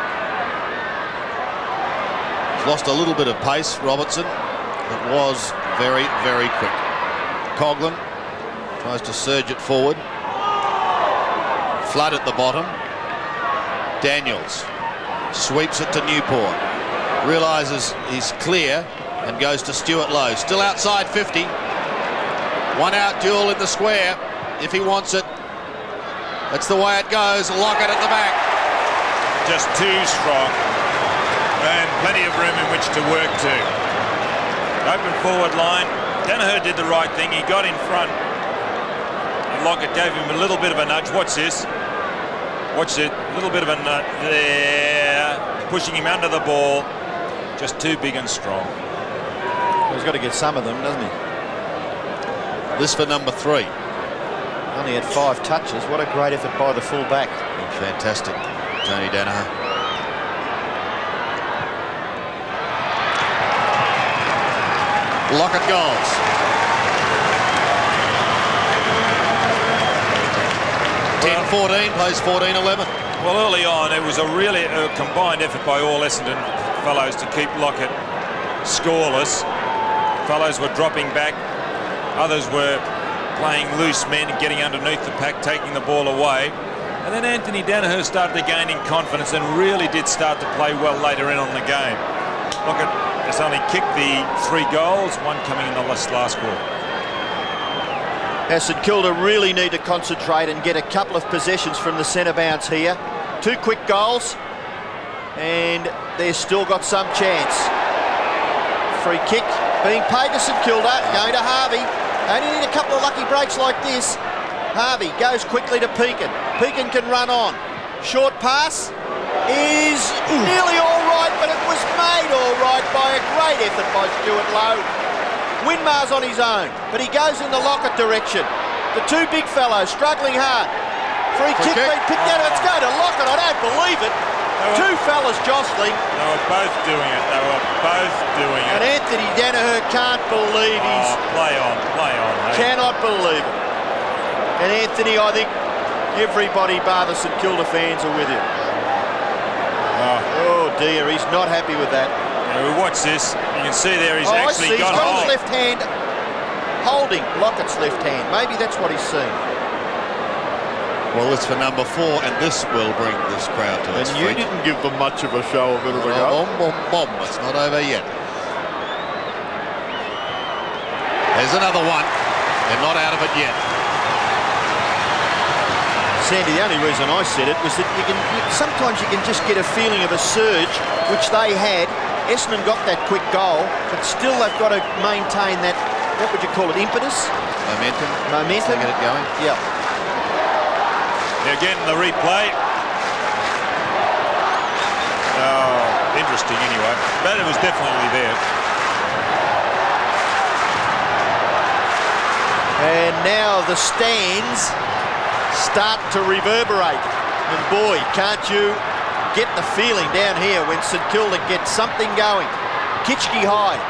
[SPEAKER 1] He's lost a little bit of pace, Robertson. It was very, very quick. Coughlin tries to surge it forward. Flood at the bottom. Daniels sweeps it to Newport. Realises he's clear and goes to Stuart Lowe. Still outside 50. One out duel in the square if he wants it. That's the way it goes. Lockett at the back.
[SPEAKER 2] Just too strong. And plenty of room in which to work to. Open forward line. Danaher did the right thing. He got in front. And Lockett gave him a little bit of a nudge. Watch this. Watch it. A little bit of a nudge there. Pushing him under the ball. Just too big and strong.
[SPEAKER 3] He's got to get some of them, doesn't he?
[SPEAKER 1] This for number 3.
[SPEAKER 3] Only had 5 touches. What a great effort by the full-back.
[SPEAKER 1] Fantastic, Tony Danaher. Lockett goals.
[SPEAKER 2] Well,
[SPEAKER 1] 10-14, plays 14-11.
[SPEAKER 2] Well, early on, it was a really combined effort by all Essendon fellows to keep Lockett scoreless. Fellows were dropping back. Others were playing loose men and getting underneath the pack, taking the ball away. And then Anthony Danaher started to gain in confidence and really did start to play well later in on the game. Lockett has only kicked the 3 goals, 1 coming in the last quarter.
[SPEAKER 3] St. Kilda really need to concentrate and get a couple of possessions from the centre bounce here. 2 quick goals, and they've still got some chance. Free kick being paid to St. Kilda, going to Harvey. Only need a couple of lucky breaks like this. Harvey goes quickly to Pekin. Pekin can run on. Short pass is nearly all right, but it was made all right by a great effort by Stuart Lowe. Winmar's on his own, but he goes in the Lockett direction. The 2 big fellows struggling hard. Free kick being picked out. It's going to Lockett. I don't believe it. 2 fellas jostling.
[SPEAKER 2] They were both doing it. They were both doing it.
[SPEAKER 3] And Anthony Danaher can't believe he's...
[SPEAKER 2] Play on. Hey.
[SPEAKER 3] Cannot believe it. And Anthony, I think everybody bar the St Kilda fans are with him. Oh dear, he's not happy with that.
[SPEAKER 2] Yeah, watch this. You can see there he's actually
[SPEAKER 3] he's
[SPEAKER 2] got
[SPEAKER 3] his left hand holding Lockett's left hand. Maybe that's what he's seen.
[SPEAKER 1] Well, it's for number 4, and this will bring this crowd to its feet.
[SPEAKER 5] And you didn't give them much of a show a minute ago.
[SPEAKER 1] Bomb. It's not over yet. There's another one. They're not out of it yet.
[SPEAKER 3] Sandy, the only reason I said it was that sometimes you can just get a feeling of a surge, which they had. Essendon got that quick goal, but still they've got to maintain that, what would you call it, impetus? Momentum.
[SPEAKER 1] Get it going.
[SPEAKER 3] Yeah.
[SPEAKER 2] Again, the replay. Oh, interesting anyway. But it was definitely there.
[SPEAKER 3] And now the stands start to reverberate. And boy, can't you get the feeling down here when St Kilda gets something going. Kitchke high.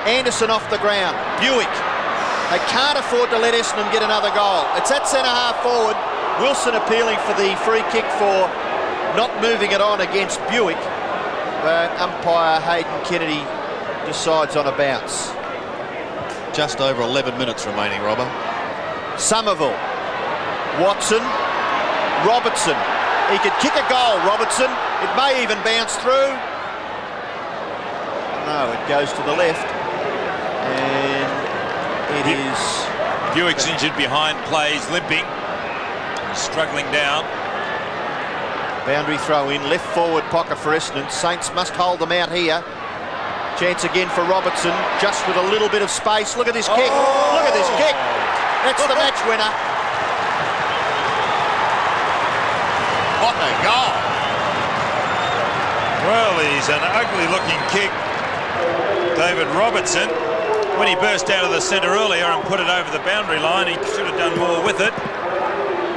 [SPEAKER 3] Anderson off the ground. Buick. They can't afford to let Essendon get another goal. It's at centre-half forward. Wilson appealing for the free kick for not moving it on against Buick. But umpire Hayden Kennedy decides on a bounce.
[SPEAKER 1] Just over 11 minutes remaining, Robbo.
[SPEAKER 3] Somerville. Watson. Robertson. He could kick a goal, Robertson. It may even bounce through. No, it goes to the left. And it is...
[SPEAKER 2] Buick's injured behind, plays limping. Struggling down.
[SPEAKER 3] Boundary throw in, left forward pocket for Essendon. Saints must hold them out here. Chance again for Robertson, just with a little bit of space. Look at this kick. Look at this kick. That's the match winner.
[SPEAKER 1] What a goal.
[SPEAKER 2] Well, he's an ugly looking kick. David Robertson, when he burst out of the centre earlier and put it over the boundary line, he should have done more with it.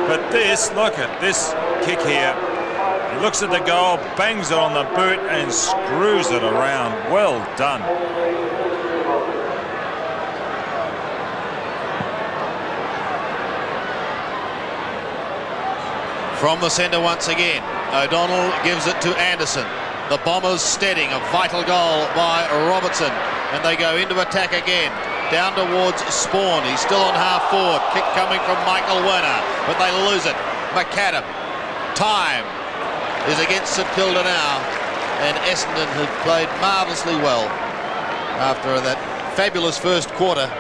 [SPEAKER 2] But this, look at this kick here. He looks at the goal, bangs it on the boot and screws it around. Well done.
[SPEAKER 1] From the centre once again, O'Donnell gives it to Anderson. The Bombers steadying, a vital goal by Robertson. And they go into attack again. Down towards Spawn. He's still on half forward. Kick coming from Michael Werner, but they lose it. McAdam. Time is against St Kilda now. And Essendon have played marvellously well after that fabulous first quarter.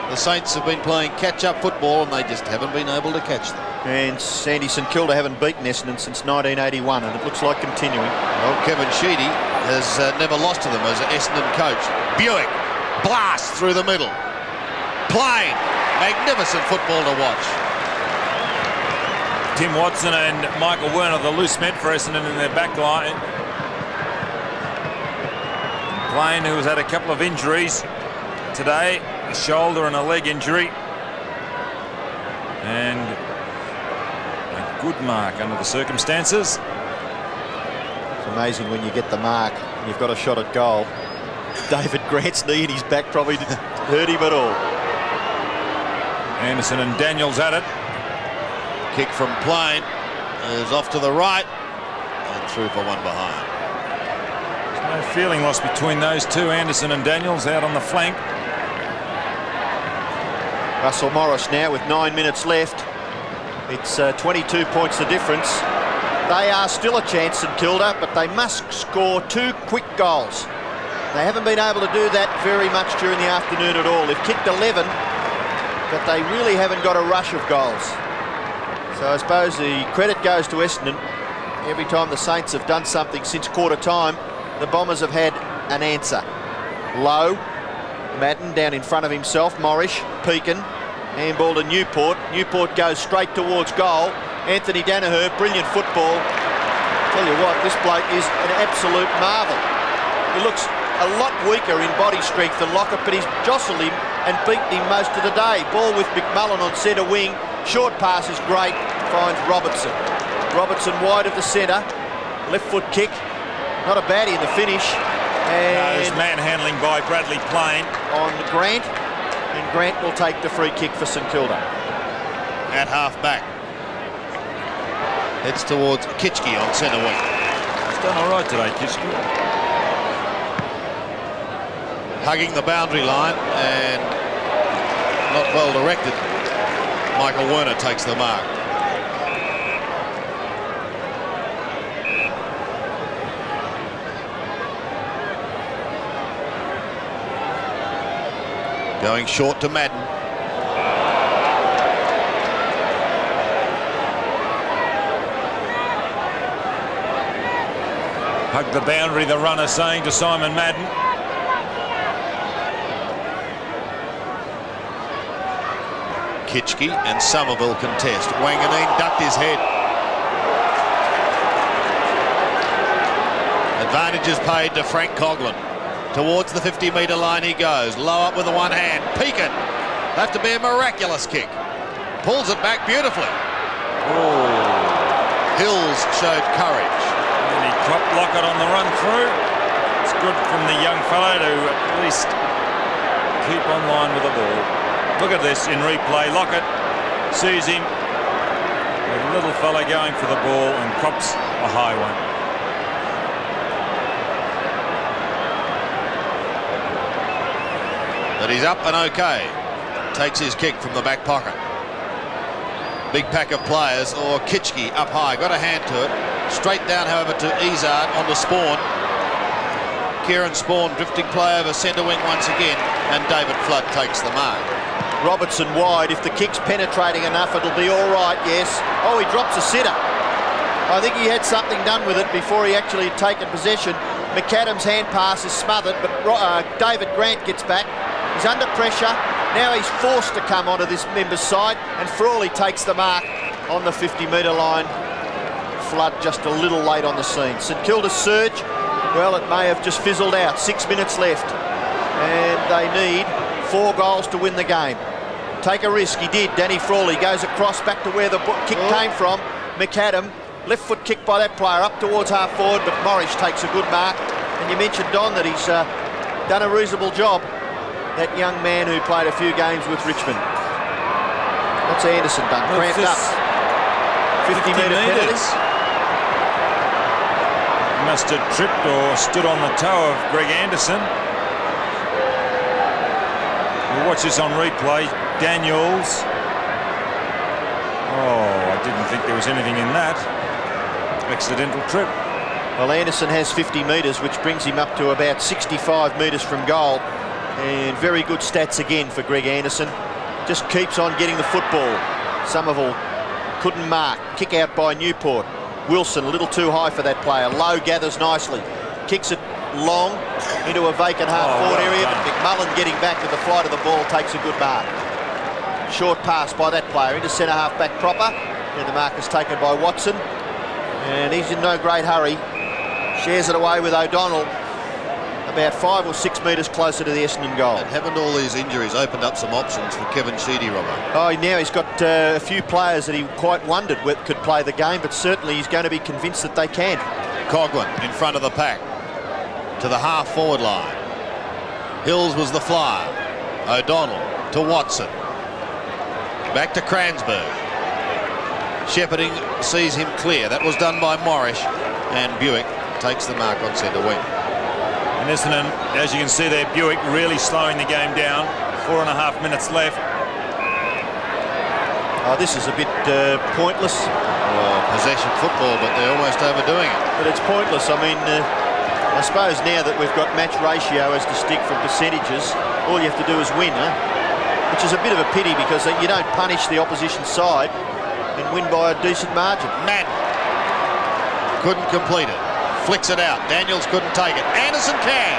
[SPEAKER 1] The Saints have been playing catch-up football and they just haven't been able to catch them.
[SPEAKER 3] And St. Kilda haven't beaten Essendon since 1981, and it looks like continuing.
[SPEAKER 1] Well, Kevin Sheedy has never lost to them as an Essendon coach. Buick, blast through the middle. Plain, magnificent football to watch.
[SPEAKER 2] Tim Watson and Michael Werner, the loose men for Essendon in their back line. Plain, who has had a couple of injuries today, a shoulder and a leg injury. And a good mark under the circumstances.
[SPEAKER 3] It's amazing when you get the mark and you've got a shot at goal. David Grant's knee in his back probably didn't hurt him at all.
[SPEAKER 2] Anderson and Daniels at it.
[SPEAKER 1] Kick from Plain is off to the right and through for one behind.
[SPEAKER 2] There's no feeling loss between those two. Anderson and Daniels out on the flank.
[SPEAKER 3] Russell Morris now with 9 minutes left. It's 22 points the difference. They are still a chance, St Kilda, but they must score 2 quick goals. They haven't been able to do that very much during the afternoon at all. They've kicked 11, but they really haven't got a rush of goals. So I suppose the credit goes to Essendon. Every time the Saints have done something since quarter time, the Bombers have had an answer. Low, Madden down in front of himself, Morrish, Pekin, handball to Newport. Newport goes straight towards goal. Anthony Danaher, brilliant football. Tell you what, this bloke is an absolute marvel. He looks a lot weaker in body strength than Lockett, but he's jostled him and beaten him most of the day. Ball with McMullen on centre wing. Short pass is great, finds Robertson. Robertson wide of the centre. Left foot kick. Not a baddie in the finish. And
[SPEAKER 2] There's manhandling by Bradley Plain
[SPEAKER 3] on Grant, and Grant will take the free kick for St Kilda.
[SPEAKER 1] At half back. Heads towards Kitchke on centre wing.
[SPEAKER 2] He's done all right today, Kitchke.
[SPEAKER 1] Hugging the boundary line and not well directed. Michael Werner takes the mark. Going short to Madden.
[SPEAKER 2] Hug the boundary, the runner saying to Simon Madden.
[SPEAKER 1] Kitchke and Somerville contest. Wanganeen ducked his head. Advantage is paid to Frank Coughlin. Towards the 50-metre line he goes. Low up with the one hand. Pekin. Have to be a miraculous kick. Pulls it back beautifully. Oh. Hills showed courage.
[SPEAKER 2] And he dropped Lockett on the run through. It's good from the young fellow to at least keep on line with the ball. Look at this in replay. Lockett sees him. The little fella going for the ball and cops a high one.
[SPEAKER 1] But he's up and okay. Takes his kick from the back pocket. Big pack of players, or Kitchke up high. Got a hand to it. Straight down, however, to Izard on the Spawn. Kieran Spawn drifting play over centre wing once again. And David Flood takes the mark.
[SPEAKER 3] Robertson wide. If the kick's penetrating enough, it'll be all right, yes. Oh, he drops a sitter. I think he had something done with it before he actually had taken possession. McAdams' hand pass is smothered, but David Grant gets back. He's under pressure. Now he's forced to come onto this member's side, and Frawley takes the mark on the 50-metre line. Flood just a little late on the scene. St Kilda's surge, well, it may have just fizzled out. 6 minutes left, and they need 4 goals to win the game. Take a risk. He did. Danny Frawley goes across back to where the kick came from. McAdam, left foot kick by that player up towards half forward, but Morris takes a good mark. And you mentioned, Don, that he's done a reasonable job. That young man who played a few games with Richmond. What's Anderson done? Cramped up. 50-metre penalties.
[SPEAKER 2] He must have tripped or stood on the toe of Greg Anderson. We'll watch this on replay. Daniels. Oh, I didn't think there was anything in that. Accidental trip.
[SPEAKER 3] Well, Anderson has 50 metres, which brings him up to about 65 metres from goal. And very good stats again for Greg Anderson. Just keeps on getting the football. Somerville couldn't mark. Kick out by Newport. Wilson a little too high for that player. Lowe gathers nicely. Kicks it long into a vacant half-forward area. But McMullen getting back with the flight of the ball takes a good mark. Short pass by that player into centre half-back proper. And the mark is taken by Watson. And he's in no great hurry. Shares it away with O'Donnell. About 5 or 6 metres closer to the Essendon goal.
[SPEAKER 1] And haven't all these injuries opened up some options for Kevin Sheedy, Robert?
[SPEAKER 3] Oh, now he's got a few players that he quite wondered could play the game, but certainly he's going to be convinced that they can.
[SPEAKER 1] Coghlan in front of the pack to the half-forward line. Hills was the flyer. O'Donnell to Watson. Back to Cransberg. Shepherding sees him clear. That was done by Morrish, and Buick takes the mark on centre wing.
[SPEAKER 2] And Essendon, as you can see there, Buick really slowing the game down. 4.5 minutes left.
[SPEAKER 3] Oh, this is a bit pointless.
[SPEAKER 1] Well, possession football, but they're almost overdoing it.
[SPEAKER 3] But it's pointless. I mean, I suppose now that we've got match ratio as distinct from percentages, all you have to do is win, huh? Which is a bit of a pity because you don't punish the opposition side and win by a decent margin.
[SPEAKER 1] Madden couldn't complete it. Flicks it out. Daniels couldn't take it. Anderson can.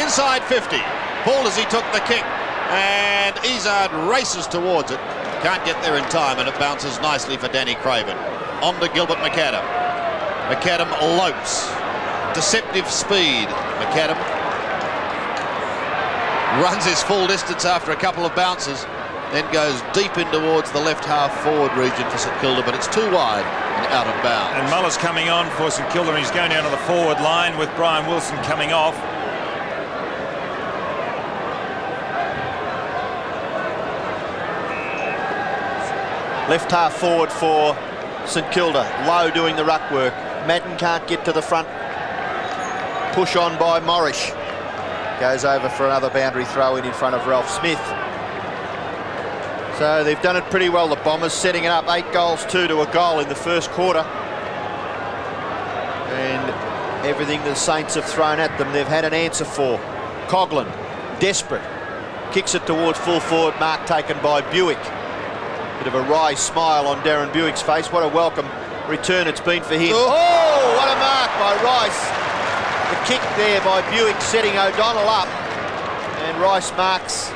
[SPEAKER 1] Inside 50. Paul as he took the kick. And Izzard races towards it. Can't get there in time, and it bounces nicely for Danny Craven. On to Gilbert McAdam. McAdam lopes. Deceptive speed. McAdam runs his full distance after a couple of bounces, then goes deep in towards the left half-forward region for St Kilda, but it's too wide and out of bounds.
[SPEAKER 2] And Muller's coming on for St Kilda, and he's going down to the forward line with Brian Wilson coming off.
[SPEAKER 3] Left half forward for St Kilda. Lowe doing the ruck work. Madden can't get to the front. Push on by Morrish. Goes over for another boundary throw in front of Ralph Smith. So they've done it pretty well, the Bombers, setting it up 8-2 to a goal in the first quarter. And everything the Saints have thrown at them, they've had an answer for. Coghlan, desperate. Kicks it towards full forward, mark taken by Buick. Bit of a wry smile on Darren Buick's face. What a welcome return it's been for him. Oh, what a mark by Rice. The kick there by Buick setting O'Donnell up. And Rice marks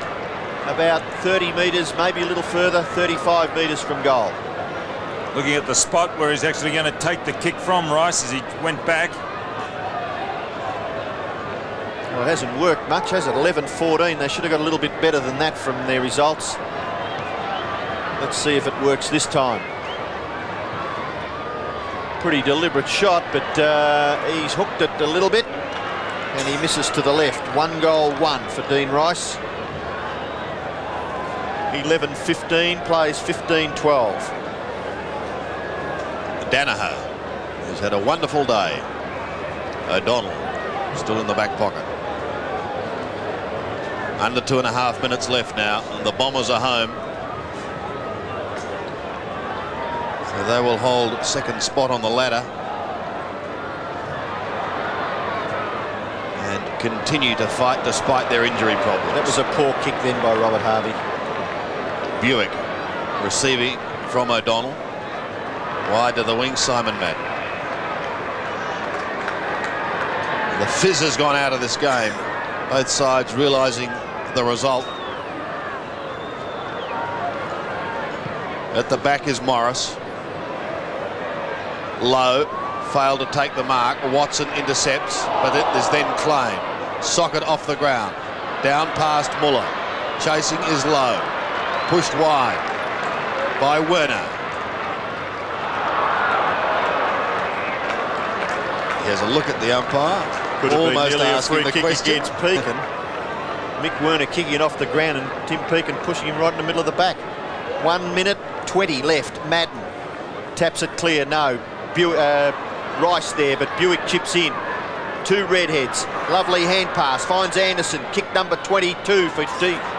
[SPEAKER 3] about 30 metres, maybe a little further, 35 metres from goal.
[SPEAKER 2] Looking at the spot where he's actually going to take the kick from Rice as he went back.
[SPEAKER 3] Well, it hasn't worked much, has it? 11-14. They should have got a little bit better than that from their results. Let's see if it works this time. Pretty deliberate shot, but he's hooked it a little bit, and he misses to the left. 1-1 for Dean Rice. 11-15, plays 15-12.
[SPEAKER 1] Danaher has had a wonderful day. O'Donnell still in the back pocket. Under 2.5 minutes left now, and the Bombers are home. So they will hold second spot on the ladder and continue to fight despite their injury problems.
[SPEAKER 3] That was a poor kick then by Robert Harvey.
[SPEAKER 1] Buick receiving from O'Donnell. Wide to the wing, Simon Madden. The fizz has gone out of this game. Both sides realising the result. At the back is Morris. Lowe failed to take the mark. Watson intercepts, but it is then claimed. Socket off the ground. Down past Muller. Chasing is Lowe. Pushed wide by Werner. He has a look at the umpire.
[SPEAKER 3] Could have
[SPEAKER 1] almost
[SPEAKER 3] been nearly a
[SPEAKER 1] asking
[SPEAKER 3] free
[SPEAKER 1] the
[SPEAKER 3] kick
[SPEAKER 1] question.
[SPEAKER 3] against Pekin. Mick Werner kicking it off the ground and Tim Pekin pushing him right in the middle of the back. 1 minute 20 left. Madden taps it clear. No. Rice there, but Buick chips in. 2 redheads. Lovely hand pass. Finds Anderson. Kick number 22 for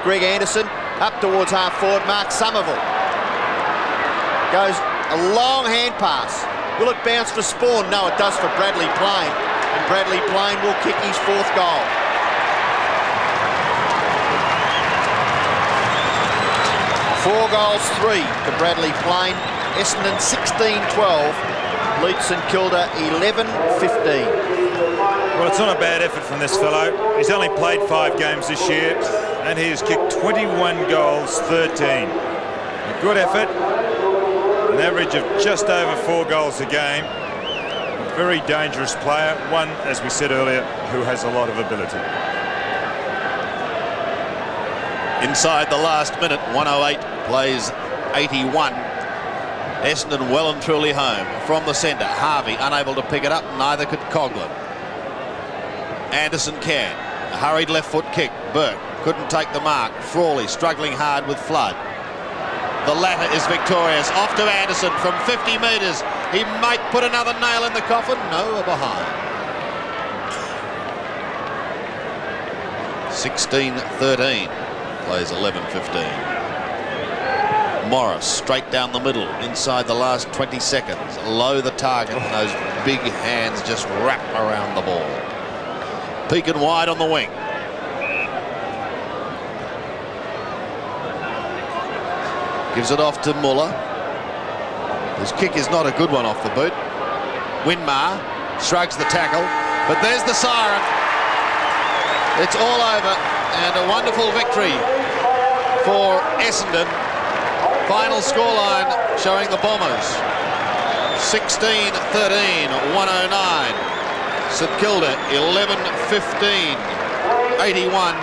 [SPEAKER 3] Greg Anderson. Up towards half forward. Mark Somerville. Goes a long hand pass. Will it bounce for Spawn? No, it does for Bradley Plain. And Bradley Plain will kick his 4th goal. 4-3 to Bradley Plain. Essendon 16-12. Leads St Kilda 11-15.
[SPEAKER 2] Well, it's not a bad effort from this fellow. He's only played 5 games this year, and he has kicked 21 goals, 13. A good effort, an average of just over 4 goals a game. A very dangerous player, one, as we said earlier, who has a lot of ability.
[SPEAKER 1] Inside the last minute, 108 plays 81. Essendon well and truly home. From the centre, Harvey unable to pick it up, neither could Coughlin. Anderson can. A hurried left foot kick. Burke couldn't take the mark. Frawley struggling hard with Flood. The latter is victorious. Off to Anderson from 50 metres. He might put another nail in the coffin. No, we're behind. 16-13. Plays 11-15. Morris straight down the middle inside the last 20 seconds. Low the target, and those big hands just wrap around the ball. Peakin wide on the wing. Gives it off to Muller. His kick is not a good one off the boot. Winmar shrugs the tackle, but there's the siren. It's all over, and a wonderful victory for Essendon. Final scoreline showing the Bombers 16-13, 109. St Kilda 11-15, 81.